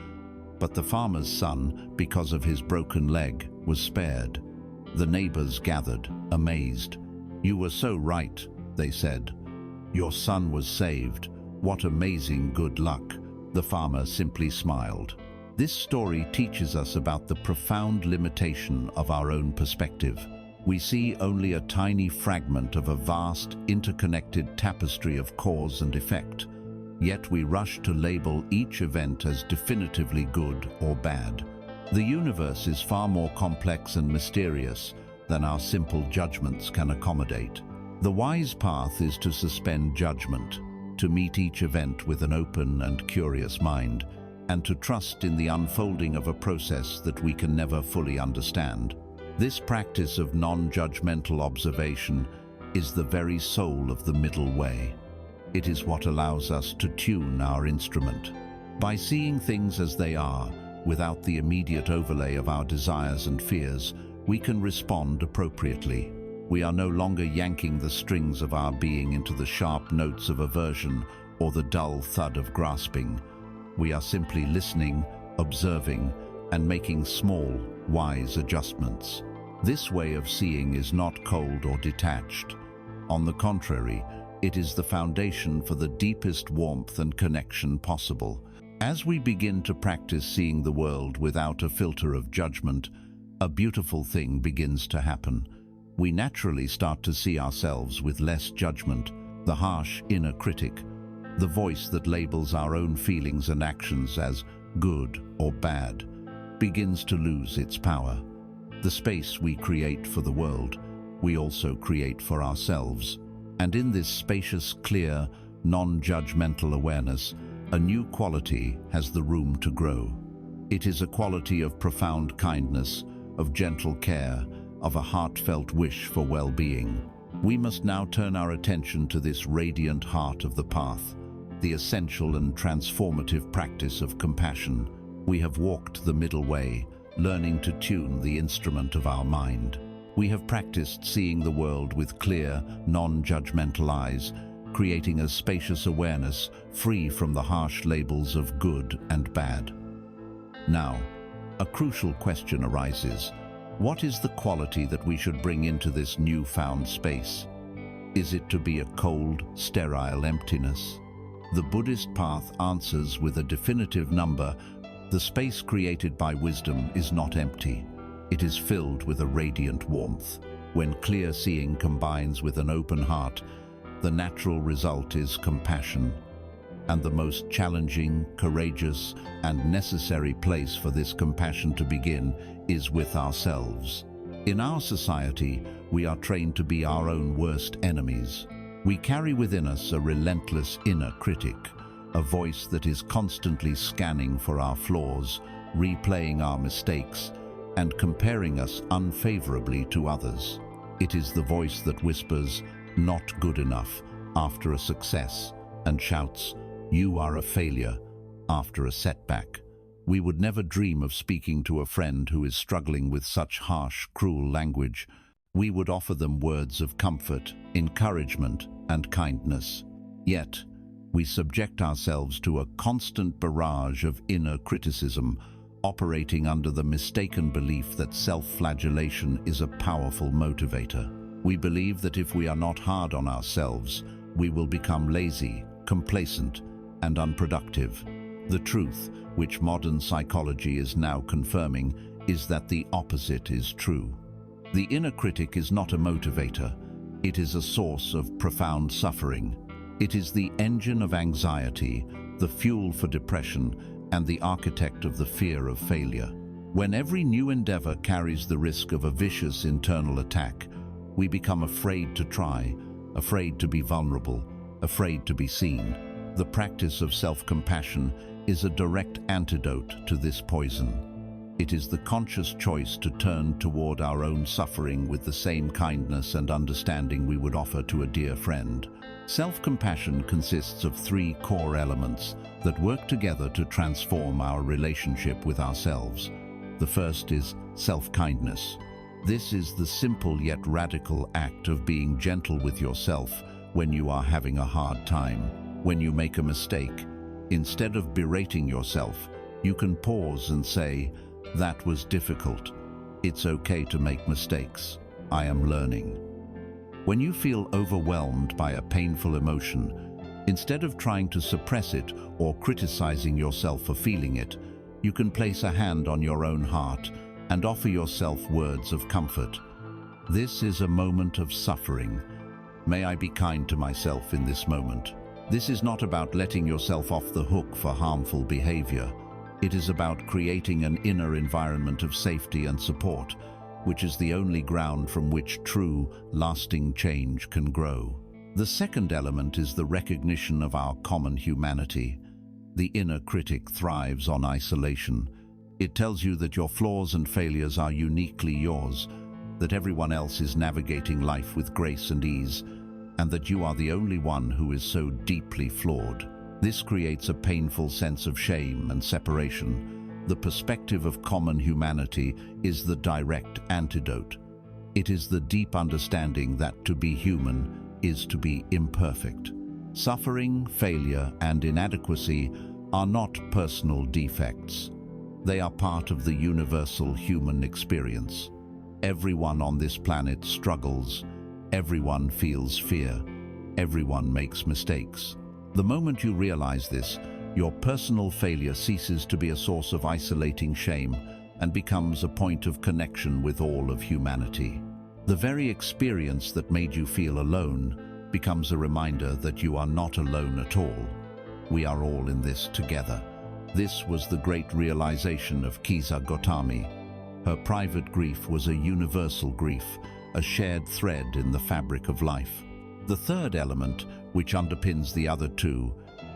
But the farmer's son, because of his broken leg, was spared. The neighbors gathered, amazed. "You were so right," they said. "Your son was saved. What amazing good luck." The farmer simply smiled. This story teaches us about the profound limitation of our own perspective. We see only a tiny fragment of a vast, interconnected tapestry of cause and effect. Yet we rush to label each event as definitively good or bad. The universe is far more complex and mysterious than our simple judgments can accommodate. The wise path is to suspend judgment, to meet each event with an open and curious mind, and to trust in the unfolding of a process that we can never fully understand. This practice of non-judgmental observation is the very soul of the middle way. It is what allows us to tune our instrument. By seeing things as they are, without the immediate overlay of our desires and fears, we can respond appropriately. We are no longer yanking the strings of our being into the sharp notes of aversion or the dull thud of grasping. We are simply listening, observing, and making small, wise adjustments. This way of seeing is not cold or detached. On the contrary, it is the foundation for the deepest warmth and connection possible. As we begin to practice seeing the world without a filter of judgment, a beautiful thing begins to happen. We naturally start to see ourselves with less judgment, the harsh inner critic, the voice that labels our own feelings and actions as good or bad, begins to lose its power. The space we create for the world, we also create for ourselves. And in this spacious, clear, non-judgmental awareness, a new quality has the room to grow. It is a quality of profound kindness, of gentle care, of a heartfelt wish for well-being. We must now turn our attention to this radiant heart of the path, the essential and transformative practice of compassion. We have walked the middle way, learning to tune the instrument of our mind. We have practiced seeing the world with clear, non-judgmental eyes, creating a spacious awareness free from the harsh labels of good and bad. Now, a crucial question arises. What is the quality that we should bring into this newfound space? Is it to be a cold, sterile emptiness? The Buddhist path answers with a definitive number. The space created by wisdom is not empty. It is filled with a radiant warmth. When clear seeing combines with an open heart, the natural result is compassion. And the most challenging, courageous, and necessary place for this compassion to begin is with ourselves. In our society, we are trained to be our own worst enemies. We carry within us a relentless inner critic, a voice that is constantly scanning for our flaws, replaying our mistakes, and comparing us unfavorably to others. It is the voice that whispers, "Not good enough," after a success, and shouts, "You are a failure," after a setback. We would never dream of speaking to a friend who is struggling with such harsh, cruel language. We would offer them words of comfort, encouragement, and kindness. Yet, we subject ourselves to a constant barrage of inner criticism, operating under the mistaken belief that self-flagellation is a powerful motivator. We believe that if we are not hard on ourselves, we will become lazy, complacent, and unproductive. The truth, which modern psychology is now confirming, is that the opposite is true. The inner critic is not a motivator. It is a source of profound suffering. It is the engine of anxiety, the fuel for depression, and the architect of the fear of failure. When every new endeavor carries the risk of a vicious internal attack, we become afraid to try, afraid to be vulnerable, afraid to be seen. The practice of self-compassion is a direct antidote to this poison. It is the conscious choice to turn toward our own suffering with the same kindness and understanding we would offer to a dear friend. Self-compassion consists of three core elements that work together to transform our relationship with ourselves. The first is self-kindness. This is the simple yet radical act of being gentle with yourself when you are having a hard time. When you make a mistake, instead of berating yourself, you can pause and say, "That was difficult. It's okay to make mistakes. I am learning." When you feel overwhelmed by a painful emotion, instead of trying to suppress it or criticizing yourself for feeling it, you can place a hand on your own heart and offer yourself words of comfort. This is a moment of suffering. May I be kind to myself in this moment. This is not about letting yourself off the hook for harmful behavior. It is about creating an inner environment of safety and support, which is the only ground from which true, lasting change can grow. The second element is the recognition of our common humanity. The inner critic thrives on isolation. It tells you that your flaws and failures are uniquely yours, that everyone else is navigating life with grace and ease, and that you are the only one who is so deeply flawed. This creates a painful sense of shame and separation. The perspective of common humanity is the direct antidote. It is the deep understanding that to be human is to be imperfect. Suffering, failure, and inadequacy are not personal defects. They are part of the universal human experience. Everyone on this planet struggles. Everyone feels fear. Everyone makes mistakes. The moment you realize this, your personal failure ceases to be a source of isolating shame and becomes a point of connection with all of humanity. The very experience that made you feel alone becomes a reminder that you are not alone at all. We are all in this together. This was the great realization of Kisa Gotami. Her private grief was a universal grief, a shared thread in the fabric of life. The third element, which underpins the other two,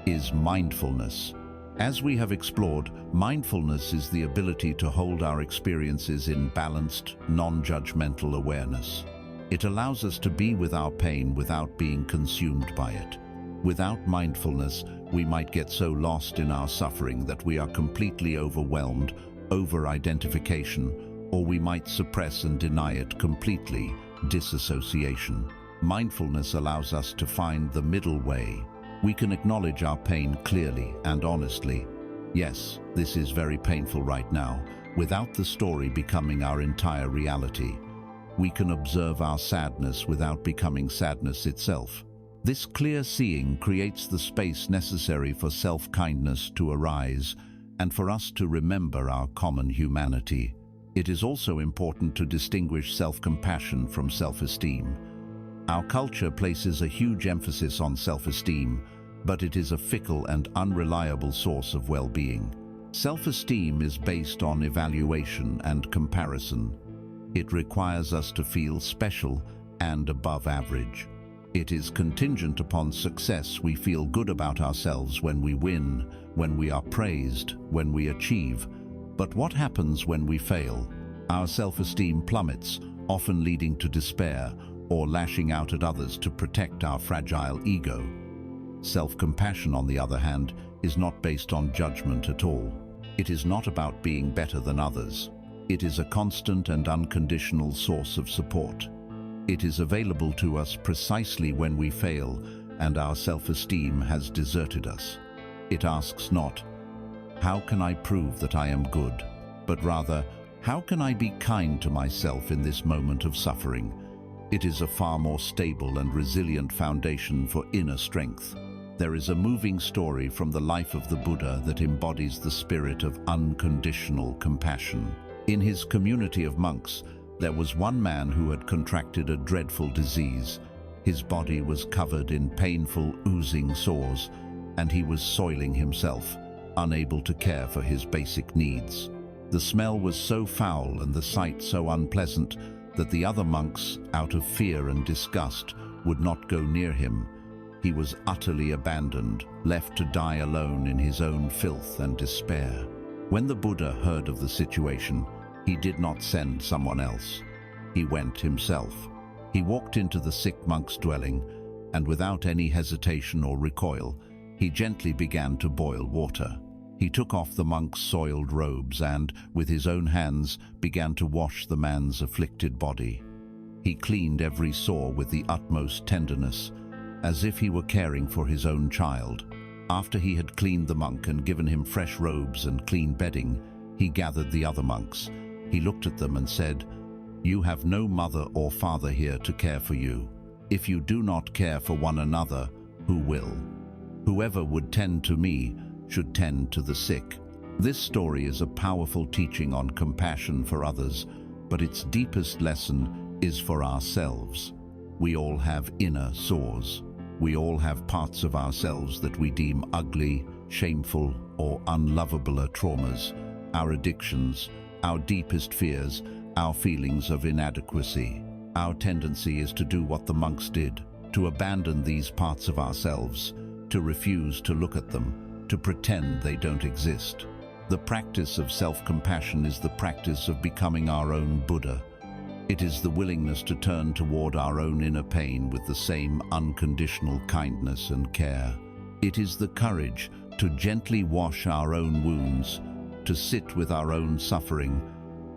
is mindfulness. As we have explored, mindfulness is the ability to hold our experiences in balanced, non-judgmental awareness. It allows us to be with our pain without being consumed by it. Without mindfulness, we might get so lost in our suffering that we are completely overwhelmed, over-identification, or we might suppress and deny it completely, disassociation. Mindfulness allows us to find the middle way. We can acknowledge our pain clearly and honestly. Yes, this is very painful right now, without the story becoming our entire reality. We can observe our sadness without becoming sadness itself. This clear seeing creates the space necessary for self-kindness to arise and for us to remember our common humanity. It is also important to distinguish self-compassion from self-esteem. Our culture places a huge emphasis on self-esteem, but it is a fickle and unreliable source of well-being. Self-esteem is based on evaluation and comparison. It requires us to feel special and above average. It is contingent upon success. We feel good about ourselves when we win, when we are praised, when we achieve. But what happens when we fail? Our self-esteem plummets, often leading to despair or lashing out at others to protect our fragile ego. Self-compassion, on the other hand, is not based on judgment at all. It is not about being better than others. It is a constant and unconditional source of support. It is available to us precisely when we fail and our self-esteem has deserted us. It asks not, "How can I prove that I am good?" but rather, "How can I be kind to myself in this moment of suffering?" It is a far more stable and resilient foundation for inner strength. There is a moving story from the life of the Buddha that embodies the spirit of unconditional compassion. In his community of monks, there was one man who had contracted a dreadful disease. His body was covered in painful, oozing sores, and he was soiling himself, unable to care for his basic needs. The smell was so foul and the sight so unpleasant that the other monks, out of fear and disgust, would not go near him. He was utterly abandoned, left to die alone in his own filth and despair. When the Buddha heard of the situation, he did not send someone else. He went himself. He walked into the sick monk's dwelling, and without any hesitation or recoil, he gently began to boil water. He took off the monk's soiled robes and, with his own hands, began to wash the man's afflicted body. He cleaned every sore with the utmost tenderness, as if he were caring for his own child. After he had cleaned the monk and given him fresh robes and clean bedding, he gathered the other monks. He looked at them and said, "You have no mother or father here to care for you. If you do not care for one another, who will? Whoever would tend to me should tend to the sick." This story is a powerful teaching on compassion for others, but its deepest lesson is for ourselves. We all have inner sores. We all have parts of ourselves that we deem ugly, shameful, or unlovable traumas, our addictions, our deepest fears, our feelings of inadequacy. Our tendency is to do what the monks did, to abandon these parts of ourselves, to refuse to look at them, to pretend they don't exist. The practice of self-compassion is the practice of becoming our own Buddha. It is the willingness to turn toward our own inner pain with the same unconditional kindness and care. It is the courage to gently wash our own wounds, to sit with our own suffering,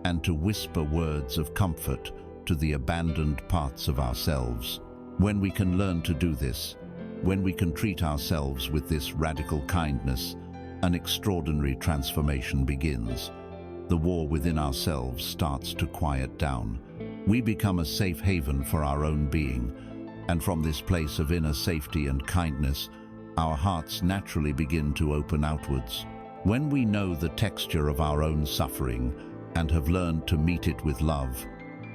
and to whisper words of comfort to the abandoned parts of ourselves. When we can learn to do this, when we can treat ourselves with this radical kindness, an extraordinary transformation begins. The war within ourselves starts to quiet down. We become a safe haven for our own being, and from this place of inner safety and kindness, our hearts naturally begin to open outwards. When we know the texture of our own suffering and have learned to meet it with love,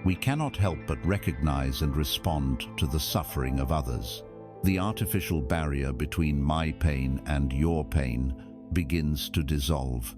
we cannot help but recognize and respond to the suffering of others. The artificial barrier between my pain and your pain begins to dissolve.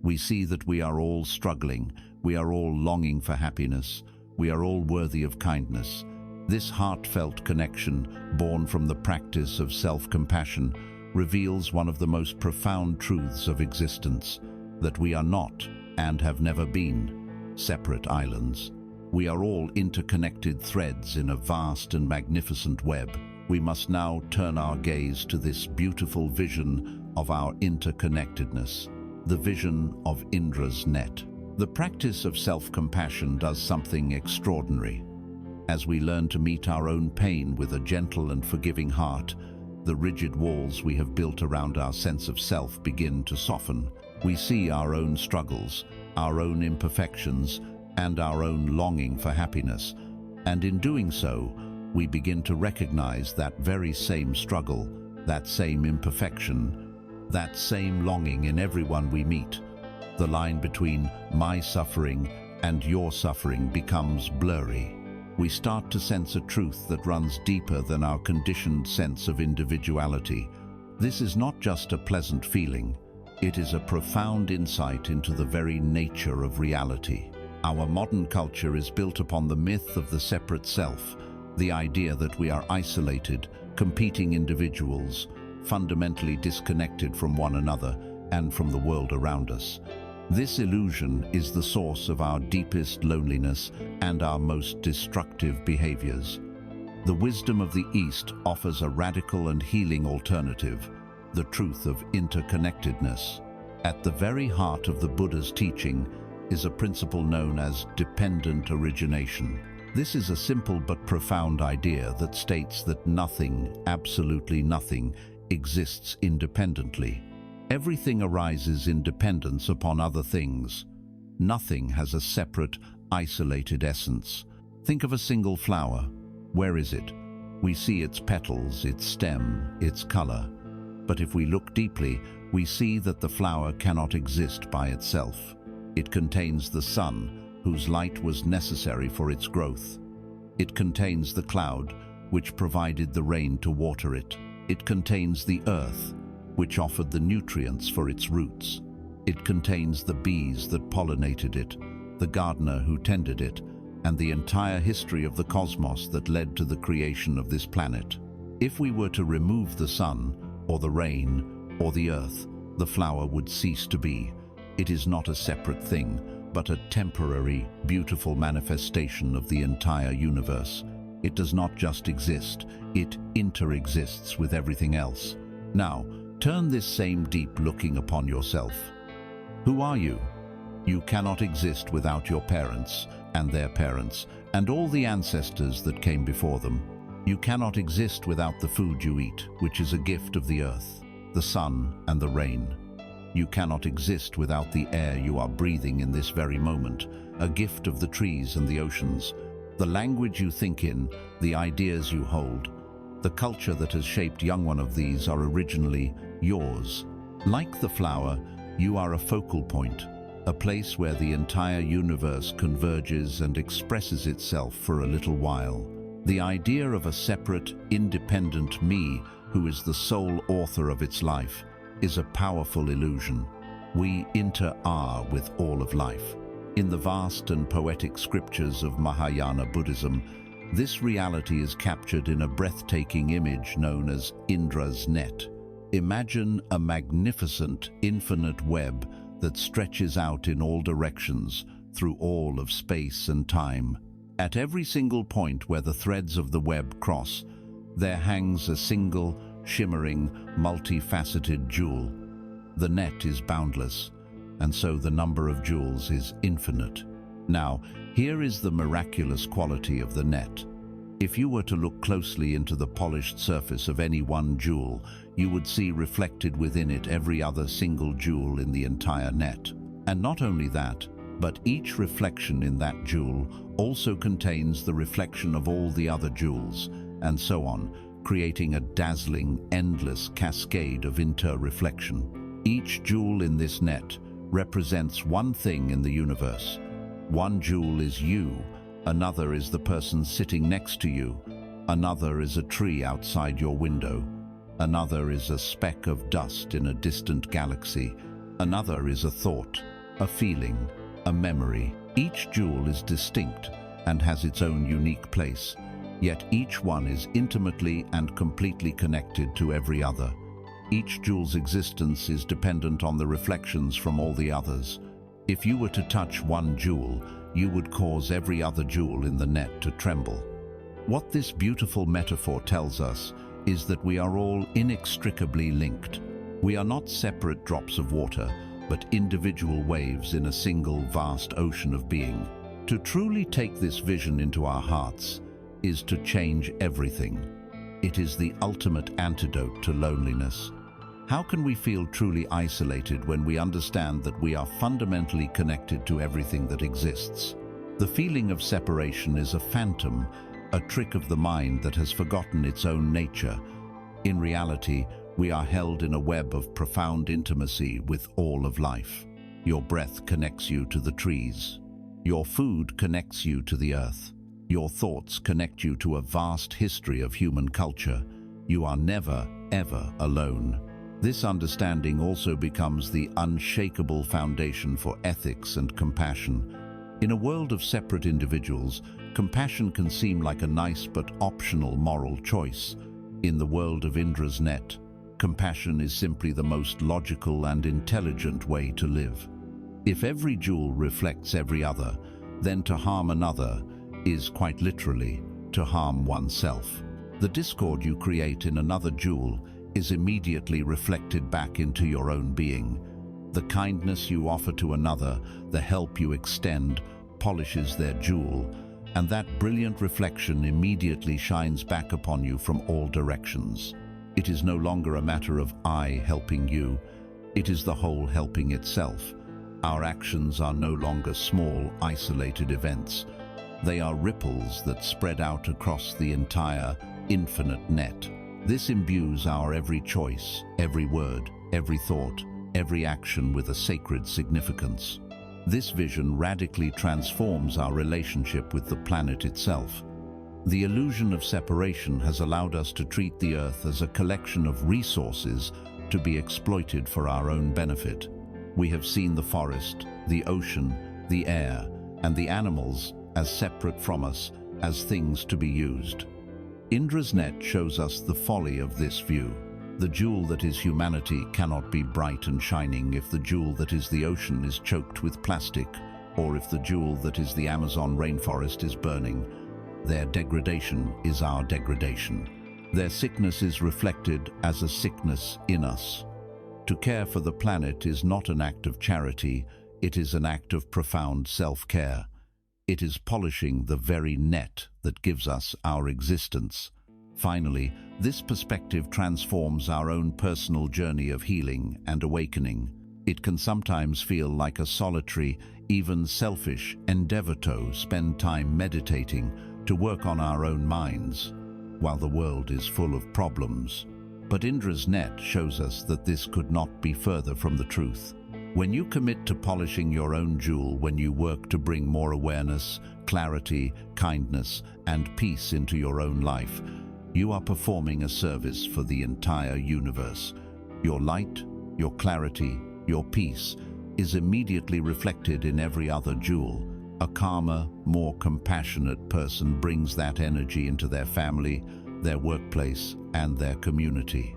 We see that we are all struggling, we are all longing for happiness, we are all worthy of kindness. This heartfelt connection, born from the practice of self-compassion, reveals one of the most profound truths of existence, that we are not, and have never been, separate islands. We are all interconnected threads in a vast and magnificent web. We must now turn our gaze to this beautiful vision of our interconnectedness, the vision of Indra's net. The practice of self-compassion does something extraordinary. As we learn to meet our own pain with a gentle and forgiving heart, the rigid walls we have built around our sense of self begin to soften. We see our own struggles, our own imperfections, and our own longing for happiness, and in doing so, we begin to recognize that very same struggle, that same imperfection, that same longing in everyone we meet. The line between my suffering and your suffering becomes blurry. We start to sense a truth that runs deeper than our conditioned sense of individuality. This is not just a pleasant feeling, it is a profound insight into the very nature of reality. Our modern culture is built upon the myth of the separate self, The idea that we are isolated, competing individuals, fundamentally disconnected from one another and from the world around us. This illusion is the source of our deepest loneliness and our most destructive behaviors. The wisdom of the East offers a radical and healing alternative, the truth of interconnectedness. At the very heart of the Buddha's teaching is a principle known as dependent origination. This is a simple but profound idea that states that nothing, absolutely nothing, exists independently. Everything arises in dependence upon other things. Nothing has a separate, isolated essence. Think of a single flower. Where is it? We see its petals, its stem, its color. But if we look deeply, we see that the flower cannot exist by itself. It contains the sun, whose light was necessary for its growth. It contains the cloud, which provided the rain to water it. It contains the earth, which offered the nutrients for its roots. It contains the bees that pollinated it, the gardener who tended it, and the entire history of the cosmos that led to the creation of this planet. If we were to remove the sun, or the rain, or the earth, the flower would cease to be. It is not a separate thing, but a temporary, beautiful manifestation of the entire universe. It does not just exist, it interexists with everything else. Now, turn this same deep looking upon yourself. Who are you? You cannot exist without your parents, and their parents, and all the ancestors that came before them. You cannot exist without the food you eat, which is a gift of the earth, the sun, and the rain. You cannot exist without the air you are breathing in this very moment, a gift of the trees and the oceans, the language you think in, the ideas you hold. The culture that has shaped young one of these are originally yours. Like the flower, you are a focal point, a place where the entire universe converges and expresses itself for a little while. The idea of a separate, independent me who is the sole author of its life is a powerful illusion. We inter-are with all of life. In the vast and poetic scriptures of Mahayana Buddhism, this reality is captured in a breathtaking image known as Indra's net. Imagine a magnificent, infinite web that stretches out in all directions through all of space and time. At every single point where the threads of the web cross, there hangs a single, shimmering, multifaceted jewel. The net is boundless, and so the number of jewels is infinite. Now, here is the miraculous quality of the net. If you were to look closely into the polished surface of any one jewel, you would see reflected within it every other single jewel in the entire net. And not only that, but each reflection in that jewel also contains the reflection of all the other jewels, and so on, creating a dazzling, endless cascade of inter-reflection. Each jewel in this net represents one thing in the universe. One jewel is you, another is the person sitting next to you, another is a tree outside your window, another is a speck of dust in a distant galaxy, another is a thought, a feeling, a memory. Each jewel is distinct and has its own unique place, yet each one is intimately and completely connected to every other. Each jewel's existence is dependent on the reflections from all the others. If you were to touch one jewel, you would cause every other jewel in the net to tremble. What this beautiful metaphor tells us is that we are all inextricably linked. We are not separate drops of water, but individual waves in a single vast ocean of being. To truly take this vision into our hearts is to change everything. It is the ultimate antidote to loneliness. How can we feel truly isolated when we understand that we are fundamentally connected to everything that exists? The feeling of separation is a phantom, a trick of the mind that has forgotten its own nature. In reality, we are held in a web of profound intimacy with all of life. Your breath connects you to the trees. Your food connects you to the earth. Your thoughts connect you to a vast history of human culture. You are never, ever alone. This understanding also becomes the unshakable foundation for ethics and compassion. In a world of separate individuals, compassion can seem like a nice but optional moral choice. In the world of Indra's net, compassion is simply the most logical and intelligent way to live. If every jewel reflects every other, then to harm another is quite literally to harm oneself. The discord you create in another jewel is immediately reflected back into your own being. The kindness you offer to another, the help you extend, polishes their jewel, and that brilliant reflection immediately shines back upon you from all directions. It is no longer a matter of I helping you, it is the whole helping itself. Our actions are no longer small, isolated events. They are ripples that spread out across the entire, infinite net. This imbues our every choice, every word, every thought, every action with a sacred significance. This vision radically transforms our relationship with the planet itself. The illusion of separation has allowed us to treat the Earth as a collection of resources to be exploited for our own benefit. We have seen the forest, the ocean, the air, and the animals as separate from us, as things to be used. Indra's net shows us the folly of this view. The jewel that is humanity cannot be bright and shining if the jewel that is the ocean is choked with plastic, or if the jewel that is the Amazon rainforest is burning. Their degradation is our degradation. Their sickness is reflected as a sickness in us. To care for the planet is not an act of charity, it is an act of profound self-care. It is polishing the very net that gives us our existence. Finally, this perspective transforms our own personal journey of healing and awakening. It can sometimes feel like a solitary, even selfish endeavor to spend time meditating, to work on our own minds, while the world is full of problems. But Indra's net shows us that this could not be further from the truth. When you commit to polishing your own jewel, when you work to bring more awareness, clarity, kindness, and peace into your own life, you are performing a service for the entire universe. Your light, your clarity, your peace is immediately reflected in every other jewel. A calmer, more compassionate person brings that energy into their family, their workplace, and their community.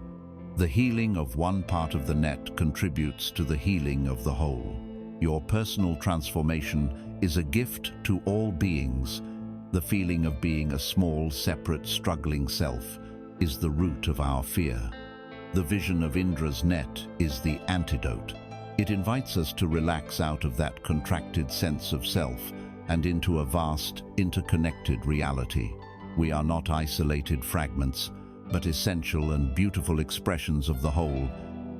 The healing of one part of the net contributes to the healing of the whole. Your personal transformation is a gift to all beings. The feeling of being a small, separate, struggling self is the root of our fear. The vision of Indra's net is the antidote. It invites us to relax out of that contracted sense of self and into a vast, interconnected reality. We are not isolated fragments, but essential and beautiful expressions of the whole,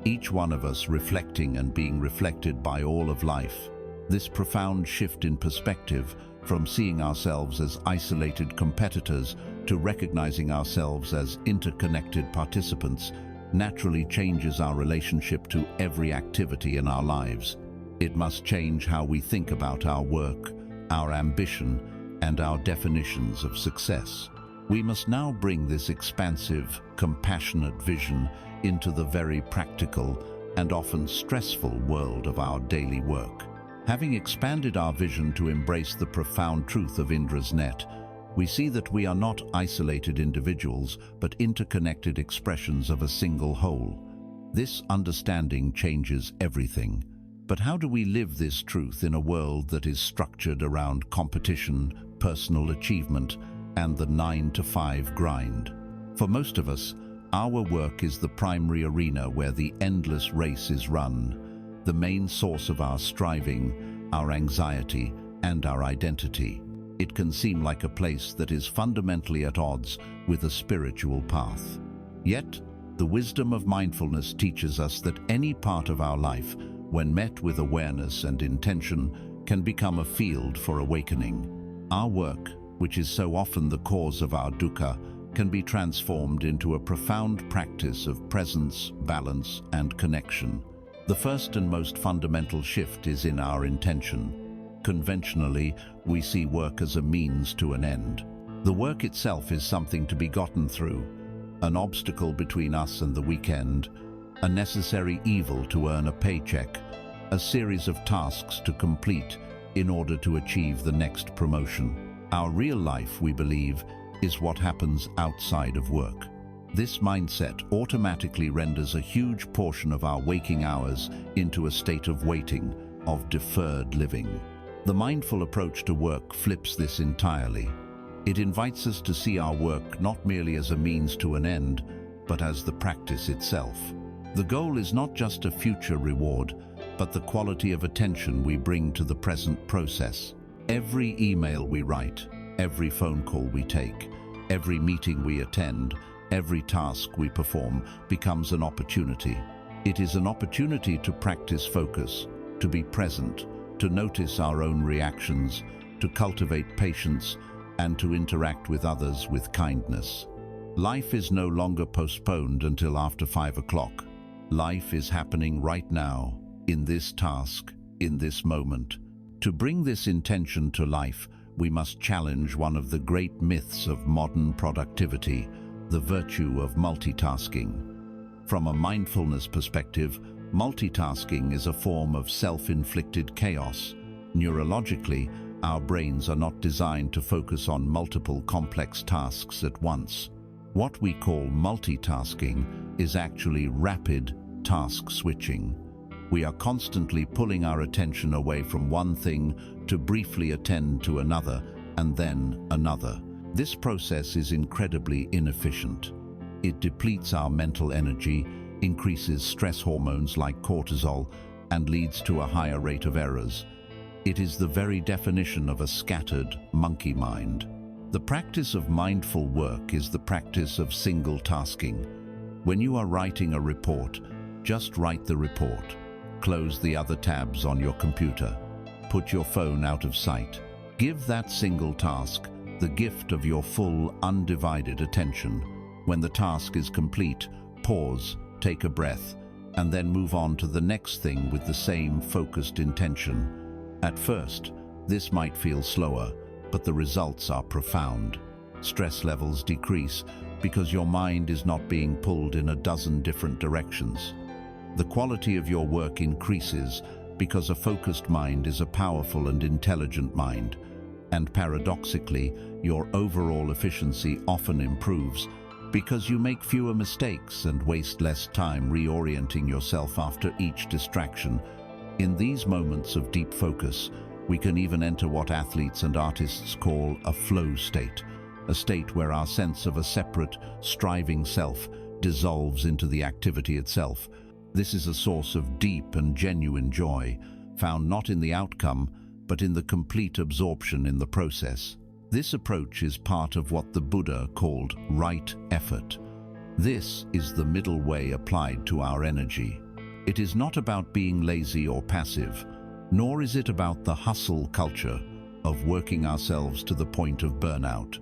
each one of us reflecting and being reflected by all of life. This profound shift in perspective, from seeing ourselves as isolated competitors to recognizing ourselves as interconnected participants, naturally changes our relationship to every activity in our lives. It must change how we think about our work, our ambition, and our definitions of success. We must now bring this expansive, compassionate vision into the very practical and often stressful world of our daily work. Having expanded our vision to embrace the profound truth of Indra's net, we see that we are not isolated individuals, but interconnected expressions of a single whole. This understanding changes everything. But how do we live this truth in a world that is structured around competition, personal achievement, and the 9-to-5 grind? For most of us, our work is the primary arena where the endless race is run, the main source of our striving, our anxiety, and our identity. It can seem like a place that is fundamentally at odds with a spiritual path. Yet, the wisdom of mindfulness teaches us that any part of our life, when met with awareness and intention, can become a field for awakening. Our work, which is so often the cause of our dukkha, can be transformed into a profound practice of presence, balance, and connection. The first and most fundamental shift is in our intention. Conventionally, we see work as a means to an end. The work itself is something to be gotten through, an obstacle between us and the weekend, a necessary evil to earn a paycheck, a series of tasks to complete in order to achieve the next promotion. Our real life, we believe, is what happens outside of work. This mindset automatically renders a huge portion of our waking hours into a state of waiting, of deferred living. The mindful approach to work flips this entirely. It invites us to see our work not merely as a means to an end, but as the practice itself. The goal is not just a future reward, but the quality of attention we bring to the present process. Every email we write, every phone call we take, every meeting we attend, every task we perform becomes an opportunity. It is an opportunity to practice focus, to be present, to notice our own reactions, to cultivate patience, and to interact with others with kindness. Life is no longer postponed until after 5 o'clock. Life is happening right now, in this task, in this moment. To bring this intention to life, we must challenge one of the great myths of modern productivity, the virtue of multitasking. From a mindfulness perspective, multitasking is a form of self-inflicted chaos. Neurologically, our brains are not designed to focus on multiple complex tasks at once. What we call multitasking is actually rapid task switching. We are constantly pulling our attention away from one thing to briefly attend to another and then another. This process is incredibly inefficient. It depletes our mental energy, increases stress hormones like cortisol, and leads to a higher rate of errors. It is the very definition of a scattered monkey mind. The practice of mindful work is the practice of single tasking. When you are writing a report, just write the report. Close the other tabs on your computer. Put your phone out of sight. Give that single task the gift of your full, undivided attention. When the task is complete, pause, take a breath, and then move on to the next thing with the same focused intention. At first, this might feel slower, but the results are profound. Stress levels decrease because your mind is not being pulled in a dozen different directions. The quality of your work increases because a focused mind is a powerful and intelligent mind. And paradoxically, your overall efficiency often improves because you make fewer mistakes and waste less time reorienting yourself after each distraction. In these moments of deep focus, we can even enter what athletes and artists call a flow state, a state where our sense of a separate, striving self dissolves into the activity itself. This is a source of deep and genuine joy, found not in the outcome, but in the complete absorption in the process. This approach is part of what the Buddha called right effort. This is the middle way applied to our energy. It is not about being lazy or passive, nor is it about the hustle culture of working ourselves to the point of burnout.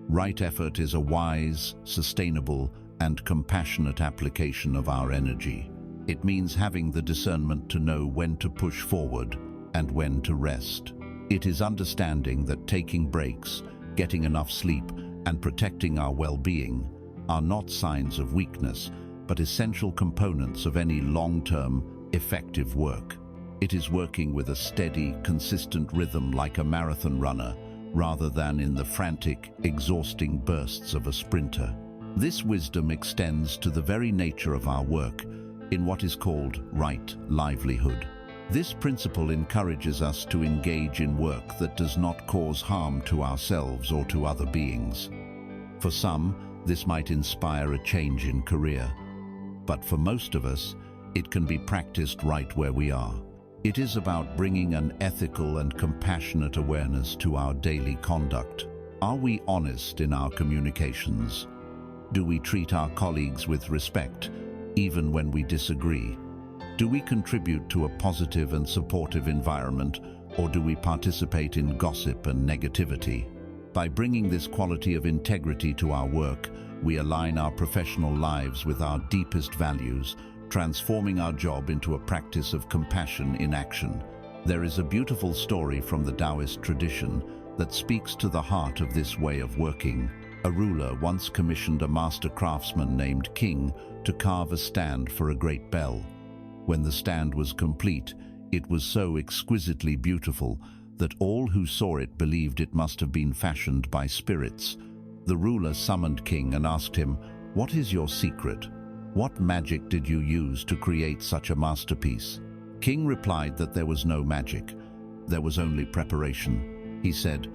Right effort is a wise, sustainable, and compassionate application of our energy. It means having the discernment to know when to push forward and when to rest. It is understanding that taking breaks, getting enough sleep, and protecting our well-being are not signs of weakness, but essential components of any long-term, effective work. It is working with a steady, consistent rhythm like a marathon runner, rather than in the frantic, exhausting bursts of a sprinter. This wisdom extends to the very nature of our work, in what is called right livelihood. This principle encourages us to engage in work that does not cause harm to ourselves or to other beings. For some, this might inspire a change in career, but for most of us, it can be practiced right where we are. It is about bringing an ethical and compassionate awareness to our daily conduct. Are we honest in our communications? Do we treat our colleagues with respect, even when we disagree? Do we contribute to a positive and supportive environment, or do we participate in gossip and negativity? By bringing this quality of integrity to our work, we align our professional lives with our deepest values, transforming our job into a practice of compassion in action. There is a beautiful story from the Taoist tradition that speaks to the heart of this way of working. A ruler once commissioned a master craftsman named King to carve a stand for a great bell. When the stand was complete, it was so exquisitely beautiful that all who saw it believed it must have been fashioned by spirits. The ruler summoned King and asked him, "What is your secret? What magic did you use to create such a masterpiece?" King replied that there was no magic. There was only preparation. He said,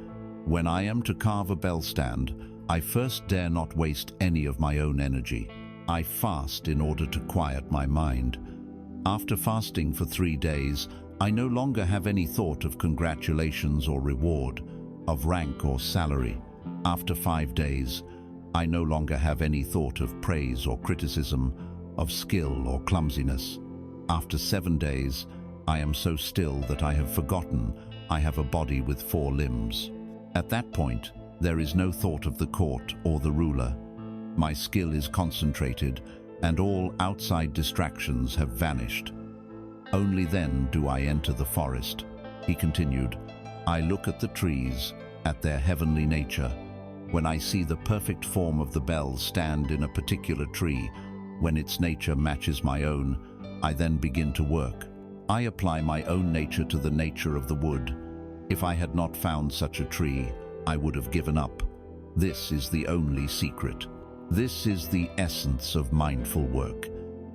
"When I am to carve a bell stand, I first dare not waste any of my own energy. I fast in order to quiet my mind. After fasting for 3 days, I no longer have any thought of congratulations or reward, of rank or salary. After 5 days, I no longer have any thought of praise or criticism, of skill or clumsiness. After 7 days, I am so still that I have forgotten I have a body with 4 limbs. At that point, there is no thought of the court or the ruler. My skill is concentrated, and all outside distractions have vanished. Only then do I enter the forest." He continued, "I look at the trees, at their heavenly nature. When I see the perfect form of the bell stand in a particular tree, when its nature matches my own, I then begin to work. I apply my own nature to the nature of the wood. If I had not found such a tree, I would have given up. This is the only secret. This is the essence of mindful work.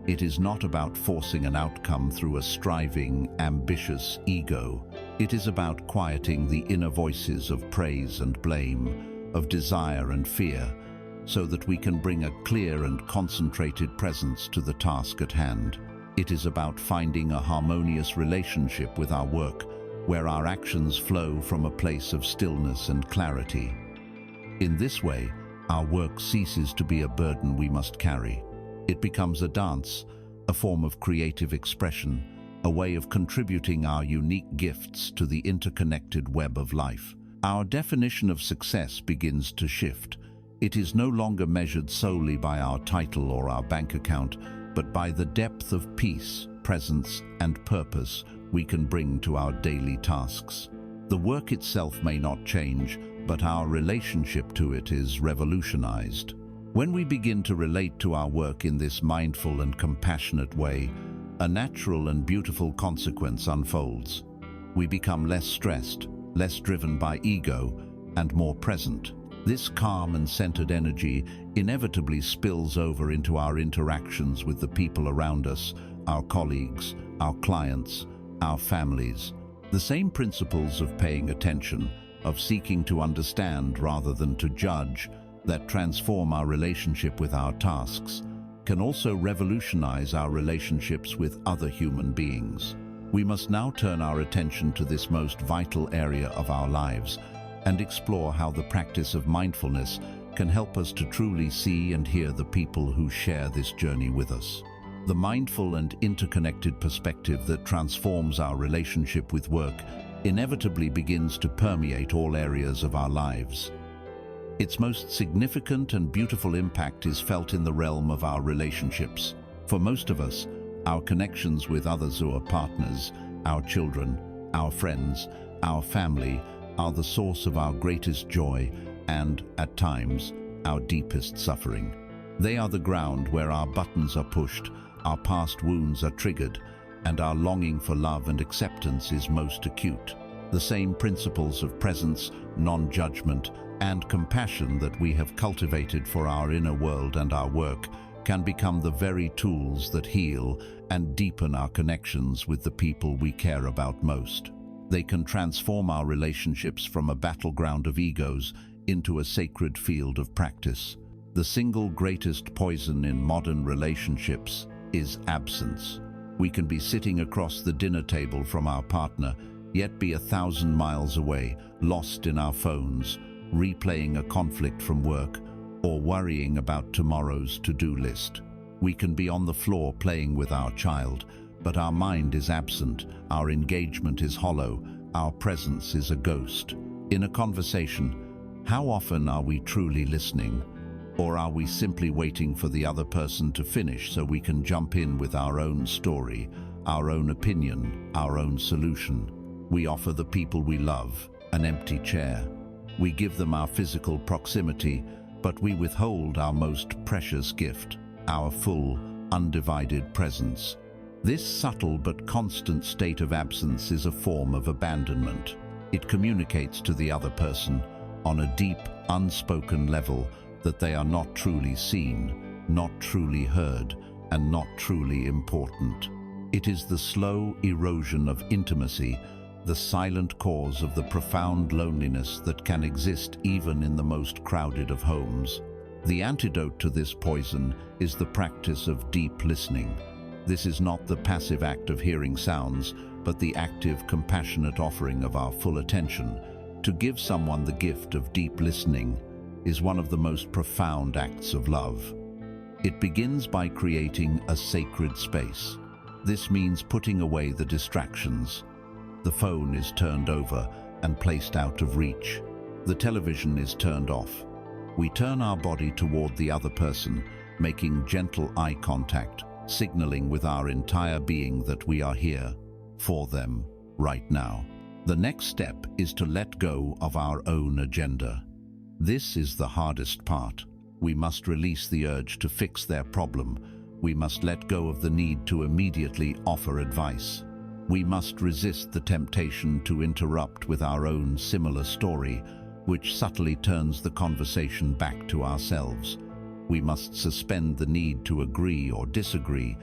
It is not about forcing an outcome through a striving, ambitious ego. It is about quieting the inner voices of praise and blame, of desire and fear, so that we can bring a clear and concentrated presence to the task at hand. It is about finding a harmonious relationship with our work, where our actions flow from a place of stillness and clarity. In this way, our work ceases to be a burden we must carry. It becomes a dance, a form of creative expression, a way of contributing our unique gifts to the interconnected web of life. Our definition of success begins to shift. It is no longer measured solely by our title or our bank account, but by the depth of peace, presence, and purpose we can bring to our daily tasks. The work itself may not change, but our relationship to it is revolutionized. When we begin to relate to our work in this mindful and compassionate way, a natural and beautiful consequence unfolds. We become less stressed, less driven by ego, and more present. This calm and centered energy inevitably spills over into our interactions with the people around us, our colleagues, our clients, our families. The same principles of paying attention, of seeking to understand rather than to judge, that transform our relationship with our tasks, can also revolutionize our relationships with other human beings. We must now turn our attention to this most vital area of our lives and explore how the practice of mindfulness can help us to truly see and hear the people who share this journey with us. The mindful and interconnected perspective that transforms our relationship with work inevitably begins to permeate all areas of our lives. Its most significant and beautiful impact is felt in the realm of our relationships. For most of us, our connections with others who are partners, our children, our friends, our family, are the source of our greatest joy and, at times, our deepest suffering. They are the ground where our buttons are pushed, our past wounds are triggered, and our longing for love and acceptance is most acute. The same principles of presence, non-judgment, and compassion that we have cultivated for our inner world and our work can become the very tools that heal and deepen our connections with the people we care about most. They can transform our relationships from a battleground of egos into a sacred field of practice. The single greatest poison in modern relationships is absence. We can be sitting across the dinner table from our partner, yet be 1,000 miles away, lost in our phones, replaying a conflict from work, or worrying about tomorrow's to-do list. We can be on the floor playing with our child, but our mind is absent, our engagement is hollow, our presence is a ghost. In a conversation, how often are we truly listening? Or are we simply waiting for the other person to finish so we can jump in with our own story, our own opinion, our own solution? We offer the people we love an empty chair. We give them our physical proximity, but we withhold our most precious gift, our full, undivided presence. This subtle but constant state of absence is a form of abandonment. It communicates to the other person on a deep, unspoken level that they are not truly seen, not truly heard, and not truly important. It is the slow erosion of intimacy, the silent cause of the profound loneliness that can exist even in the most crowded of homes. The antidote to this poison is the practice of deep listening. This is not the passive act of hearing sounds, but the active, compassionate offering of our full attention. To give someone the gift of deep listening is one of the most profound acts of love. It begins by creating a sacred space. This means putting away the distractions. The phone is turned over and placed out of reach. The television is turned off. We turn our body toward the other person, making gentle eye contact, signaling with our entire being that we are here for them right now. The next step is to let go of our own agenda. This is the hardest part. We must release the urge to fix their problem. We must let go of the need to immediately offer advice. We must resist the temptation to interrupt with our own similar story, which subtly turns the conversation back to ourselves. We must suspend the need to agree or disagree.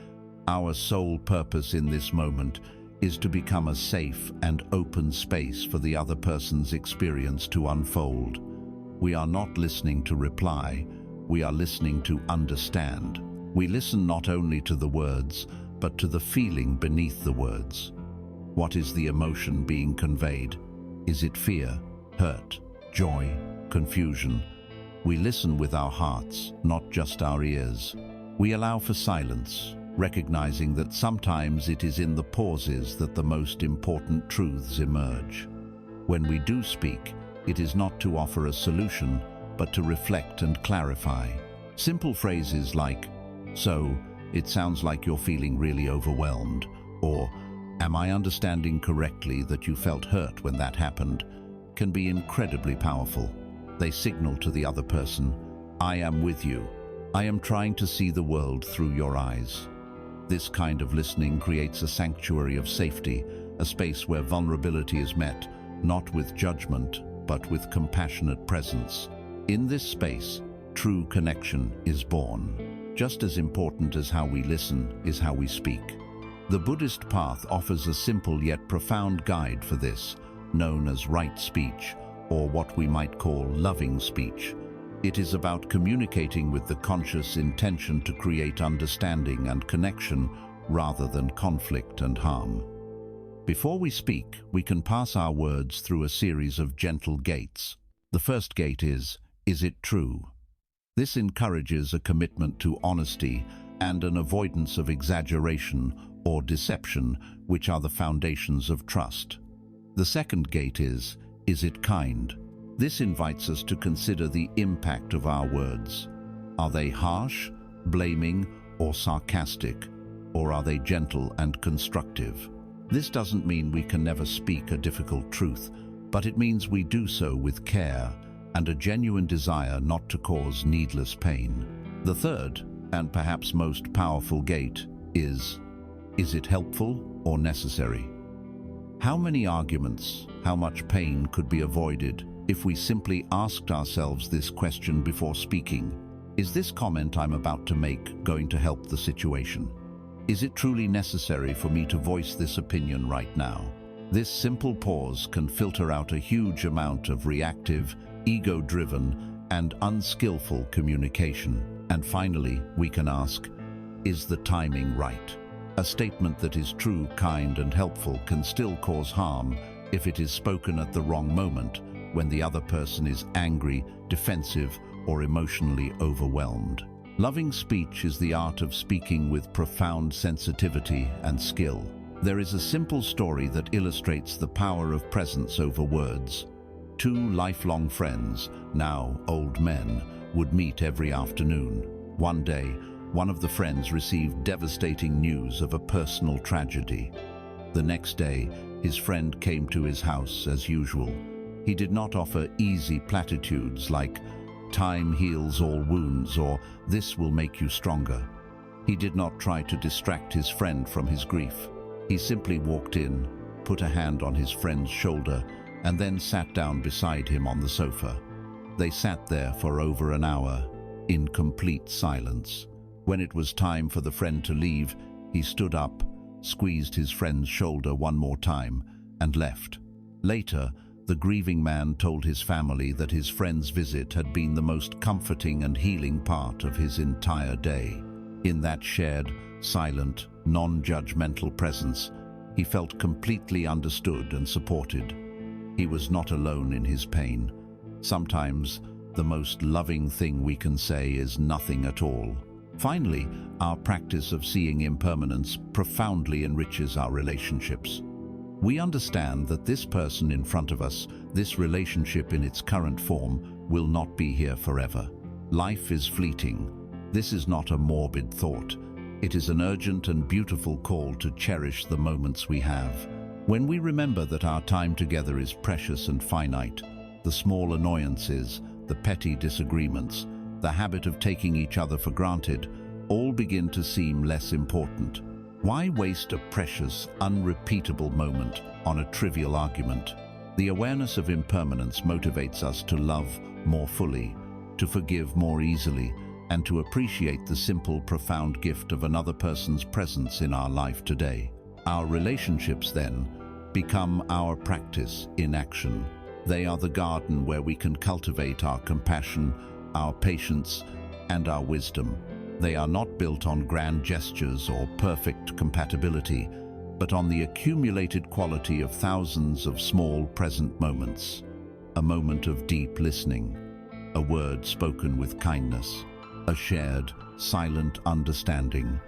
Our sole purpose in this moment is to become a safe and open space for the other person's experience to unfold. We are not listening to reply, we are listening to understand. We listen not only to the words, but to the feeling beneath the words. What is the emotion being conveyed? Is it fear, hurt, joy, confusion? We listen with our hearts, not just our ears. We allow for silence, recognizing that sometimes it is in the pauses that the most important truths emerge. When we do speak, it is not to offer a solution, but to reflect and clarify. Simple phrases like, "So, it sounds like you're feeling really overwhelmed," or "Am I understanding correctly that you felt hurt when that happened?" can be incredibly powerful. They signal to the other person, "I am with you. I am trying to see the world through your eyes." This kind of listening creates a sanctuary of safety, a space where vulnerability is met, not with judgment, but with compassionate presence. In this space, true connection is born. Just as important as how we listen is how we speak. The Buddhist path offers a simple yet profound guide for this, known as right speech, or what we might call loving speech. It is about communicating with the conscious intention to create understanding and connection rather than conflict and harm. Before we speak, we can pass our words through a series of gentle gates. The first gate is it true? This encourages a commitment to honesty and an avoidance of exaggeration or deception, which are the foundations of trust. The second gate is it kind? This invites us to consider the impact of our words. Are they harsh, blaming, or sarcastic? Or are they gentle and constructive? This doesn't mean we can never speak a difficult truth, but it means we do so with care and a genuine desire not to cause needless pain. The third, and perhaps most powerful gate, is it helpful or necessary? How many arguments, how much pain could be avoided if we simply asked ourselves this question before speaking? Is this comment I'm about to make going to help the situation? Is it truly necessary for me to voice this opinion right now? This simple pause can filter out a huge amount of reactive, ego-driven, and unskillful communication. And finally, we can ask, is the timing right? A statement that is true, kind, and helpful can still cause harm if it is spoken at the wrong moment, when the other person is angry, defensive, or emotionally overwhelmed. Loving speech is the art of speaking with profound sensitivity and skill. There is a simple story that illustrates the power of presence over words. Two lifelong friends, now old men, would meet every afternoon. One day, one of the friends received devastating news of a personal tragedy. The next day, his friend came to his house as usual. He did not offer easy platitudes like, "Time heals all wounds," or "This will make you stronger." He did not try to distract his friend from his grief. He simply walked in, put a hand on his friend's shoulder, and then sat down beside him on the sofa. They sat there for over an hour, in complete silence. When it was time for the friend to leave, he stood up, squeezed his friend's shoulder one more time, and left. Later, the grieving man told his family that his friend's visit had been the most comforting and healing part of his entire day. In that shared, silent, non-judgmental presence, he felt completely understood and supported. He was not alone in his pain. Sometimes, the most loving thing we can say is nothing at all. Finally, our practice of seeing impermanence profoundly enriches our relationships. We understand that this person in front of us, this relationship in its current form, will not be here forever. Life is fleeting. This is not a morbid thought. It is an urgent and beautiful call to cherish the moments we have. When we remember that our time together is precious and finite, the small annoyances, the petty disagreements, the habit of taking each other for granted, all begin to seem less important. Why waste a precious, unrepeatable moment on a trivial argument? The awareness of impermanence motivates us to love more fully, to forgive more easily, and to appreciate the simple, profound gift of another person's presence in our life today. Our relationships, then, become our practice in action. They are the garden where we can cultivate our compassion, our patience, and our wisdom. They are not built on grand gestures or perfect compatibility, but on the accumulated quality of thousands of small present moments. A moment of deep listening, a word spoken with kindness, a shared, silent understanding,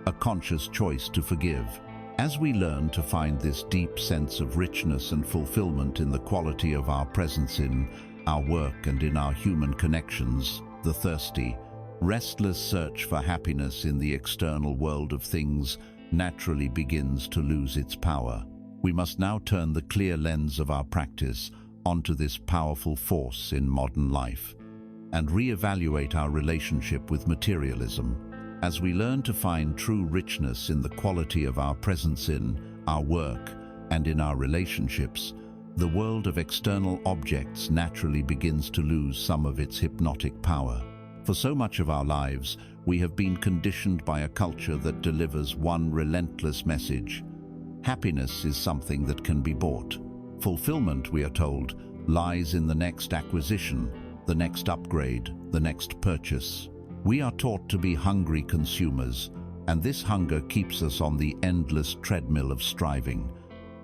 a conscious choice to forgive. As we learn to find this deep sense of richness and fulfillment in the quality of our presence in our work and in our human connections, the thirsty, restless search for happiness in the external world of things naturally begins to lose its power. We must now turn the clear lens of our practice onto this powerful force in modern life and reevaluate our relationship with materialism. As we learn to find true richness in the quality of our presence in our work and in our relationships, the world of external objects naturally begins to lose some of its hypnotic power. For so much of our lives, we have been conditioned by a culture that delivers one relentless message: happiness is something that can be bought. Fulfillment, we are told, lies in the next acquisition, the next upgrade, the next purchase. We are taught to be hungry consumers, and this hunger keeps us on the endless treadmill of striving.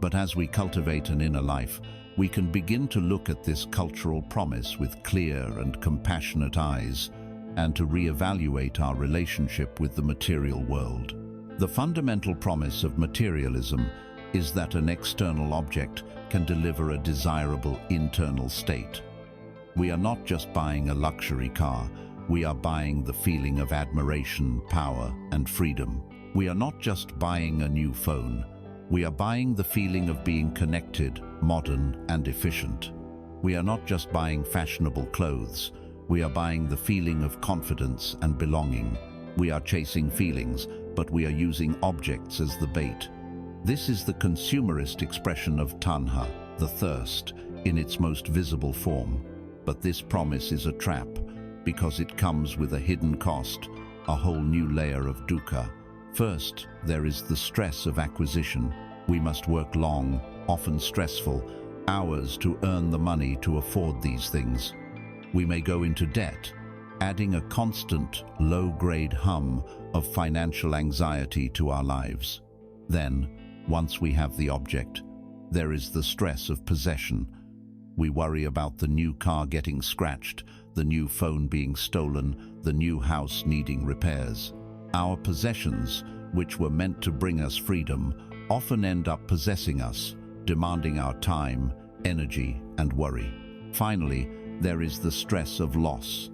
But as we cultivate an inner life, we can begin to look at this cultural promise with clear and compassionate eyes, and to reevaluate our relationship with the material world. The fundamental promise of materialism is that an external object can deliver a desirable internal state. We are not just buying a luxury car, we are buying the feeling of admiration, power, and freedom. We are not just buying a new phone, we are buying the feeling of being connected, modern, and efficient. We are not just buying fashionable clothes, we are buying the feeling of confidence and belonging. We are chasing feelings, but we are using objects as the bait. This is the consumerist expression of tanha, the thirst, in its most visible form. But this promise is a trap, because it comes with a hidden cost, a whole new layer of dukkha. First, there is the stress of acquisition. We must work long, often stressful, hours to earn the money to afford these things. We may go into debt, adding a constant, low-grade hum of financial anxiety to our lives. Then, once we have the object, there is the stress of possession. We worry about the new car getting scratched, the new phone being stolen, the new house needing repairs. Our possessions, which were meant to bring us freedom, often end up possessing us, demanding our time, energy, and worry. Finally, there is the stress of loss.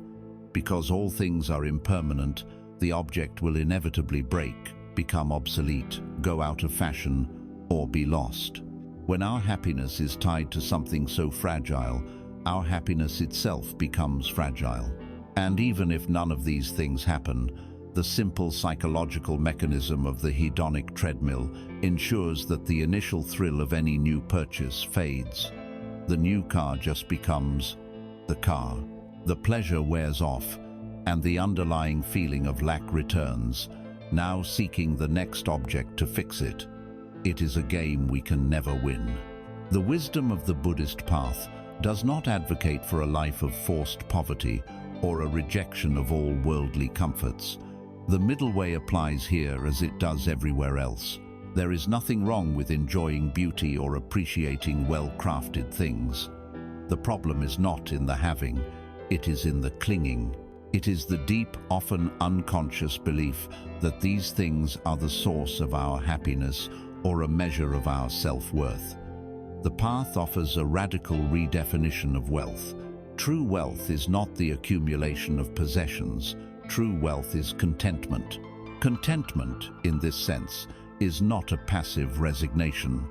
Because all things are impermanent, the object will inevitably break, become obsolete, go out of fashion, or be lost. When our happiness is tied to something so fragile, our happiness itself becomes fragile. And even if none of these things happen, the simple psychological mechanism of the hedonic treadmill ensures that the initial thrill of any new purchase fades. The new car just becomes the car. The pleasure wears off, and the underlying feeling of lack returns, now seeking the next object to fix it. It is a game we can never win. The wisdom of the Buddhist path does not advocate for a life of forced poverty or a rejection of all worldly comforts. The middle way applies here as it does everywhere else. There is nothing wrong with enjoying beauty or appreciating well-crafted things. The problem is not in the having, it is in the clinging. It is the deep, often unconscious belief that these things are the source of our happiness or a measure of our self-worth. The path offers a radical redefinition of wealth. True wealth is not the accumulation of possessions. True wealth is contentment. Contentment, in this sense, is not a passive resignation.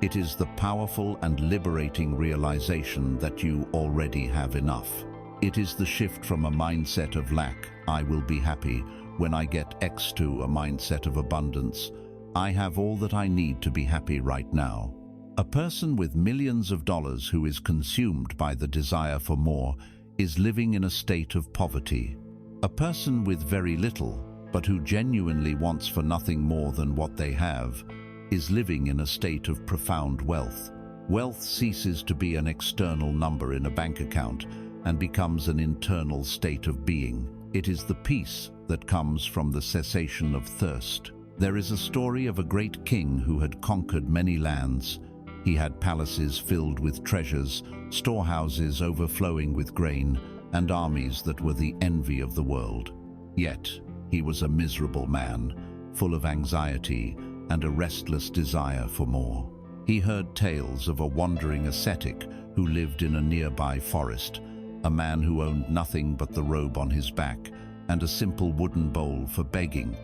It is the powerful and liberating realization that you already have enough. It is the shift from a mindset of lack, I will be happy, when I get X, to a mindset of abundance, I have all that I need to be happy right now. A person with millions of dollars who is consumed by the desire for more is living in a state of poverty. A person with very little, but who genuinely wants for nothing more than what they have, is living in a state of profound wealth. Wealth ceases to be an external number in a bank account and becomes an internal state of being. It is the peace that comes from the cessation of thirst. There is a story of a great king who had conquered many lands. He had palaces filled with treasures, storehouses overflowing with grain, and armies that were the envy of the world. Yet, he was a miserable man, full of anxiety and a restless desire for more. He heard tales of a wandering ascetic who lived in a nearby forest, a man who owned nothing but the robe on his back and a simple wooden bowl for begging,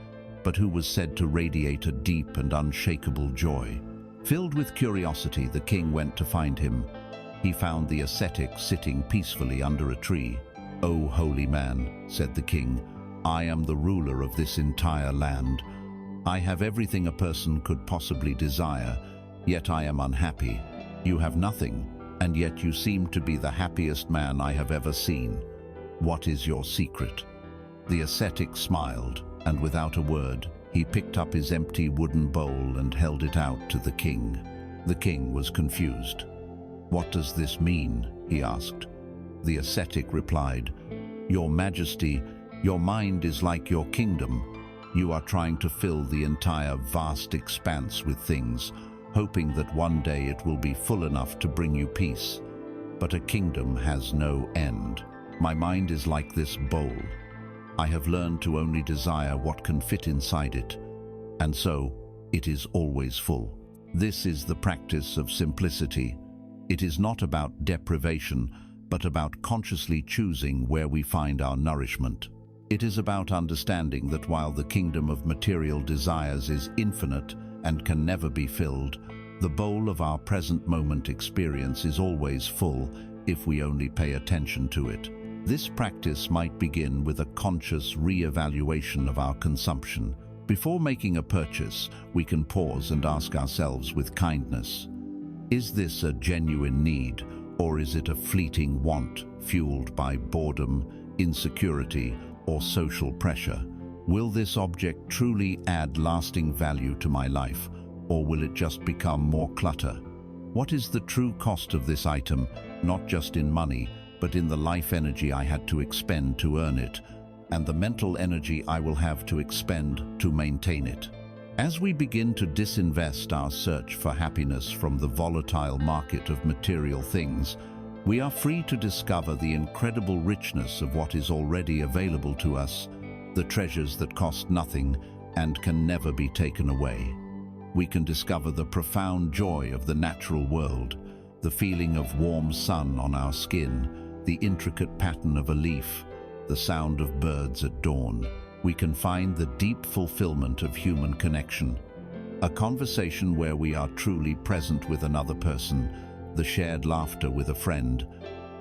but who was said to radiate a deep and unshakable joy. Filled with curiosity, the king went to find him. He found the ascetic sitting peacefully under a tree. "O holy man," said the king, "I am the ruler of this entire land. I have everything a person could possibly desire, yet I am unhappy. You have nothing, and yet you seem to be the happiest man I have ever seen. What is your secret?" The ascetic smiled, and without a word, he picked up his empty wooden bowl and held it out to the king. The king was confused. "What does this mean?" he asked. The ascetic replied, "Your Majesty, your mind is like your kingdom. You are trying to fill the entire vast expanse with things, hoping that one day it will be full enough to bring you peace. But a kingdom has no end. My mind is like this bowl. I have learned to only desire what can fit inside it, and so it is always full." This is the practice of simplicity. It is not about deprivation, but about consciously choosing where we find our nourishment. It is about understanding that while the kingdom of material desires is infinite and can never be filled, the bowl of our present moment experience is always full if we only pay attention to it. This practice might begin with a conscious re-evaluation of our consumption. Before making a purchase, we can pause and ask ourselves with kindness, is this a genuine need, or is it a fleeting want fueled by boredom, insecurity, or social pressure? Will this object truly add lasting value to my life, or will it just become more clutter? What is the true cost of this item, not just in money, but in the life energy I had to expend to earn it, and the mental energy I will have to expend to maintain it? As we begin to disinvest our search for happiness from the volatile market of material things, we are free to discover the incredible richness of what is already available to us, the treasures that cost nothing and can never be taken away. We can discover the profound joy of the natural world, the feeling of warm sun on our skin, the intricate pattern of a leaf, the sound of birds at dawn. We can find the deep fulfillment of human connection, a conversation where we are truly present with another person, the shared laughter with a friend,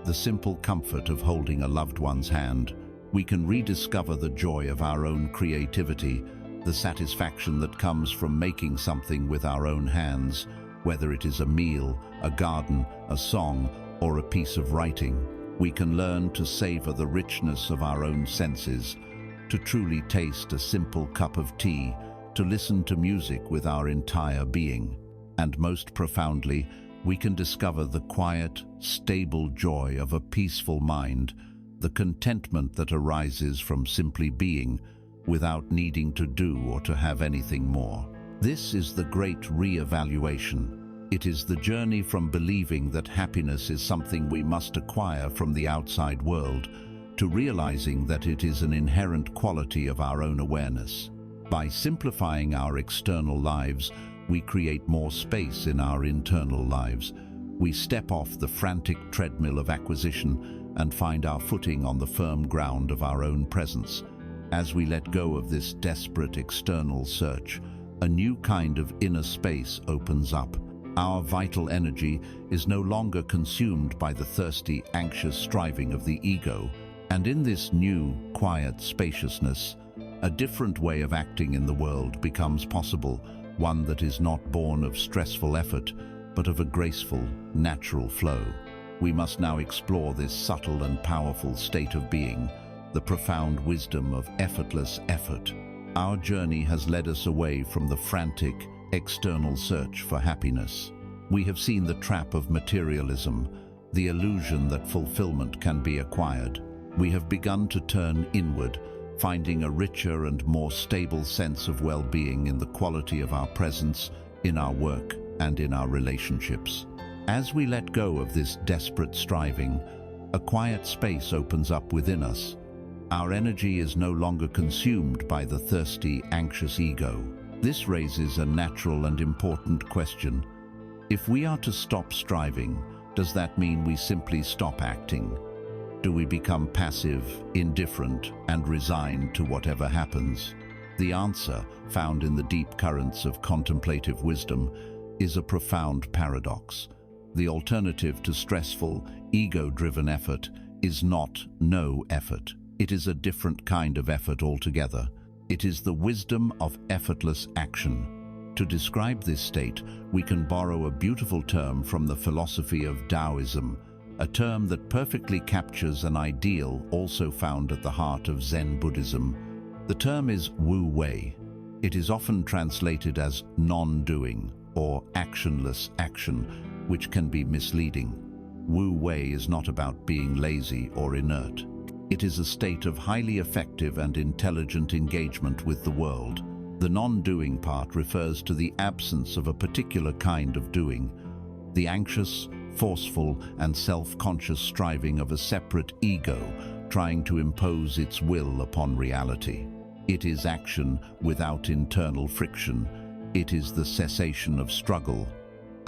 the simple comfort of holding a loved one's hand. We can rediscover the joy of our own creativity, the satisfaction that comes from making something with our own hands, Whether it is a meal, a garden, a song, or a piece of writing, we can learn to savor the richness of our own senses, to truly taste a simple cup of tea, to listen to music with our entire being. And most profoundly, we can discover the quiet, stable joy of a peaceful mind, the contentment that arises from simply being, without needing to do or to have anything more. This is the great re-evaluation. It is the journey from believing that happiness is something we must acquire from the outside world, to realizing that it is an inherent quality of our own awareness. By simplifying our external lives, we create more space in our internal lives. We step off the frantic treadmill of acquisition and find our footing on the firm ground of our own presence. As we let go of this desperate external search, a new kind of inner space opens up. Our vital energy is no longer consumed by the thirsty, anxious striving of the ego. And in this new, quiet spaciousness, a different way of acting in the world becomes possible, one that is not born of stressful effort, but of a graceful, natural flow. We must now explore this subtle and powerful state of being, the profound wisdom of effortless effort. Our journey has led us away from the frantic, external search for happiness. We have seen the trap of materialism, the illusion that fulfillment can be acquired. We have begun to turn inward, finding a richer and more stable sense of well-being in the quality of our presence, in our work, and in our relationships. As we let go of this desperate striving, a quiet space opens up within us. Our energy is no longer consumed by the thirsty, anxious ego. This raises a natural and important question. If we are to stop striving, does that mean we simply stop acting? Do we become passive, indifferent, and resigned to whatever happens? The answer, found in the deep currents of contemplative wisdom, is a profound paradox. The alternative to stressful, ego-driven effort is not no effort. It is a different kind of effort altogether. It is the wisdom of effortless action. To describe this state, we can borrow a beautiful term from the philosophy of Taoism, a term that perfectly captures an ideal also found at the heart of Zen Buddhism. The term is Wu Wei. It is often translated as non-doing or actionless action, which can be misleading. Wu Wei is not about being lazy or inert. It is a state of highly effective and intelligent engagement with the world. The non-doing part refers to the absence of a particular kind of doing, the anxious, forceful, and self-conscious striving of a separate ego trying to impose its will upon reality. It is action without internal friction. It is the cessation of struggle.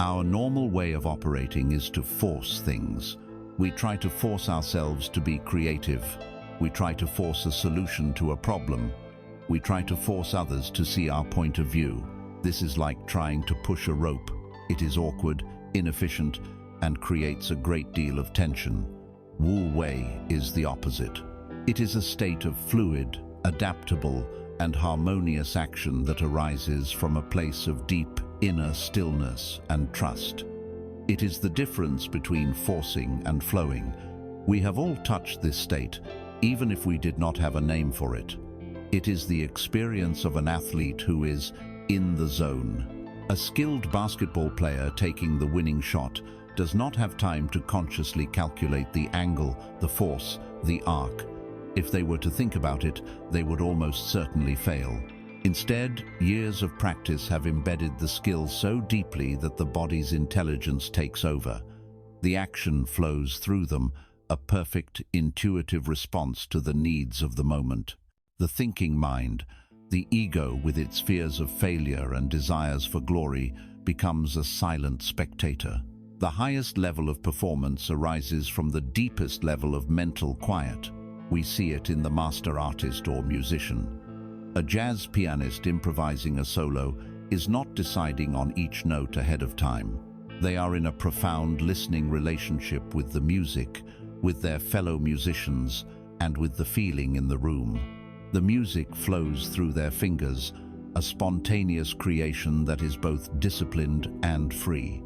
Our normal way of operating is to force things. We try to force ourselves to be creative. We try to force a solution to a problem. We try to force others to see our point of view. This is like trying to push a rope. It is awkward, inefficient, and creates a great deal of tension. Wu Wei is the opposite. It is a state of fluid, adaptable, and harmonious action that arises from a place of deep inner stillness and trust. It is the difference between forcing and flowing. We have all touched this state, even if we did not have a name for it. It is the experience of an athlete who is in the zone. A skilled basketball player taking the winning shot does not have time to consciously calculate the angle, the force, the arc. If they were to think about it, they would almost certainly fail. Instead, years of practice have embedded the skill so deeply that the body's intelligence takes over. The action flows through them, a perfect, intuitive response to the needs of the moment. The thinking mind, the ego with its fears of failure and desires for glory, becomes a silent spectator. The highest level of performance arises from the deepest level of mental quiet. We see it in the master artist or musician. A jazz pianist improvising a solo is not deciding on each note ahead of time. They are in a profound listening relationship with the music, with their fellow musicians, and with the feeling in the room. The music flows through their fingers, a spontaneous creation that is both disciplined and free.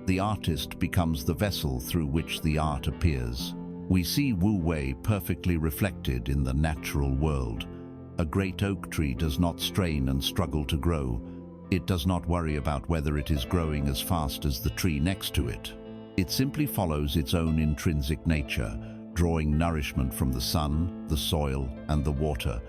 The artist becomes the vessel through which the art appears. We see Wu Wei perfectly reflected in the natural world. A great oak tree does not strain and struggle to grow. It does not worry about whether it is growing as fast as the tree next to it. It simply follows its own intrinsic nature, drawing nourishment from the sun, the soil, and the water,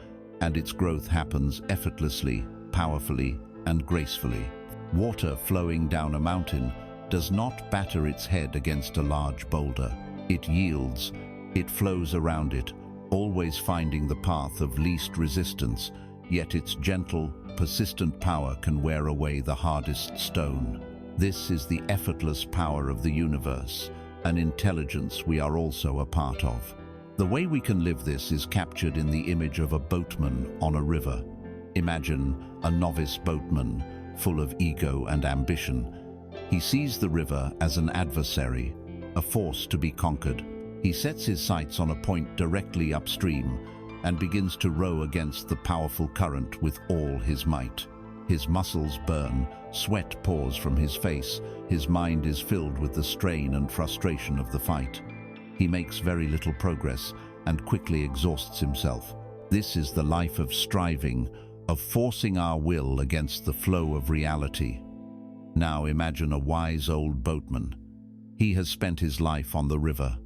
and its growth happens effortlessly, powerfully, and gracefully. Water flowing down a mountain does not batter its head against a large boulder. It yields, it flows around it, always finding the path of least resistance, yet its gentle, persistent power can wear away the hardest stone. This is the effortless power of the universe, an intelligence we are also a part of. The way we can live this is captured in the image of a boatman on a river. Imagine a novice boatman, full of ego and ambition. He sees the river as an adversary, a force to be conquered. He sets his sights on a point directly upstream and begins to row against the powerful current with all his might. His muscles burn, sweat pours from his face, his mind is filled with the strain and frustration of the fight. He makes very little progress and quickly exhausts himself. This is the life of striving, of forcing our will against the flow of reality. Now imagine a wise old boatman. He has spent his life on the river.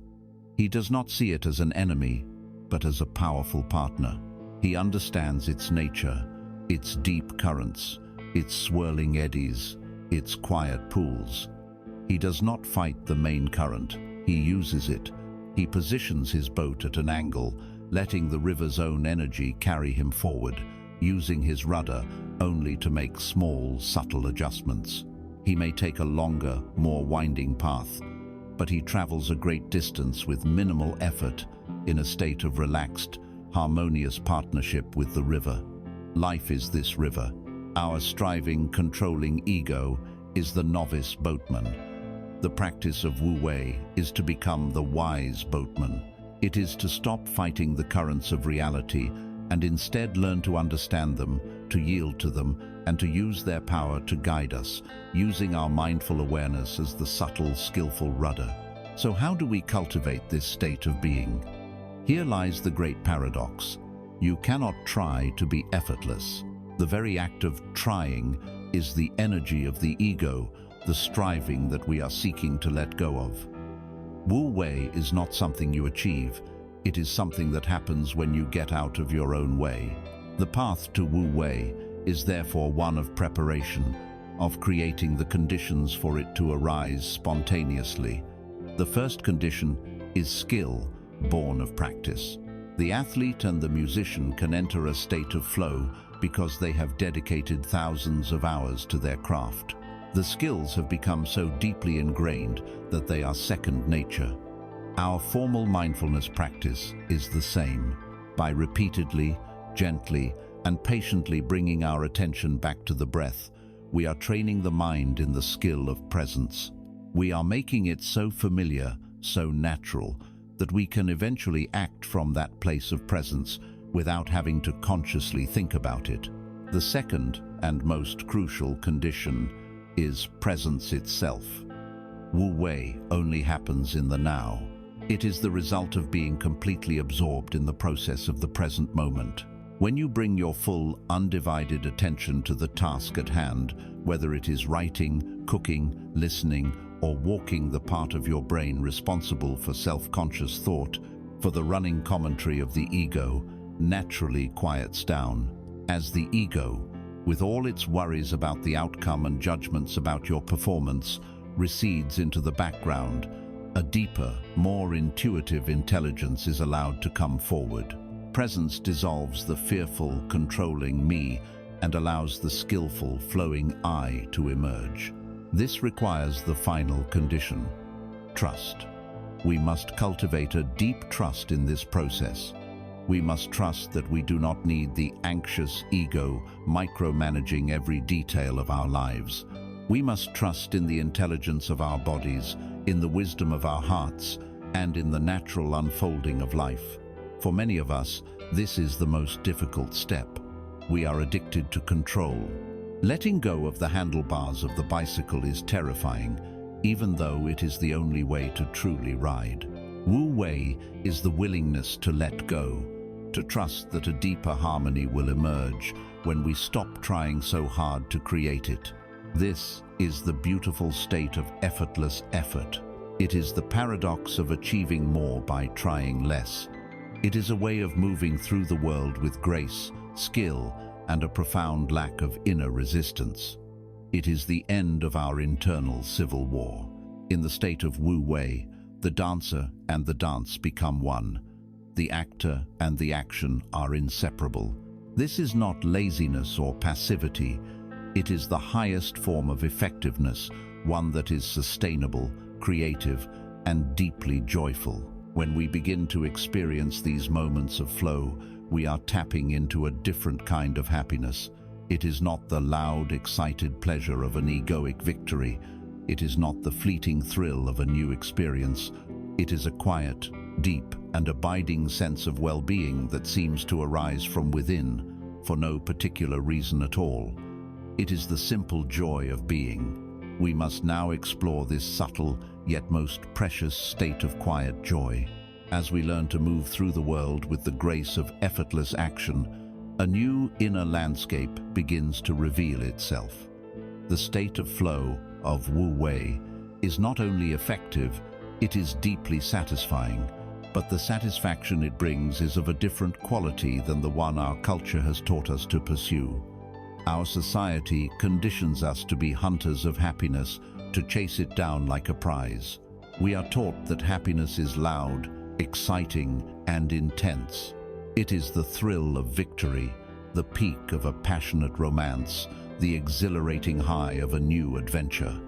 He does not see it as an enemy, but as a powerful partner. He understands its nature, its deep currents, its swirling eddies, its quiet pools. He does not fight the main current, he uses it. He positions his boat at an angle, letting the river's own energy carry him forward, using his rudder only to make small, subtle adjustments. He may take a longer, more winding path, but he travels a great distance with minimal effort in a state of relaxed, harmonious partnership with the river. Life is this river. Our striving, controlling ego is the novice boatman. The practice of Wu Wei is to become the wise boatman. It is to stop fighting the currents of reality and instead learn to understand them, to yield to them, and to use their power to guide us, using our mindful awareness as the subtle, skillful rudder. So how do we cultivate this state of being? Here lies the great paradox. You cannot try to be effortless. The very act of trying is the energy of the ego, the striving that we are seeking to let go of. Wu Wei is not something you achieve. It is something that happens when you get out of your own way. The path to Wu Wei is therefore one of preparation, of creating the conditions for it to arise spontaneously. The first condition is skill, born of practice. The athlete and the musician can enter a state of flow because they have dedicated thousands of hours to their craft. The skills have become so deeply ingrained that they are second nature. Our formal mindfulness practice is the same. By repeatedly, gently, and patiently bringing our attention back to the breath, we are training the mind in the skill of presence. We are making it so familiar, so natural, that we can eventually act from that place of presence without having to consciously think about it. The second and most crucial condition is presence itself. Wu Wei only happens in the now. It is the result of being completely absorbed in the process of the present moment. When you bring your full, undivided attention to the task at hand, whether it is writing, cooking, listening, or walking the part of your brain responsible for self-conscious thought, for the running commentary of the ego, naturally quiets down. As the ego, with all its worries about the outcome and judgments about your performance, recedes into the background, a deeper, more intuitive intelligence is allowed to come forward. Presence dissolves the fearful, controlling me and allows the skillful, flowing I to emerge. This requires the final condition: trust. We must cultivate a deep trust in this process. We must trust that we do not need the anxious ego micromanaging every detail of our lives. We must trust in the intelligence of our bodies, in the wisdom of our hearts, and in the natural unfolding of life. For many of us, this is the most difficult step. We are addicted to control. Letting go of the handlebars of the bicycle is terrifying, even though it is the only way to truly ride. Wu Wei is the willingness to let go, to trust that a deeper harmony will emerge when we stop trying so hard to create it. This is the beautiful state of effortless effort. It is the paradox of achieving more by trying less. It is a way of moving through the world with grace, skill, and a profound lack of inner resistance. It is the end of our internal civil war. In the state of Wu Wei, the dancer and the dance become one. The actor and the action are inseparable. This is not laziness or passivity. It is the highest form of effectiveness, one that is sustainable, creative, and deeply joyful. When we begin to experience these moments of flow, we are tapping into a different kind of happiness. It is not the loud, excited pleasure of an egoic victory. It is not the fleeting thrill of a new experience. It is a quiet, deep, and abiding sense of well-being that seems to arise from within, for no particular reason at all. It is the simple joy of being. We must now explore this subtle, yet most precious state of quiet joy. As we learn to move through the world with the grace of effortless action, a new inner landscape begins to reveal itself. The state of flow of Wu Wei is not only effective, it is deeply satisfying, but the satisfaction it brings is of a different quality than the one our culture has taught us to pursue. Our society conditions us to be hunters of happiness, to chase it down like a prize. We are taught that happiness is loud, exciting, and intense. It is the thrill of victory, the peak of a passionate romance, the exhilarating high of a new adventure.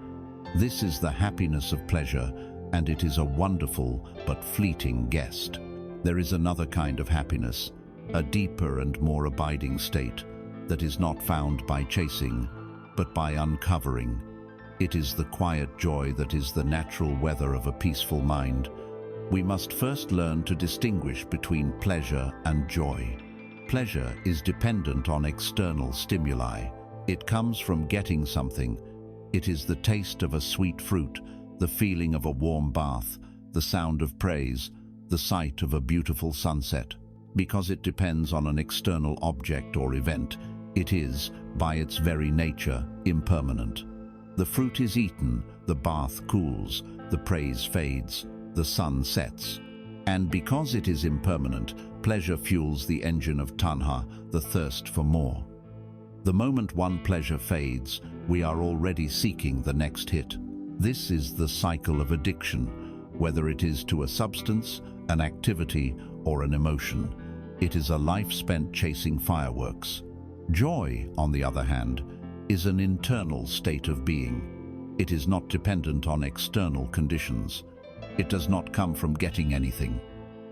This is the happiness of pleasure, and it is a wonderful but fleeting guest. There is another kind of happiness, a deeper and more abiding state, that is not found by chasing, but by uncovering. It is the quiet joy that is the natural weather of a peaceful mind. We must first learn to distinguish between pleasure and joy. Pleasure is dependent on external stimuli. It comes from getting something. It is the taste of a sweet fruit, the feeling of a warm bath, the sound of praise, the sight of a beautiful sunset. Because it depends on an external object or event, it is, by its very nature, impermanent. The fruit is eaten, the bath cools, the praise fades, the sun sets. And because it is impermanent, pleasure fuels the engine of tanha, the thirst for more. The moment one pleasure fades, we are already seeking the next hit. This is the cycle of addiction, whether it is to a substance, an activity, or an emotion. It is a life spent chasing fireworks. Joy, on the other hand, is an internal state of being. It is not dependent on external conditions. It does not come from getting anything.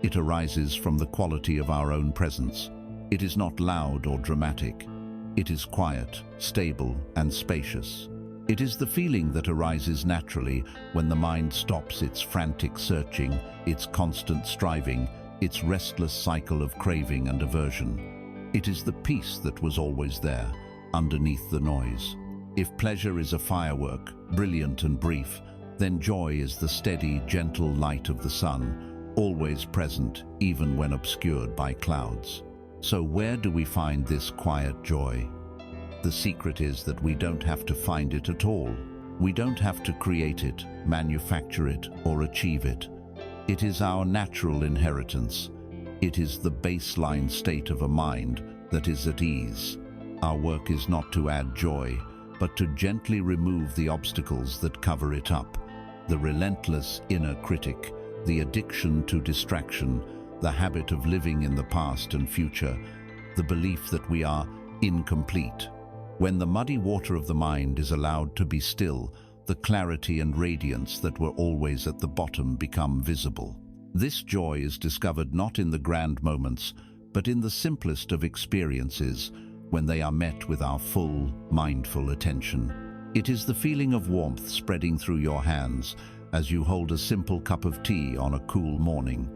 It arises from the quality of our own presence. It is not loud or dramatic. It is quiet, stable, and spacious. It is the feeling that arises naturally when the mind stops its frantic searching, its constant striving, its restless cycle of craving and aversion. It is the peace that was always there, underneath the noise. If pleasure is a firework, brilliant and brief, then joy is the steady, gentle light of the sun, always present, even when obscured by clouds. So where do we find this quiet joy? The secret is that we don't have to find it at all. We don't have to create it, manufacture it, or achieve it. It is our natural inheritance. It is the baseline state of a mind that is at ease. Our work is not to add joy, but to gently remove the obstacles that cover it up. The relentless inner critic, the addiction to distraction, the habit of living in the past and future, the belief that we are incomplete. When the muddy water of the mind is allowed to be still, the clarity and radiance that were always at the bottom become visible. This joy is discovered not in the grand moments, but in the simplest of experiences, when they are met with our full, mindful attention. It is the feeling of warmth spreading through your hands as you hold a simple cup of tea on a cool morning.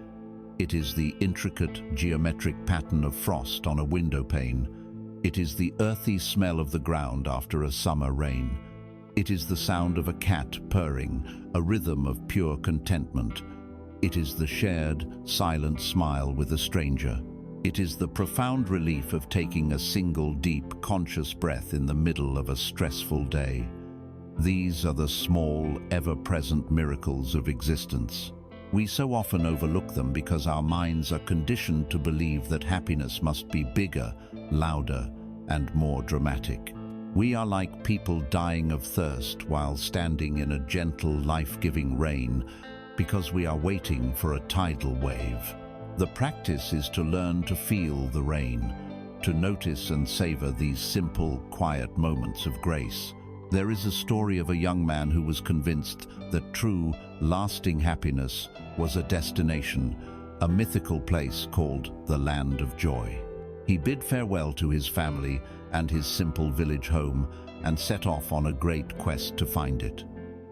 It is the intricate geometric pattern of frost on a window pane, It is the earthy smell of the ground after a summer rain. It is the sound of a cat purring, a rhythm of pure contentment. It is the shared, silent smile with a stranger. It is the profound relief of taking a single deep, conscious breath in the middle of a stressful day. These are the small, ever-present miracles of existence. We so often overlook them because our minds are conditioned to believe that happiness must be bigger, louder, and more dramatic. We are like people dying of thirst while standing in a gentle, life-giving rain because we are waiting for a tidal wave. The practice is to learn to feel the rain, to notice and savor these simple, quiet moments of grace. There is a story of a young man who was convinced that true, lasting happiness was a destination, a mythical place called the Land of Joy. He bid farewell to his family and his simple village home and set off on a great quest to find it.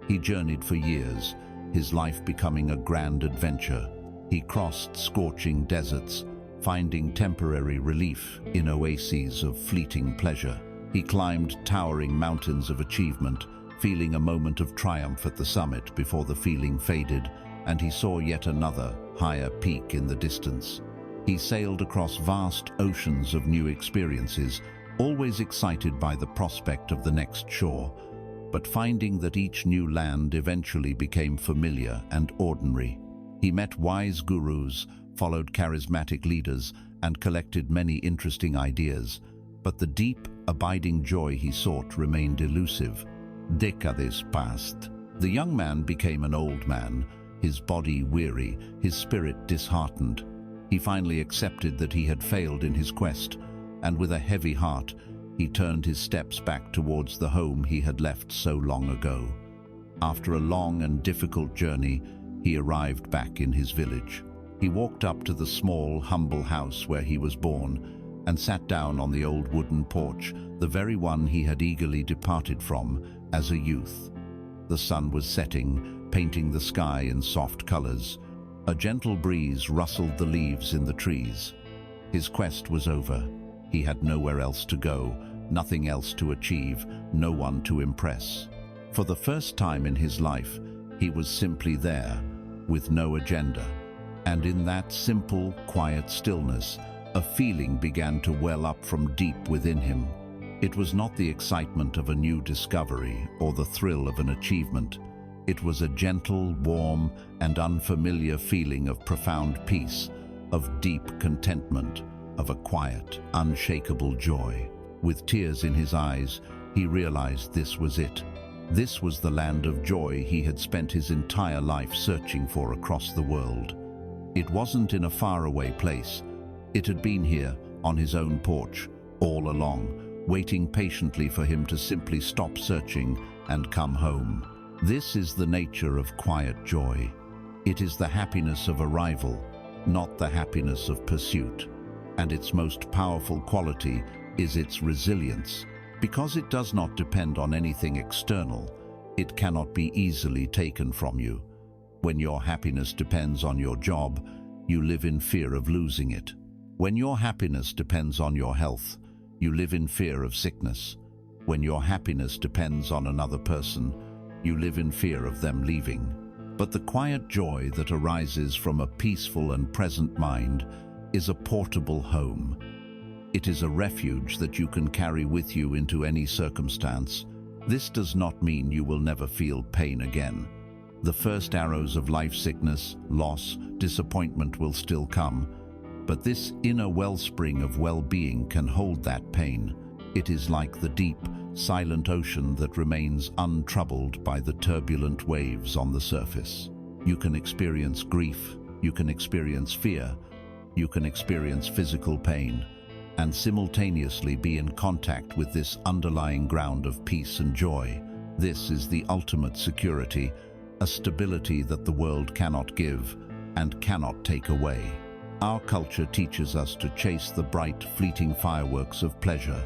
He journeyed for years, his life becoming a grand adventure. He crossed scorching deserts, finding temporary relief in oases of fleeting pleasure. He climbed towering mountains of achievement, feeling a moment of triumph at the summit before the feeling faded, and he saw yet another, higher peak in the distance. He sailed across vast oceans of new experiences, always excited by the prospect of the next shore, but finding that each new land eventually became familiar and ordinary. He met wise gurus, followed charismatic leaders, and collected many interesting ideas, but the deep, abiding joy he sought remained elusive. Decades passed. The young man became an old man, his body weary, his spirit disheartened. He finally accepted that he had failed in his quest, and with a heavy heart, he turned his steps back towards the home he had left so long ago. After a long and difficult journey, he arrived back in his village. He walked up to the small, humble house where he was born and sat down on the old wooden porch, the very one he had eagerly departed from as a youth. The sun was setting, painting the sky in soft colors. A gentle breeze rustled the leaves in the trees. His quest was over. He had nowhere else to go, nothing else to achieve, no one to impress. For the first time in his life, he was simply there, with no agenda. And in that simple, quiet stillness, a feeling began to well up from deep within him. It was not the excitement of a new discovery or the thrill of an achievement. It was a gentle, warm, and unfamiliar feeling of profound peace, of deep contentment, of a quiet, unshakable joy. With tears in his eyes, he realized this was it. This was the land of joy he had spent his entire life searching for across the world. It wasn't in a faraway place. It had been here, on his own porch, all along, waiting patiently for him to simply stop searching and come home. This is the nature of quiet joy. It is the happiness of arrival, not the happiness of pursuit. And its most powerful quality is its resilience. Because it does not depend on anything external, it cannot be easily taken from you. When your happiness depends on your job, you live in fear of losing it. When your happiness depends on your health, you live in fear of sickness. When your happiness depends on another person, you live in fear of them leaving. But the quiet joy that arises from a peaceful and present mind is a portable home. It is a refuge that you can carry with you into any circumstance. This does not mean you will never feel pain again. The first arrows of life sickness, loss, disappointment will still come, but this inner wellspring of well-being can hold that pain. It is like the deep, silent ocean that remains untroubled by the turbulent waves on the surface. You can experience grief, you can experience fear, you can experience physical pain, and simultaneously be in contact with this underlying ground of peace and joy. This is the ultimate security, a stability that the world cannot give and cannot take away. Our culture teaches us to chase the bright, fleeting fireworks of pleasure,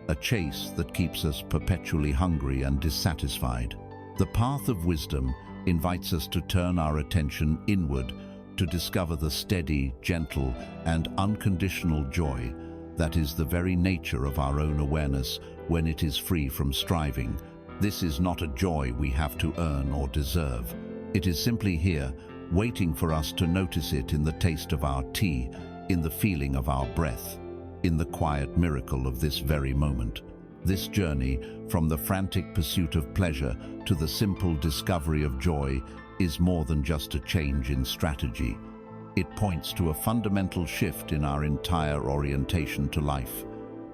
a chase that keeps us perpetually hungry and dissatisfied. The path of wisdom invites us to turn our attention inward, to discover the steady, gentle, and unconditional joy That is the very nature of our own awareness when it is free from striving. This is not a joy we have to earn or deserve. It is simply here, waiting for us to notice it in the taste of our tea, in the feeling of our breath, in the quiet miracle of this very moment. This journey, from the frantic pursuit of pleasure to the simple discovery of joy, is more than just a change in strategy. It points to a fundamental shift in our entire orientation to life.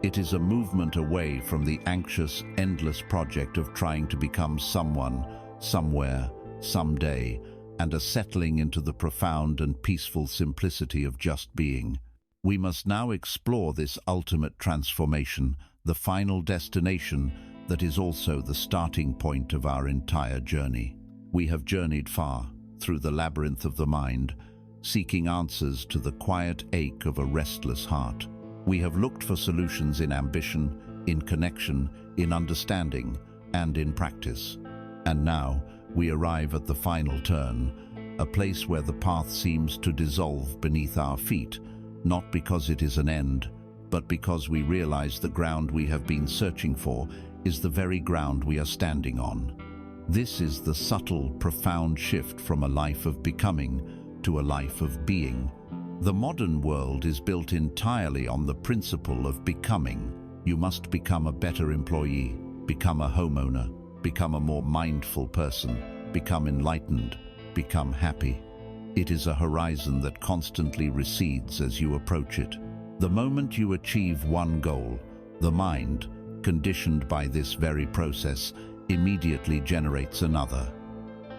It is a movement away from the anxious, endless project of trying to become someone, somewhere, someday, and a settling into the profound and peaceful simplicity of just being. We must now explore this ultimate transformation, the final destination that is also the starting point of our entire journey. We have journeyed far, through the labyrinth of the mind, seeking answers to the quiet ache of a restless heart. We have looked for solutions in ambition, in connection, in understanding, and in practice. And now, we arrive at the final turn, a place where the path seems to dissolve beneath our feet, not because it is an end, but because we realize the ground we have been searching for is the very ground we are standing on. This is the subtle, profound shift from a life of becoming to a life of being. The modern world is built entirely on the principle of becoming. You must become a better employee, become a homeowner, become a more mindful person, become enlightened, become happy. It is a horizon that constantly recedes as you approach it. The moment you achieve one goal, the mind, conditioned by this very process, immediately generates another.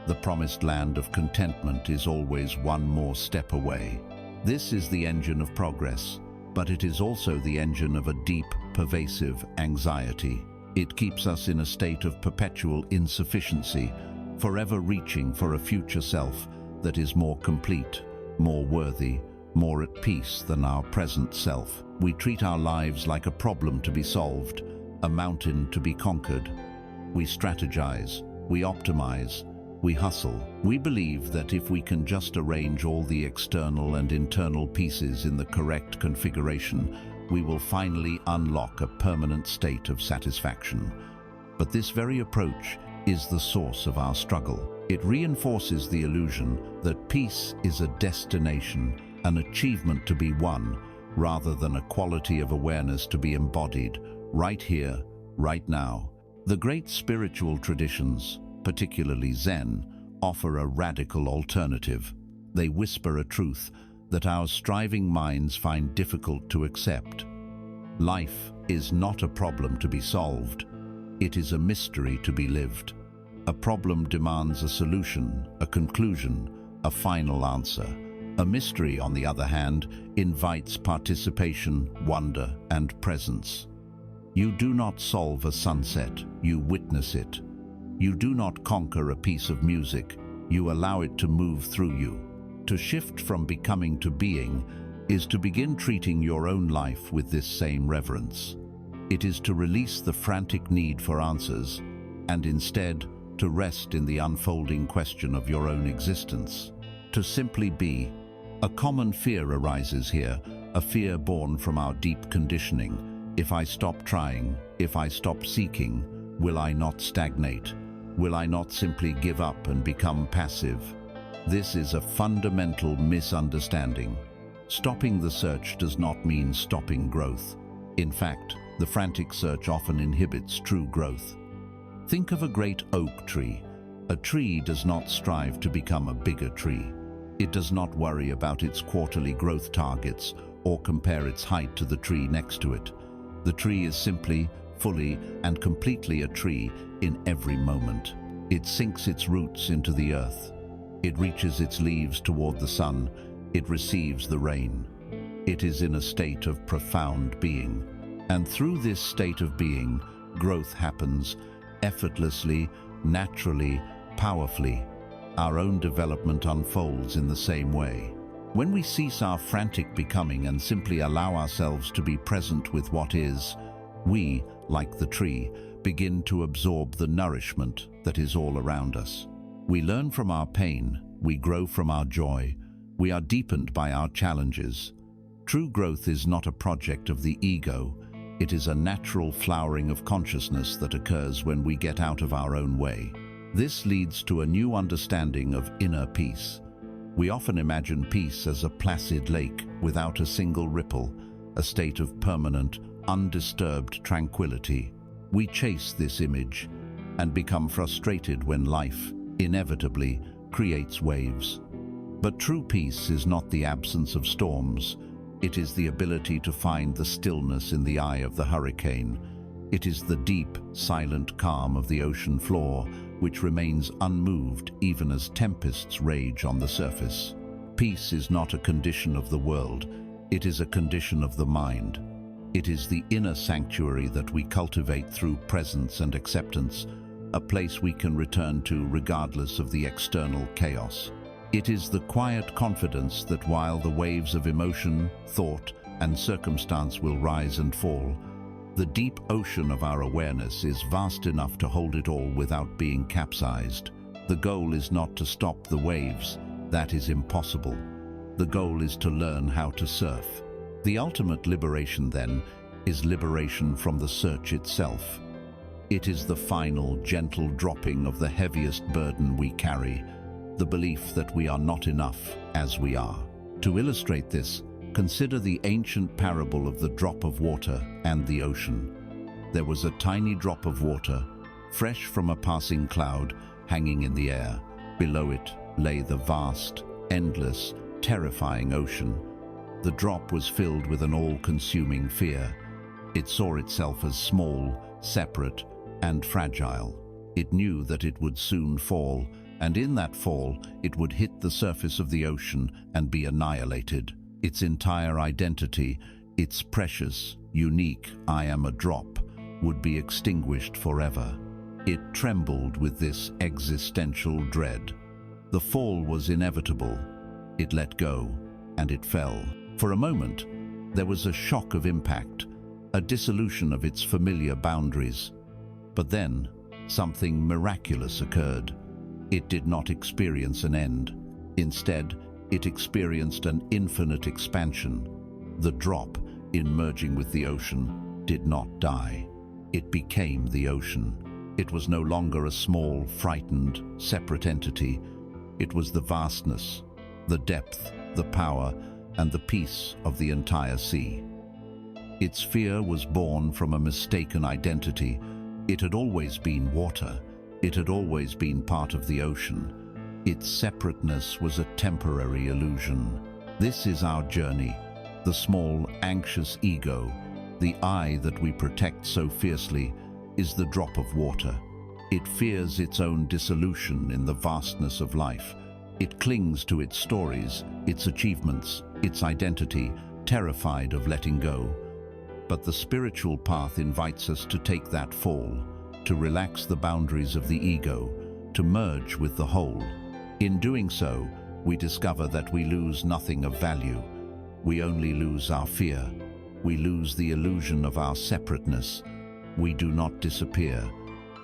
The promised land of contentment is always one more step away. This is the engine of progress, but it is also the engine of a deep, pervasive anxiety. It keeps us in a state of perpetual insufficiency, forever reaching for a future self that is more complete, more worthy, more at peace than our present self. We treat our lives like a problem to be solved, a mountain to be conquered. We strategize, we optimize, we hustle. We believe that if we can just arrange all the external and internal pieces in the correct configuration, we will finally unlock a permanent state of satisfaction. But this very approach is the source of our struggle. It reinforces the illusion that peace is a destination, an achievement to be won, rather than a quality of awareness to be embodied, right here, right now. The great spiritual traditions, particularly Zen, offer a radical alternative. They whisper a truth that our striving minds find difficult to accept. Life is not a problem to be solved. It is a mystery to be lived. A problem demands a solution, a conclusion, a final answer. A mystery, on the other hand, invites participation, wonder, and presence. You do not solve a sunset, you witness it. You do not conquer a piece of music, you allow it to move through you. To shift from becoming to being is to begin treating your own life with this same reverence. It is to release the frantic need for answers and instead to rest in the unfolding question of your own existence. To simply be. A common fear arises here, a fear born from our deep conditioning. If I stop trying, if I stop seeking, will I not stagnate? Will I not simply give up and become passive? This is a fundamental misunderstanding. Stopping the search does not mean stopping growth. In fact, the frantic search often inhibits true growth. Think of a great oak tree. A tree does not strive to become a bigger tree. It does not worry about its quarterly growth targets or compare its height to the tree next to it. The tree is simply, fully, and completely a tree in every moment. It sinks its roots into the earth. It reaches its leaves toward the sun. It receives the rain. It is in a state of profound being. And through this state of being, growth happens effortlessly, naturally, powerfully. Our own development unfolds in the same way. When we cease our frantic becoming and simply allow ourselves to be present with what is, we, like the tree, begin to absorb the nourishment that is all around us. We learn from our pain, we grow from our joy, we are deepened by our challenges. True growth is not a project of the ego. It is a natural flowering of consciousness that occurs when we get out of our own way. This leads to a new understanding of inner peace. We often imagine peace as a placid lake without a single ripple, a state of permanent, undisturbed tranquility. We chase this image and become frustrated when life, inevitably, creates waves. But true peace is not the absence of storms. It is the ability to find the stillness in the eye of the hurricane. It is the deep, silent calm of the ocean floor, which remains unmoved even as tempests rage on the surface. Peace is not a condition of the world. It is a condition of the mind. It is the inner sanctuary that we cultivate through presence and acceptance, a place we can return to regardless of the external chaos. It is the quiet confidence that while the waves of emotion, thought, and circumstance will rise and fall, the deep ocean of our awareness is vast enough to hold it all without being capsized. The goal is not to stop the waves. That is impossible. The goal is to learn how to surf. The ultimate liberation, then, is liberation from the search itself. It is the final, gentle dropping of the heaviest burden we carry, the belief that we are not enough as we are. To illustrate this, consider the ancient parable of the drop of water and the ocean. There was a tiny drop of water, fresh from a passing cloud, hanging in the air. Below it lay the vast, endless, terrifying ocean. The drop was filled with an all-consuming fear. It saw itself as small, separate, and fragile. It knew that it would soon fall, and in that fall, it would hit the surface of the ocean and be annihilated. Its entire identity, its precious, unique "I am a drop," would be extinguished forever. It trembled with this existential dread. The fall was inevitable. It let go, and it fell. For a moment, there was a shock of impact, a dissolution of its familiar boundaries. But then, something miraculous occurred. It did not experience an end. Instead, it experienced an infinite expansion. The drop, in merging with the ocean, did not die. It became the ocean. It was no longer a small, frightened, separate entity. It was the vastness, the depth, the power, and the peace of the entire sea. Its fear was born from a mistaken identity. It had always been water. It had always been part of the ocean. Its separateness was a temporary illusion. This is our journey, the small, anxious ego, the I that we protect so fiercely, is the drop of water. It fears its own dissolution in the vastness of life. It clings to its stories, its achievements, its identity, terrified of letting go. But the spiritual path invites us to take that fall, to relax the boundaries of the ego, to merge with the whole. In doing so, we discover that we lose nothing of value. We only lose our fear. We lose the illusion of our separateness. We do not disappear.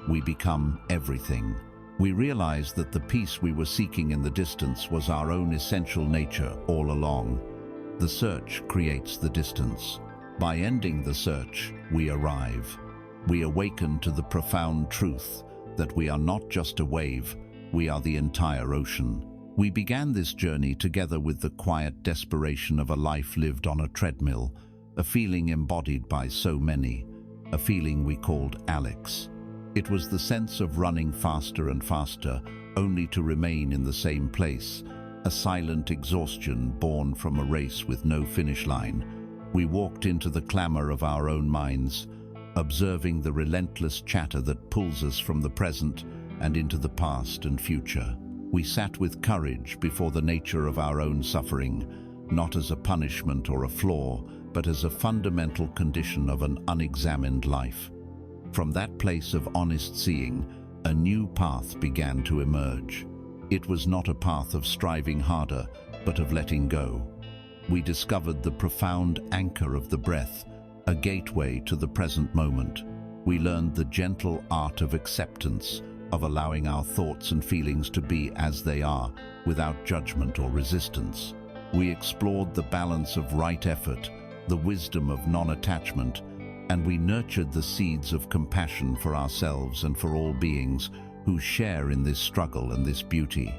We become everything. We realize that the peace we were seeking in the distance was our own essential nature all along. The search creates the distance. By ending the search, we arrive. We awaken to the profound truth that we are not just a wave, we are the entire ocean. We began this journey together with the quiet desperation of a life lived on a treadmill, a feeling embodied by so many, a feeling we called Alex. It was the sense of running faster and faster, only to remain in the same place, a silent exhaustion born from a race with no finish line. We walked into the clamor of our own minds, observing the relentless chatter that pulls us from the present and into the past and future. We sat with courage before the nature of our own suffering, not as a punishment or a flaw, but as a fundamental condition of an unexamined life. From that place of honest seeing, a new path began to emerge. It was not a path of striving harder, but of letting go. We discovered the profound anchor of the breath, a gateway to the present moment. We learned the gentle art of acceptance, of allowing our thoughts and feelings to be as they are, without judgment or resistance. We explored the balance of right effort, the wisdom of non-attachment, and we nurtured the seeds of compassion for ourselves and for all beings who share in this struggle and this beauty.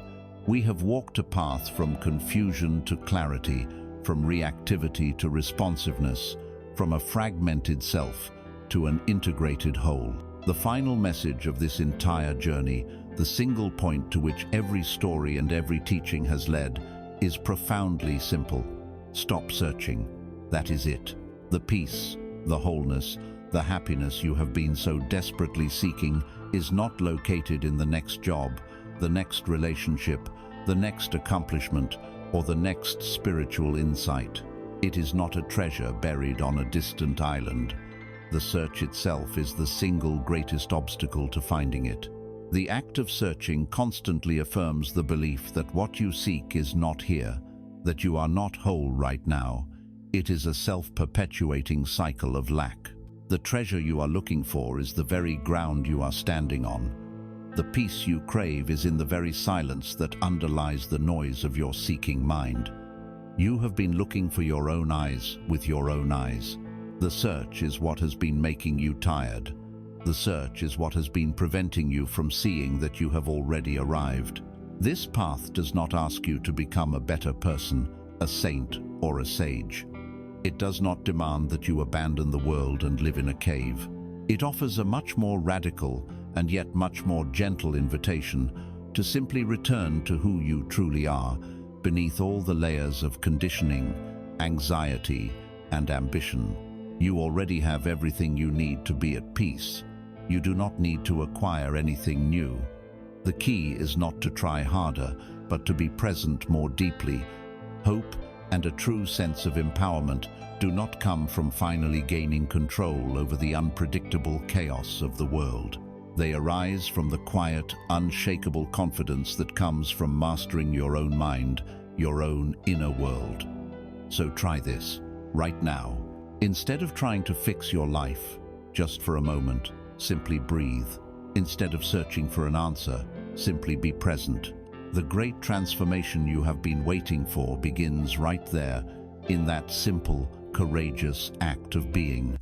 We have walked a path from confusion to clarity, from reactivity to responsiveness, from a fragmented self to an integrated whole. The final message of this entire journey, the single point to which every story and every teaching has led, is profoundly simple. Stop searching. That is it. The peace, the wholeness, the happiness you have been so desperately seeking is not located in the next job, the next relationship, the next accomplishment, or the next spiritual insight. It is not a treasure buried on a distant island. The search itself is the single greatest obstacle to finding it. The act of searching constantly affirms the belief that what you seek is not here, that you are not whole right now. It is a self-perpetuating cycle of lack. The treasure you are looking for is the very ground you are standing on. The peace you crave is in the very silence that underlies the noise of your seeking mind. You have been looking for your own eyes with your own eyes. The search is what has been making you tired. The search is what has been preventing you from seeing that you have already arrived. This path does not ask you to become a better person, a saint, or a sage. It does not demand that you abandon the world and live in a cave. It offers a much more radical and yet much more gentle invitation to simply return to who you truly are, beneath all the layers of conditioning, anxiety, and ambition. You already have everything you need to be at peace. You do not need to acquire anything new. The key is not to try harder, but to be present more deeply. Hope and a true sense of empowerment do not come from finally gaining control over the unpredictable chaos of the world. They arise from the quiet, unshakable confidence that comes from mastering your own mind, your own inner world. So try this, right now. Instead of trying to fix your life, just for a moment, simply breathe. Instead of searching for an answer, simply be present. The great transformation you have been waiting for begins right there, in that simple, courageous act of being.